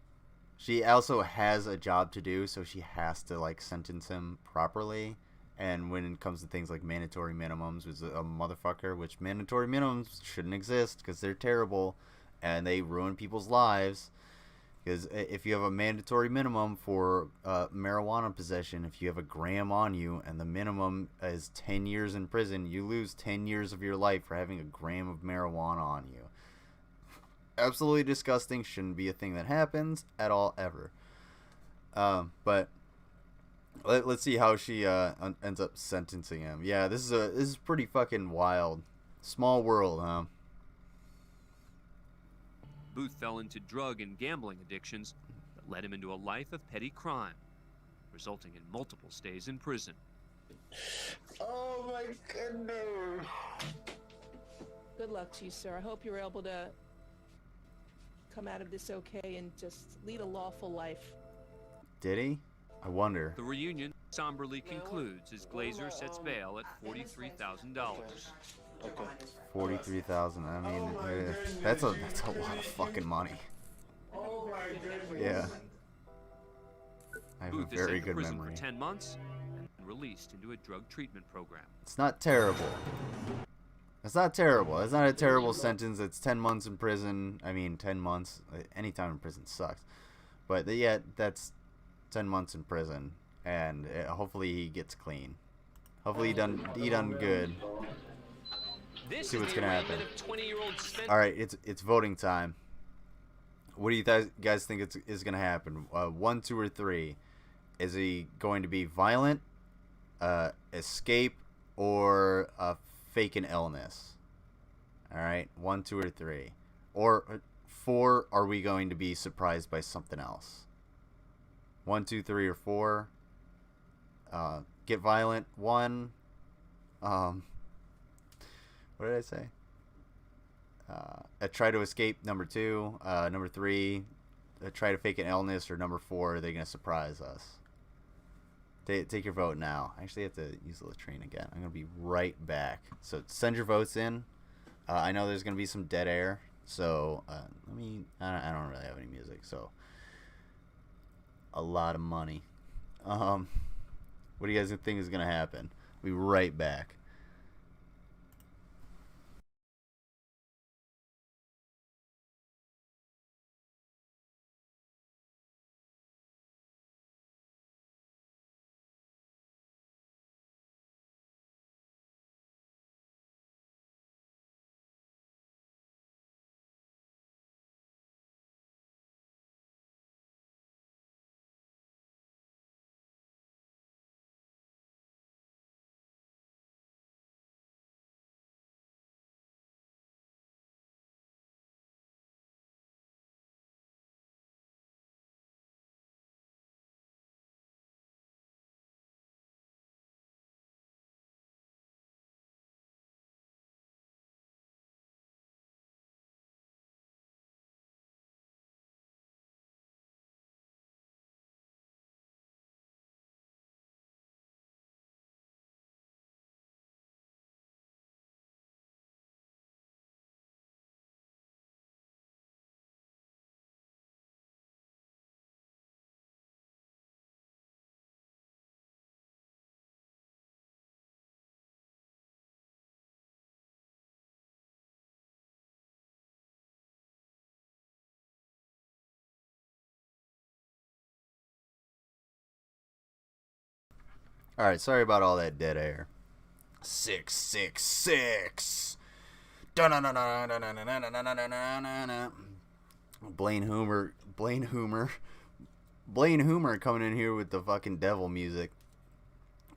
she also has a job to do, so she has to like sentence him properly. And when it comes to things like mandatory minimums, was a motherfucker, which mandatory minimums shouldn't exist because they're terrible and they ruin people's lives. Because if you have a mandatory minimum for marijuana possession, if you have a gram on you and the minimum is 10 years in prison, you lose 10 years of your life for having a gram of marijuana on you. Absolutely disgusting. Shouldn't be a thing that happens at all, ever. But let's see how she ends up sentencing him. Yeah, this is pretty fucking wild. Small world, huh? Booth fell into drug and gambling addictions that led him into a life of petty crime, resulting in multiple stays in prison. Oh my goodness. Good luck to you, sir. I hope you're able to come out of this okay and just lead a lawful life. Did he? I wonder. The reunion somberly concludes as Glazer sets bail at $43,000. 43,000. I mean, that's a lot of fucking money. Oh my goodness. Yeah. I have Booth a is very sent to good prison memory. for 10 months and released into a drug treatment program. It's not terrible. It's not terrible. It's not a terrible sentence. It's 10 months in prison. I mean, 10 months. Any time in prison sucks. But yeah, that's 10 months in prison. And hopefully he gets clean. Hopefully he done good. See what's gonna happen. Alright, it's voting time. What do you guys think is gonna happen? 1, 2, or 3? Is he going to be violent, escape, or fake an illness? Alright, 1, 2, or 3. Or 4, are we going to be surprised by something else? 1, 2, 3, or 4. Get violent. 1. What did I say? Try to escape. Number 2. Number 3. Try to fake an illness. Or number 4. Are they gonna surprise us? Take your vote now. I actually have to use the latrine again. I'm gonna be right back. So send your votes in. I know there's gonna be some dead air. So I don't really have any music. So a lot of money. What do you guys think is gonna happen? I'll be right back. Alright, sorry about all that dead air. 666. Blaine Hoomer coming in here with the fucking devil music.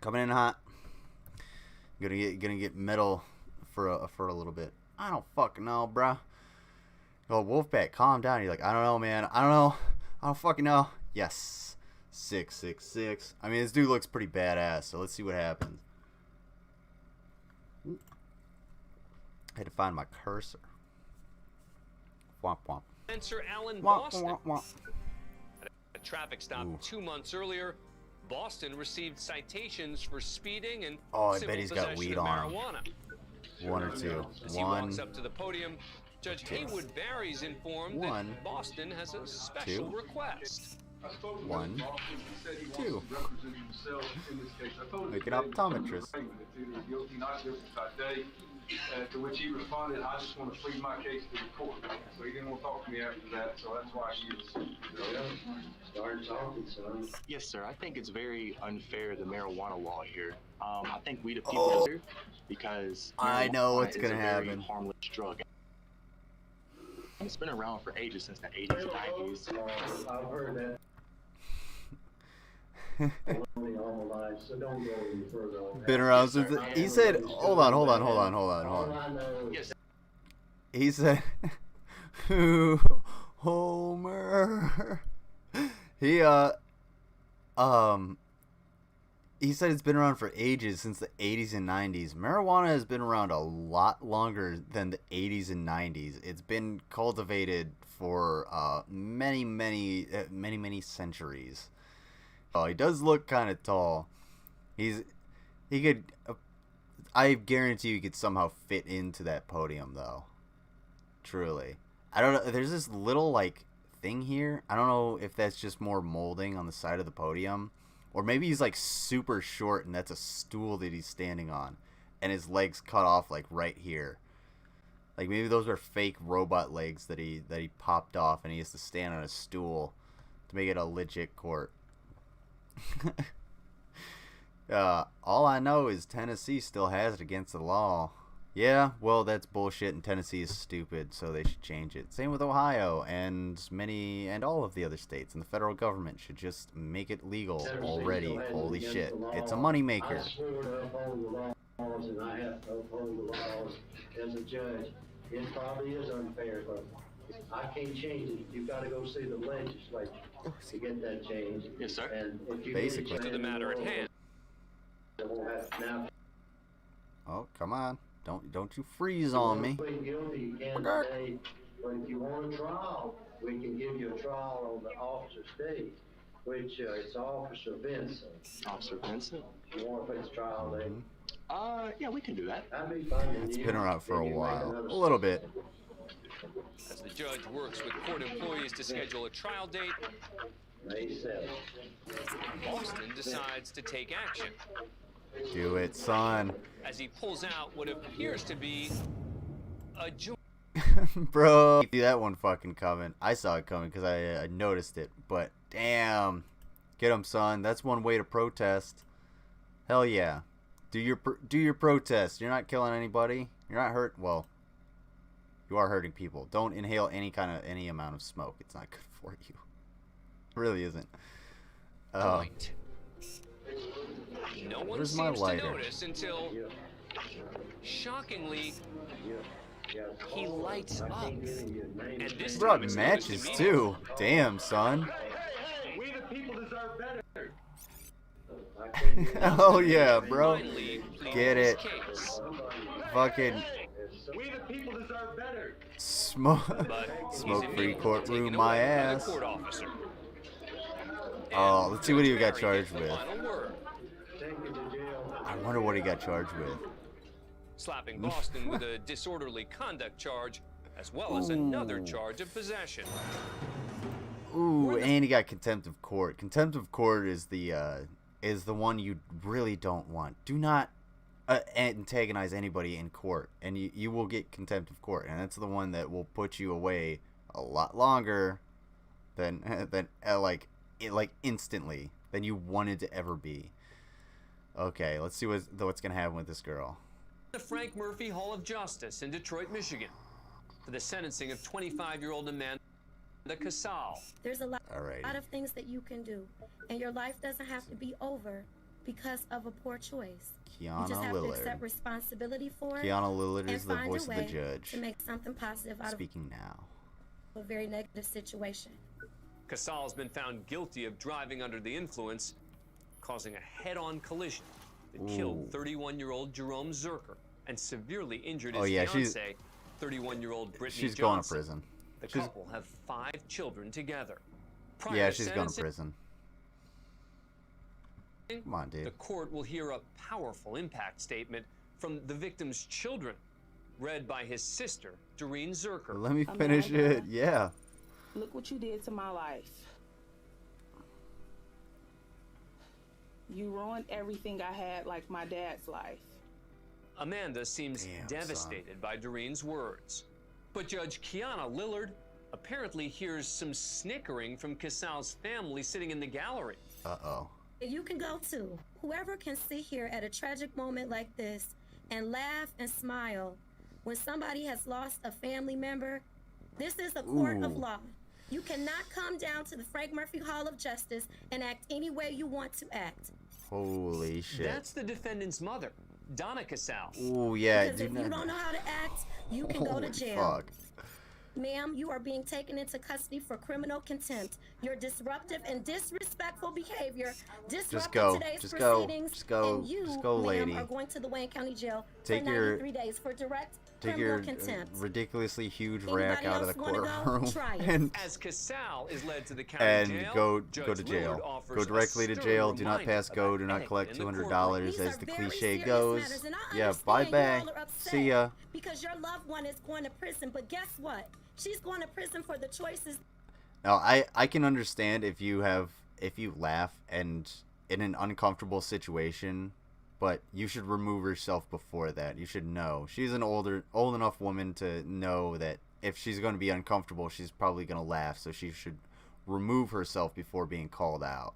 Coming in hot. Gonna get metal for a little bit. I don't fucking know, bruh. Oh, Wolfpack, calm down. You're like, I don't know, man. I don't know. I don't fucking know. Yes. 666. I mean, this dude looks pretty badass, so let's see what happens. I had to find my cursor. Womp womp. Spencer Allen Womp Boston. womp womp. At a traffic stop 2 months earlier, Boston received citations for speeding and I civil bet he's got possession weed of on him. marijuana. One or two. As he One. walks up to the podium, Judge Haywood Barry's informed One. that Boston has a special Two. request. 1, 2. Like an optometrist. To which he responded, I just want to plead my case to the court. So he didn't want to talk to me after that, so that's why he Started talking, son. Yes, sir. I think it's very unfair, the marijuana law here. I think we the people deserve because I know what's marijuana gonna is a very happen. harmless drug. And it's been around for ages, since the 80s and 90s. I've heard that. So don't go any further on that. Been around since he said, hold on. Yes. He said, Homer. He said it's been around for ages, since the 80s and 90s. Marijuana has been around a lot longer than the 80s and 90s. It's been cultivated for many centuries. Oh, he does look kind of tall. He could. I guarantee you could somehow fit into that podium, though. Truly, I don't know. There's this little like thing here. I don't know if that's just more molding on the side of the podium, or maybe he's like super short and that's a stool that he's standing on, and his legs cut off like right here. Like maybe those are fake robot legs that he popped off, and he has to stand on a stool to make it a legit court. All I know is Tennessee still has it against the law. Yeah, well, that's bullshit, and Tennessee is stupid, so they should change it. Same with Ohio and all of the other states, and the federal government should just make it legal already. Holy shit, it's a moneymaker. I swore to uphold the laws, and I have to uphold the laws as a judge. It probably is unfair, but I can't change it. You've got to go see the legislature to get that changed. Yes, sir. And if you Basically. To the matter at hand. Oh, come on. Don't you freeze on me. Plead guilty, you can't stay. But if you want a trial, we can give you a trial on the officer stage, which it's Officer Vincent. Officer Vincent? You want to face trial date? Yeah, we can do that. That'd be fine. It's been around for a while. A little bit. As the judge works with court employees to schedule a trial date, May 7th. Boston decides to take action. Do it, son. As he pulls out what appears to be a joint. Bro, see that one fucking coming. I saw it coming because I noticed it. But damn, get him, son. That's one way to protest. Hell yeah, do your protest. You're not killing anybody. You're not hurt. Well, you are hurting people. Don't inhale any amount of smoke. It's not good for you. It really isn't. No one Where's seems my to lighter? notice until, shockingly, he lights up. And this Brought time it's matches noticed too. Damn, son. We the people deserve better. Oh yeah, bro. Get it. Fucking We the people deserve better. smoke-free courtroom, my ass. Oh, let's see what he got charged with. I wonder what he got charged with. Slapping Boston with a disorderly conduct charge, as well as another charge of possession. Ooh, and he got contempt of court. Contempt of court is the one you really don't want. Do not antagonize anybody in court, and you will get contempt of court, and that's the one that will put you away a lot longer than like instantly than you wanted to ever be. Okay, let's see what's gonna happen with this girl. The Frank Murphy Hall of Justice in Detroit, Michigan, for the sentencing of 25-year-old Amanda Casal. There's a lot of things that you can do, and your life doesn't have to be over because of a poor choice. You just have to accept responsibility for it. Kiana Lillard is the and voice find of a the way judge. to make something positive out Speaking now. of a very negative situation. Casal has been found guilty of driving under the influence, causing a head-on collision that killed 31-year-old Jerome Zerker and severely injured Oh his yeah, fiancée, 31-year-old Brittany she's Johnson. going to prison. The couple have 5 children together. Yeah, she's going to prison. Come on, dude. The court will hear a powerful impact statement from the victim's children, read by his sister, Doreen Zerker. Let me finish it. Yeah. Look what you did to my life. You ruined everything I had, like my dad's life. Amanda seems devastated by Doreen's words. But Judge Kiana Lillard apparently hears some snickering from Casal's family sitting in the gallery. Uh-oh. You can go too. Whoever can sit here at a tragic moment like this and laugh and smile when somebody has lost a family member, this is a court of law. You cannot come down to the Frank Murphy Hall of Justice and act any way you want to act. Holy shit. That's the defendant's mother, Donna Casal. Oh yeah. Because if you don't know how to act, you can go to jail. Fuck. Ma'am, you are being taken into custody for criminal contempt. Your disruptive and disrespectful behavior disrupted today's proceedings. Just go, and you, lady. are going to the Wayne County Jail Take for your 93 days for direct Take criminal your contempt. ridiculously huge Anybody rack out of the else wanna go? courtroom Try it. and As Casal is led to the county jail, go Judge to Lillard jail. offers Go directly a to stern jail. Do not reminder pass go. Do not about collect etiquette in the $200, These as are the very cliche serious goes. matters, and I Yeah, understand bye you bye. all are upset See ya. Because your loved one is going to prison, but guess what? She's going to prison for the choices. Now, I can understand if you laugh and in an uncomfortable situation, but you should remove yourself before that. You should know. She's an old enough woman to know that if she's going to be uncomfortable, she's probably going to laugh, so she should remove herself before being called out.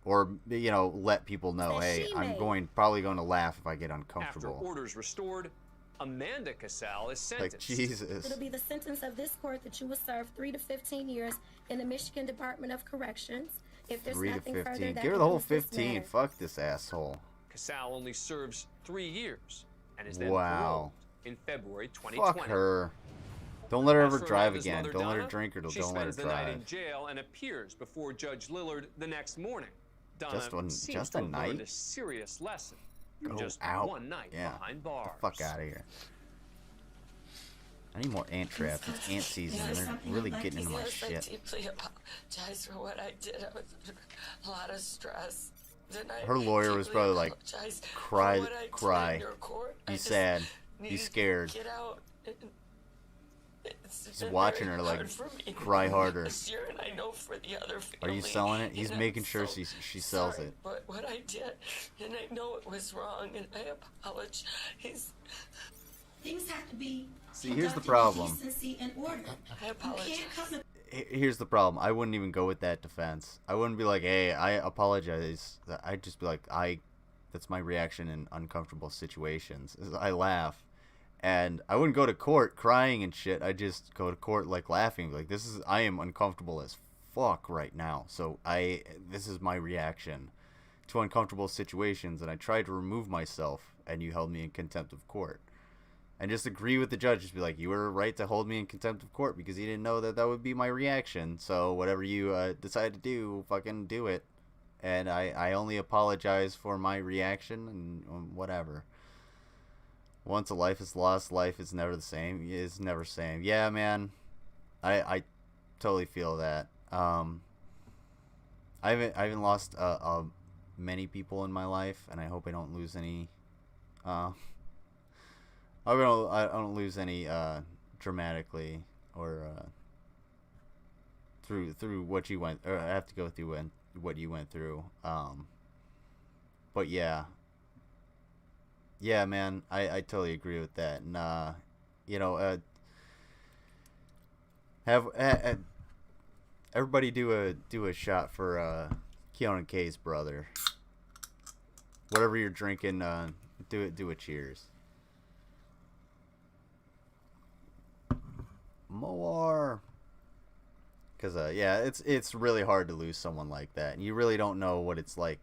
Or, you know, let people know, hey, I'm probably going to laugh if I get uncomfortable. After orders restored, Amanda Casal is sentenced. Like, Jesus. It'll be the sentence of this court that you will serve 3 to 15 years in the Michigan Department of Corrections. If there's 3 to nothing further 15. that Give her the whole concludes this 15. matter. Fuck this asshole. Casal only serves 3 years and is then Wow. paroled in February 2020. Fuck her. Don't let her ever As for drive Amanda's again. mother, Don't let her Donna, drink or don't she let her spends the night in drive. jail and appears before Judge Lillard the next morning. Donna seems Just to a have night? learned a serious lesson from Go just out. one night Yeah. behind bars. Get the fuck out of here. I need more ant traps. It's ant season and they're really getting into my I shit. deeply apologize for what I did. I was under a lot of stress. Her lawyer was probably like, cry. Be sad. Be scared. Get out. He's watching her like, cry harder. And I know for the other Are you family, selling it? He's and making I'm sure so she sells sorry, it. But what I did, and I know it was wrong, and I apologize. Things have to be See, here's the conducted in problem. decency and order. I apologize. You can't come to Here's the problem. I wouldn't even go with that defense. I wouldn't be like, hey, I apologize. I'd just be like, that's my reaction in uncomfortable situations. Is I laugh. And I wouldn't go to court crying and shit. I'd just go to court like laughing. Like, I am uncomfortable as fuck right now. So this is my reaction to uncomfortable situations. And I tried to remove myself and you held me in contempt of court. And just agree with the judge. Just be like, you were right to hold me in contempt of court because you didn't know that would be my reaction. So whatever you decide to do, fucking do it. And I only apologize for my reaction and whatever. Once a life is lost, life is never the same. It's never same. Yeah, man. I totally feel that. I haven't lost many people in my life, and I hope I don't lose any. I don't lose any dramatically or through what you went, or I have to go through what you went through. But yeah. Yeah, man, I totally agree with that. And you know, have everybody do a shot for Keanu K's brother. Whatever you're drinking, do a cheers. More. Because yeah, it's really hard to lose someone like that, and you really don't know what it's like,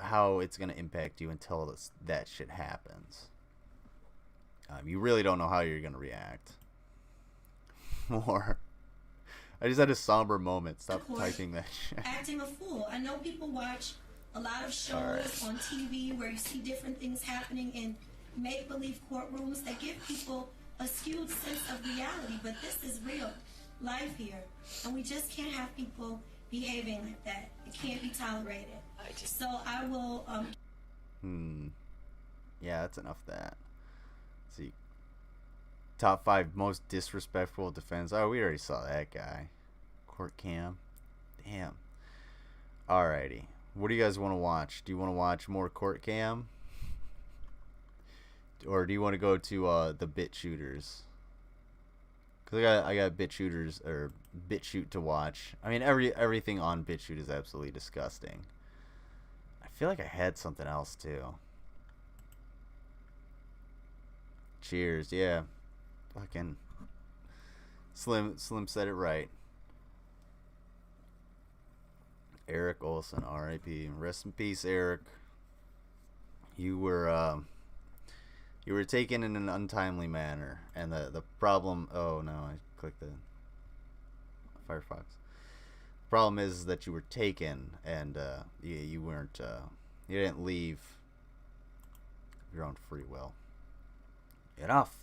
how it's gonna impact you until that shit happens. You really don't know how you're gonna react. More. I just had a somber moment. Stop typing that shit. acting a fool. I know people watch a lot of shows on TV where you see different things happening, and make-believe courtrooms that give people a skewed sense of reality, but this is real life here, and we just can't have people behaving like that. It can't be tolerated. So I will Yeah, that's enough of that. Let's see. Top 5 most disrespectful defense. Oh, we already saw that guy. Court cam. Damn. Alrighty. What do you guys want to watch? Do you want to watch more court cam? Or do you want to go to the bit shooters? Because I got bit shooters or bit shoot to watch. I mean, everything on bit shoot is absolutely disgusting. I feel like I had something else too. Cheers, yeah. Fucking Slim said it right. Eric Olson, R.I.P. Rest in peace, Eric. You were taken in an untimely manner, and the problem. Oh no, I clicked the Firefox. The problem is that you were taken, and you weren't. You didn't leave of your own free will. Enough.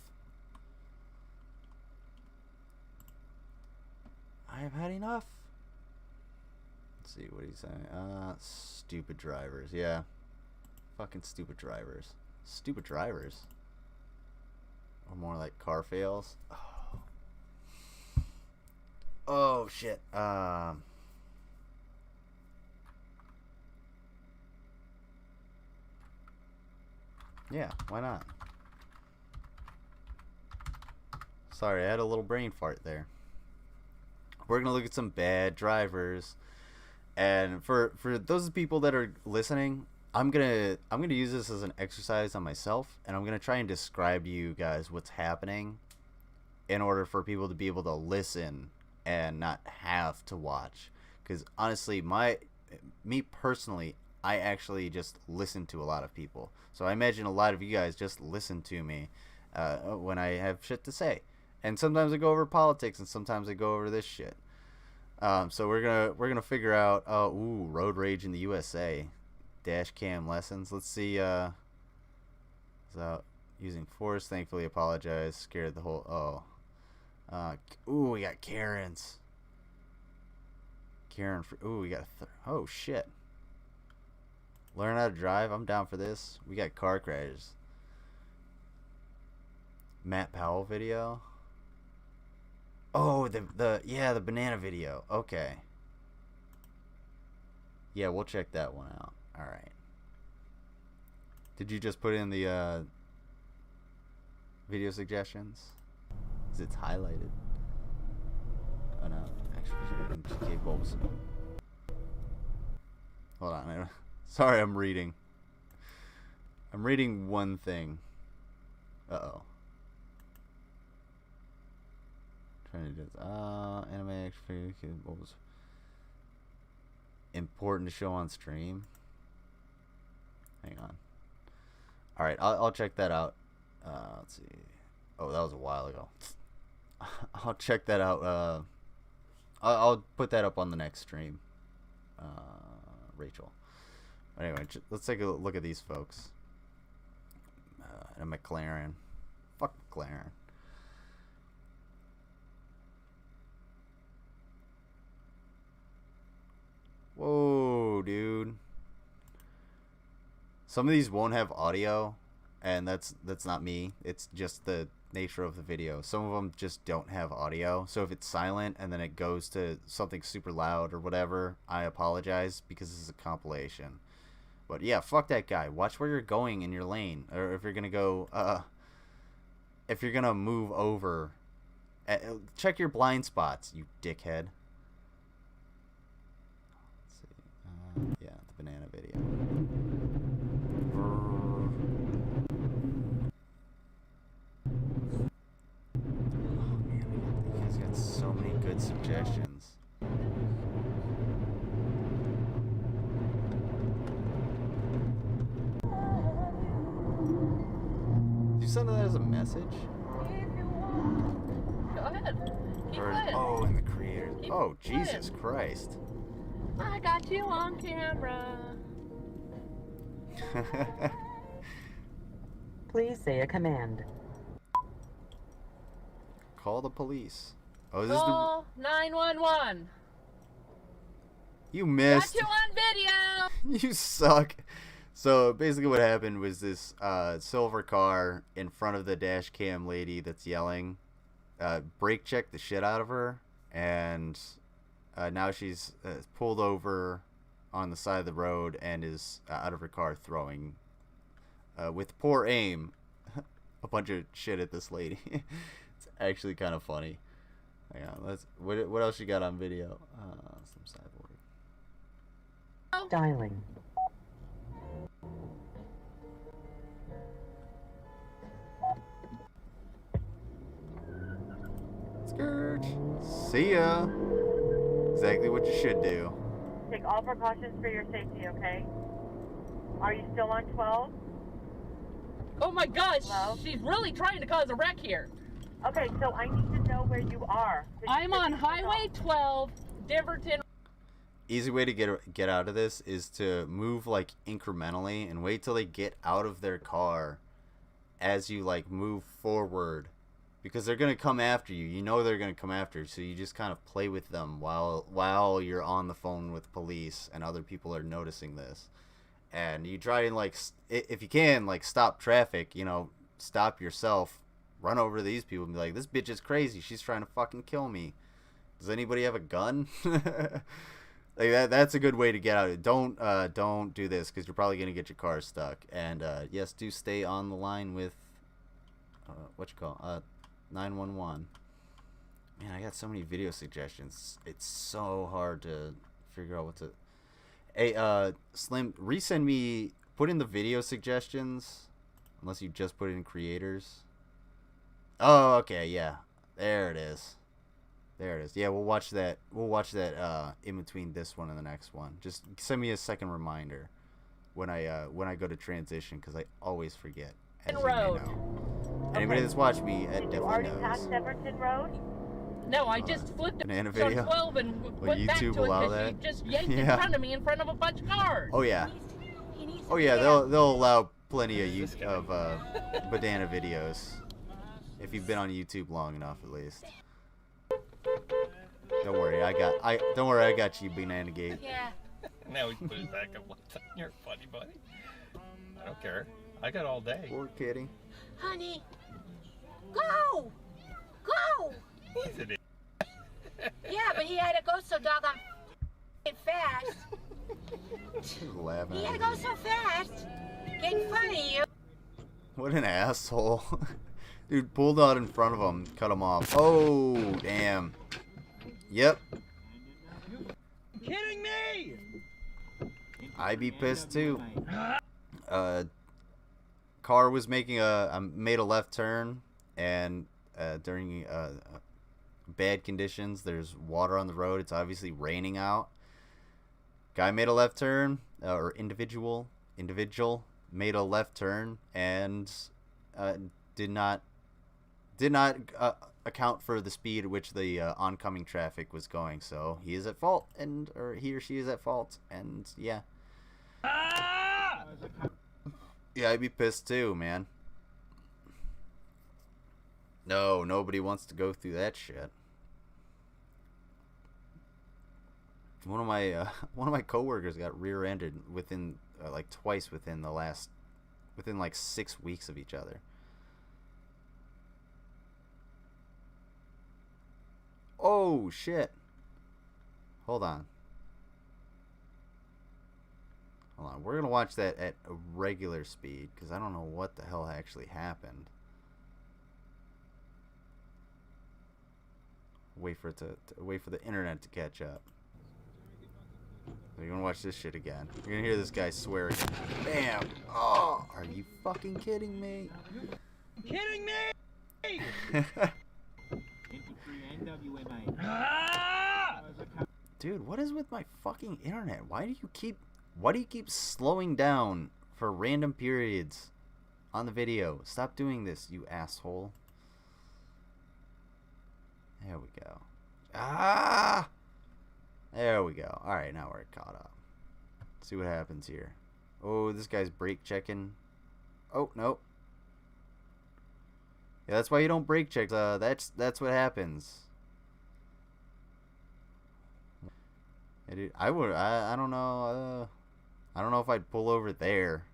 I have had enough. Let's see what he's saying. Stupid drivers. Yeah. Fucking stupid drivers. Stupid drivers. Or more like car fails. Oh shit. Yeah, why not? Sorry, I had a little brain fart there. We're gonna look at some bad drivers, and for those people that are listening, I'm gonna use this as an exercise on myself, and I'm gonna try and describe to you guys what's happening, in order for people to be able to listen and not have to watch. Because honestly, me personally, I actually just listen to a lot of people, so I imagine a lot of you guys just listen to me when I have shit to say. And sometimes I go over politics, and sometimes I go over this shit. So we're gonna figure out. Road rage in the USA, dash cam lessons. Let's see. So using force. Thankfully, apologize. Scared the whole. We got Karens. Karen. We got. Oh shit. Learn how to drive. I'm down for this. We got car crashes. Matt Powell video. Oh, the banana video. Okay. Yeah, we'll check that one out. All right. Did you just put in the video suggestions? 'Cause it's highlighted. Oh no, actually, GK Bulbs. Hold on. Sorry, I'm reading. I'm reading one thing. Uh-oh. Trying to do this. Anime action figure. What was important to show on stream? Hang on. All right, I'll check that out. Let's see. Oh, that was a while ago. I'll check that out. I'll put that up on the next stream. Rachel. Anyway, let's take a look at these folks. A McLaren. Fuck McLaren. Whoa, dude. Some of these won't have audio, and that's not me. It's just the nature of the video. Some of them just don't have audio. So if it's silent and then it goes to something super loud or whatever, I apologize, because this is a compilation. But yeah, fuck that guy. Watch where you're going in your lane, or if you're gonna go, if you're gonna move over, check your blind spots, you dickhead. Yeah, the banana video. Oh man, you guys got so many good suggestions. Did you send that as a message? Go ahead. Keep playing. Oh, and the creator. Keep Oh, playing. Jesus Christ. I got you on camera. Please say a command. Call the police. Oh, this Call 911. You missed. Got you on video. You suck. So basically what happened was this silver car in front of the dash cam lady that's yelling brake checked the shit out of her, and now she's pulled over on the side of the road and is out of her car throwing with poor aim a bunch of shit at this lady. It's actually kind of funny. Hang on, what else you got on video? Some cyborg. Dialing. Skirt. See ya. Exactly what you should do. Take all precautions for your safety, okay? Are you still on 12? Oh my gosh, Hello? she's really trying to cause a wreck here. Okay, so I need to know where you are. I'm on Highway 12, Diverton. Easy way to get out of this is to move like incrementally and wait till they get out of their car as you like move forward, because they're gonna come after you. You know they're gonna come after you, so you just kind of play with them while you're on the phone with police and other people are noticing this. And you try and like, if you can, like stop traffic. You know, stop yourself, run over to these people and be like, "This bitch is crazy. She's trying to fucking kill me. Does anybody have a gun?" Like that's a good way to get out. Don't do this, because you're probably gonna get your car stuck. And yes, do stay on the line with 911. Man, I got so many video suggestions. It's so hard to figure out what to. Hey, Slim, resend me. Put in the video suggestions, unless you just put it in creators. Oh, okay, yeah, there it is. There it is. Yeah, we'll watch that. We'll watch that in between this one and the next one. Just send me a second reminder when I go to transition, because I always forget. As you may know. Anybody that's watched me definitely already knows. passed Everton Road? No, I just flipped Banana on video? 12 and Will went back YouTube to it allow because that? she just yanked in Yeah. front of me in front of a bunch of cars. Oh yeah. Oh yeah. They'll allow plenty of banana videos if you've been on YouTube long enough, at least. Don't worry, I got you, Banana Gate. Yeah. Now we can put it back up one time. You're funny, buddy. I don't care. I got all day. Poor kitty. Honey, Go! Go! he's an idiot. Yeah, but he had to go so doggone fast. Laughing He at had to me. go so fast. Getting fun of you. What an asshole. Dude pulled out in front of him, cut him off. Oh, damn. Yep. Kidding me? I'd be pissed too. Car was making made a left turn, and during bad conditions, there's water on the road. It's obviously raining out. Guy made a left turn, or individual made a left turn and did not account for the speed at which the oncoming traffic was going. So he is at fault, or he or she is at fault, and yeah. Yeah, I'd be pissed too, man. No, nobody wants to go through that shit. One of my coworkers got rear-ended within like twice within like 6 weeks of each other. Oh shit. Hold on. We're gonna watch that at a regular speed, because I don't know what the hell actually happened. Wait for the internet to catch up. So you're gonna watch this shit again. You're gonna hear this guy swear again. Bam! Oh, are you fucking kidding me? Kidding me? Dude, what is with my fucking internet? Why do you keep slowing down for random periods on the video? Stop doing this, you asshole. There we go. Ah! There we go. Alright, now we're caught up. Let's see what happens here. Oh, this guy's brake checking. Oh, no. Yeah, that's why you don't brake check. That's what happens. Yeah, dude, I don't know. I don't know if I'd pull over there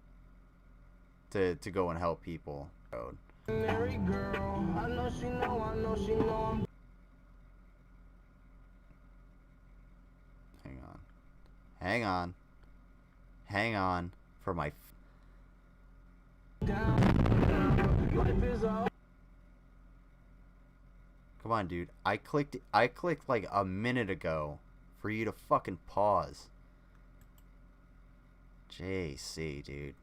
to go and help people. Road. Girl, I know she know. Hang on for my. Come on, dude. I clicked like a minute ago for you to fucking pause. JC, dude.